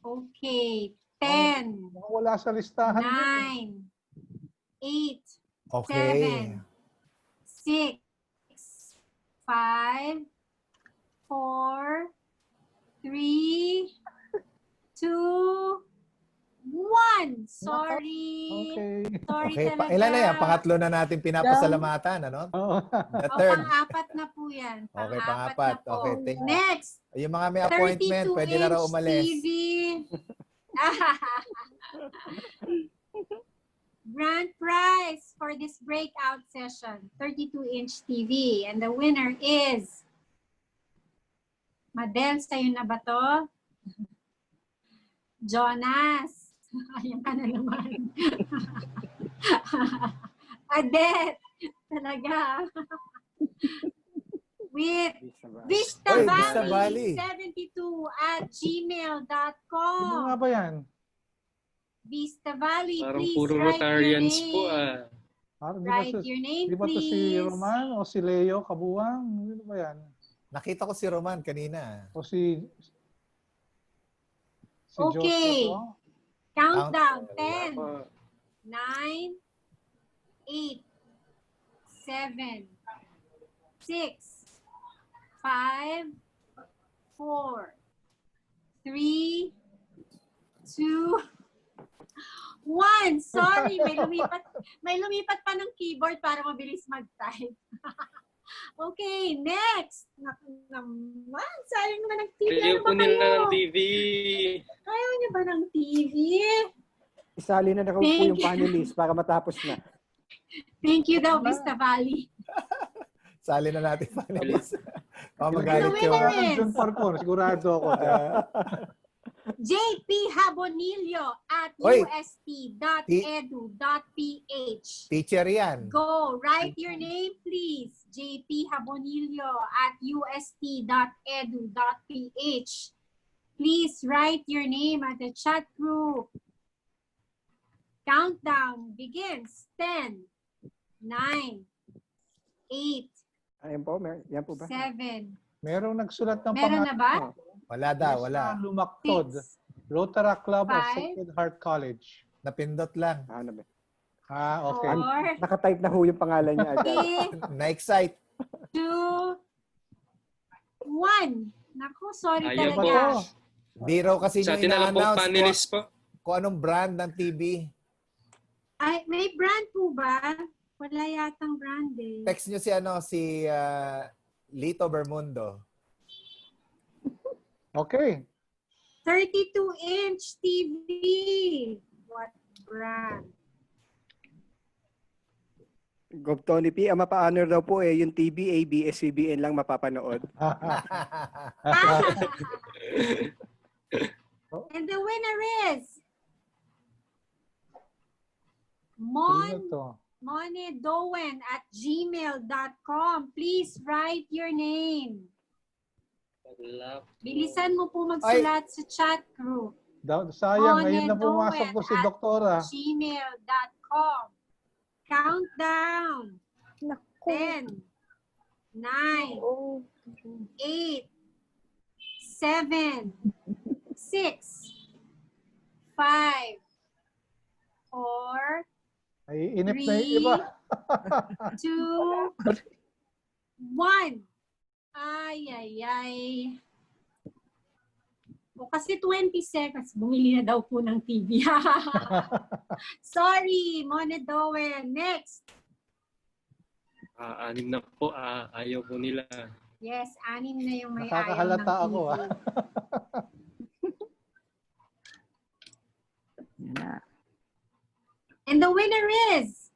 Okay. 10, Mukhang wala sa listahan. 9, 8, Okay. 7, 6, 5, 4, 3, 2, 1. Sorry. Okay. Sorry Okay. talaga. Ilan na yan? Pangatlo na natin pinapasalamatan, ano? Oo. The O, third. pang-apat na po yan. Okay, Pang-apat pang-apat. na po. Okay, thank you. Next. Yung mga may appointment, pwede na raw 32-inch umalis. TV. Grand prize for this breakout session, 32-inch TV. And the winner is, Madel, sa'yo na ba to? Jonas. Ayan ka na naman. Adet. Talaga. With Vista Oy, Vista Valley Valley. 72 at Sino gmail.com. nga ba yan? Vista Valley, Parang please puro write your Rotarians name. po ah. Parang Write your name, di ba to si please. Roman o si Leo Kabuang? Sino ba yan? Nakita ko si Roman kanina. O si Okay. Joshua? Countdown. Wala 10, pa. 9, 8, 7, 6, 5, 4, 3, 2, 1. Sorry, may lumipat pa ng keyboard para mabilis mag-type. Okay, next. Naku naman, sayang naman ng TV. Ayaw Ano po ba nila kayo? ng TV. Ayaw niyo ba ng TV? Isali na po Thank yung you. panelist para matapos na. Thank you daw, Vista Valley. Sali na natin panelist. Magalit The yung... winner is Jun Parcon, sigurado ako. JP Habonillo at Oy! ust.edu.ph. Teacher yan. Go, write your name, please. JP Habonillo at ust.edu.ph. Please write your name at the chat group. Countdown begins. 10, 9, 8, Ayan po, yan po ba? 7. Merong nagsulat ng Meron na ba? Wala daw, wala. Lumaktod. 6, Rotaract Club of 5, Sacred Heart College. Napindot lang. Ano ba? Okay. 4, Nakatype na ho yung pangalan niya agad. 3, Na-excite. 2, 1. Naku, sorry Ayaw po. talaga. Di raw kasi Sa nyo atin na lang pong ina-announce panelist po. kung anong brand ng TV. Ay, may brand po ba? Wala yatang brand eh. Text nyo si Lito Bermundo. Okay. 32-inch TV. What brand? Gov Tony P, ang mapa-honor daw po yung TV, ABS-CBN lang mapapanood. And the winner is Sino to? Monedowen at gmail.com. Please write your name. Wala po. Bilisan mo po magsulat sa chat group. Sayang, ngayon na Monedowen pumasok po si at Doktora. gmail.com. Countdown. 10, 9, 8, 7, 6, 5, 4, Ay, inip na yung iba. 2, 1. Ay. O kasi 20 seconds, bumili na daw po ng TV. Sorry, Monedowen. Next. 6 na po. Ayaw po nila. Yes, 6 na yung may ayaw ng Nakakahalata TV. ako, Yan na. And the winner is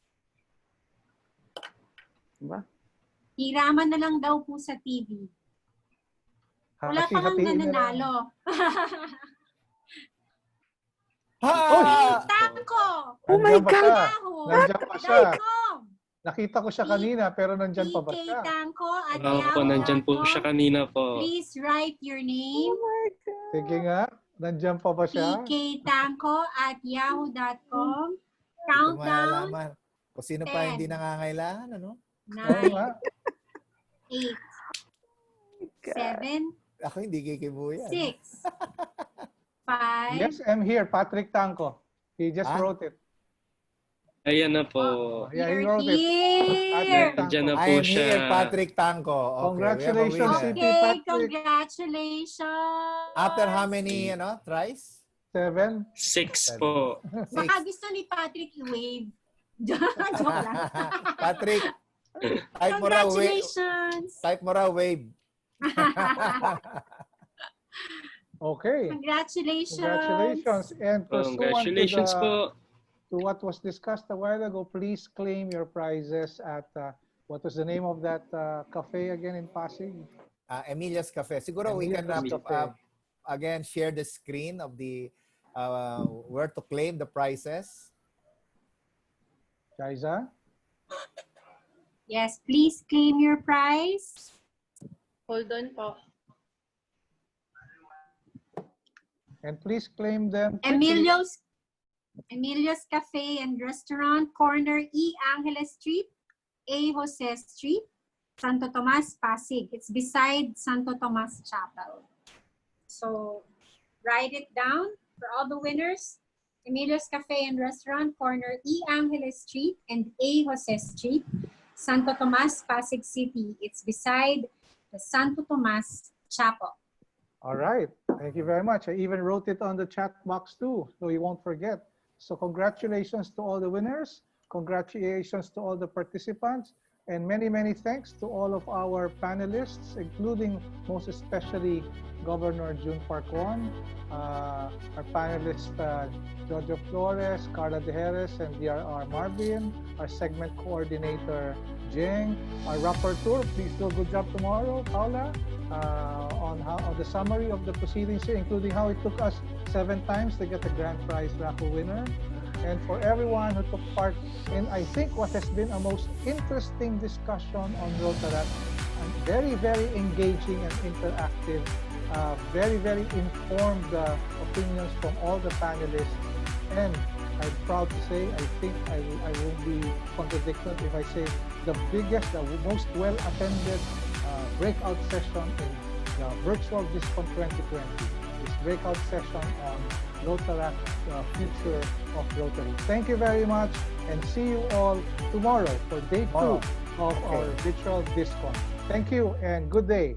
Diba? hiraman na lang daw po sa TV. Wala pa kang Hati-hatiin na lang. nananalo. Ha! Tangko! Oh my Nandiyan pa God! siya. Yahoo! Nandiyan pa siya. .com! Nakita ko siya kanina, pero nandiyan pa ba PK siya? Tangko at Opo, nandyan po siya Yahoo.com. kanina po. Please write your name. Oh my God! Sige nga, nandiyan pa ba siya? PKTangko at Yahoo.com. Ito Countdown. malalaman. Kung sino pa 10. hindi nangangailangan, ano? Oo 9, nga. 8, 7, Ako hindi kikibuyan. 6, 5, Yes, I'm here. Patrick Tanco. He just Ah? wrote it. Ayan na po. Yeah, he You're wrote it. here. Nandyan na I po am siya. here, Patrick Tanco. Okay, Congratulations, we have a CP winner. Okay, Patrick. congratulations. After how many tries? 7. 6 po. Baka gusto ni Patrick i-wave. Joke lang. Patrick, type mo raw wave. Congratulations. Type mo raw wave. Okay. Congratulations. Congratulations. And Congratulations po. to what was discussed a while ago, please claim your prizes at what was the name of that cafe again in Pasig? Emilia's Cafe. Siguro we can Emilia's Cafe. again share the screen of the where to claim the prizes. Jaiza? Yes, please claim your prize. Hold on po. And please claim them quickly. Emilio's Cafe and Restaurant, corner E. Angeles Street, A. Jose Street, Santo Tomas, Pasig. It's beside Santo Tomas Chapel. So write it down for all the winners. Emilio's Cafe and Restaurant, corner E. Angeles Street and A. Jose Street, Santo Tomas, Pasig City. It's beside the Santo Tomas Chapel. All right. Thank you very much. I even wrote it on the chat box too, so you won't forget. So congratulations to all the winners. Congratulations to all the participants. And many, many thanks to all of our panelists, including most especially Governor June Parcon, our panelists Jojo Flores, Carla De Jerez, and DRR Marvin, our segment coordinator Jing, our rapporteur. Please do a good job tomorrow, Paula, on the summary of the proceedings here, including how it took us 7 times to get the grand prize raffle winner. And for everyone who took part in, I think, what has been a most interesting discussion on Rotaract, and very, very engaging and interactive, very, very informed opinions from all the panelists. And I'm proud to say, I think I won't be contradicted if I say the biggest, the most well-attended breakout session in the virtual DisCon 2020. This breakout session on Rotaract, the future of Rotary. Thank you very much, and see you all tomorrow for day 2 of our virtual DisCon. Thank you and good day.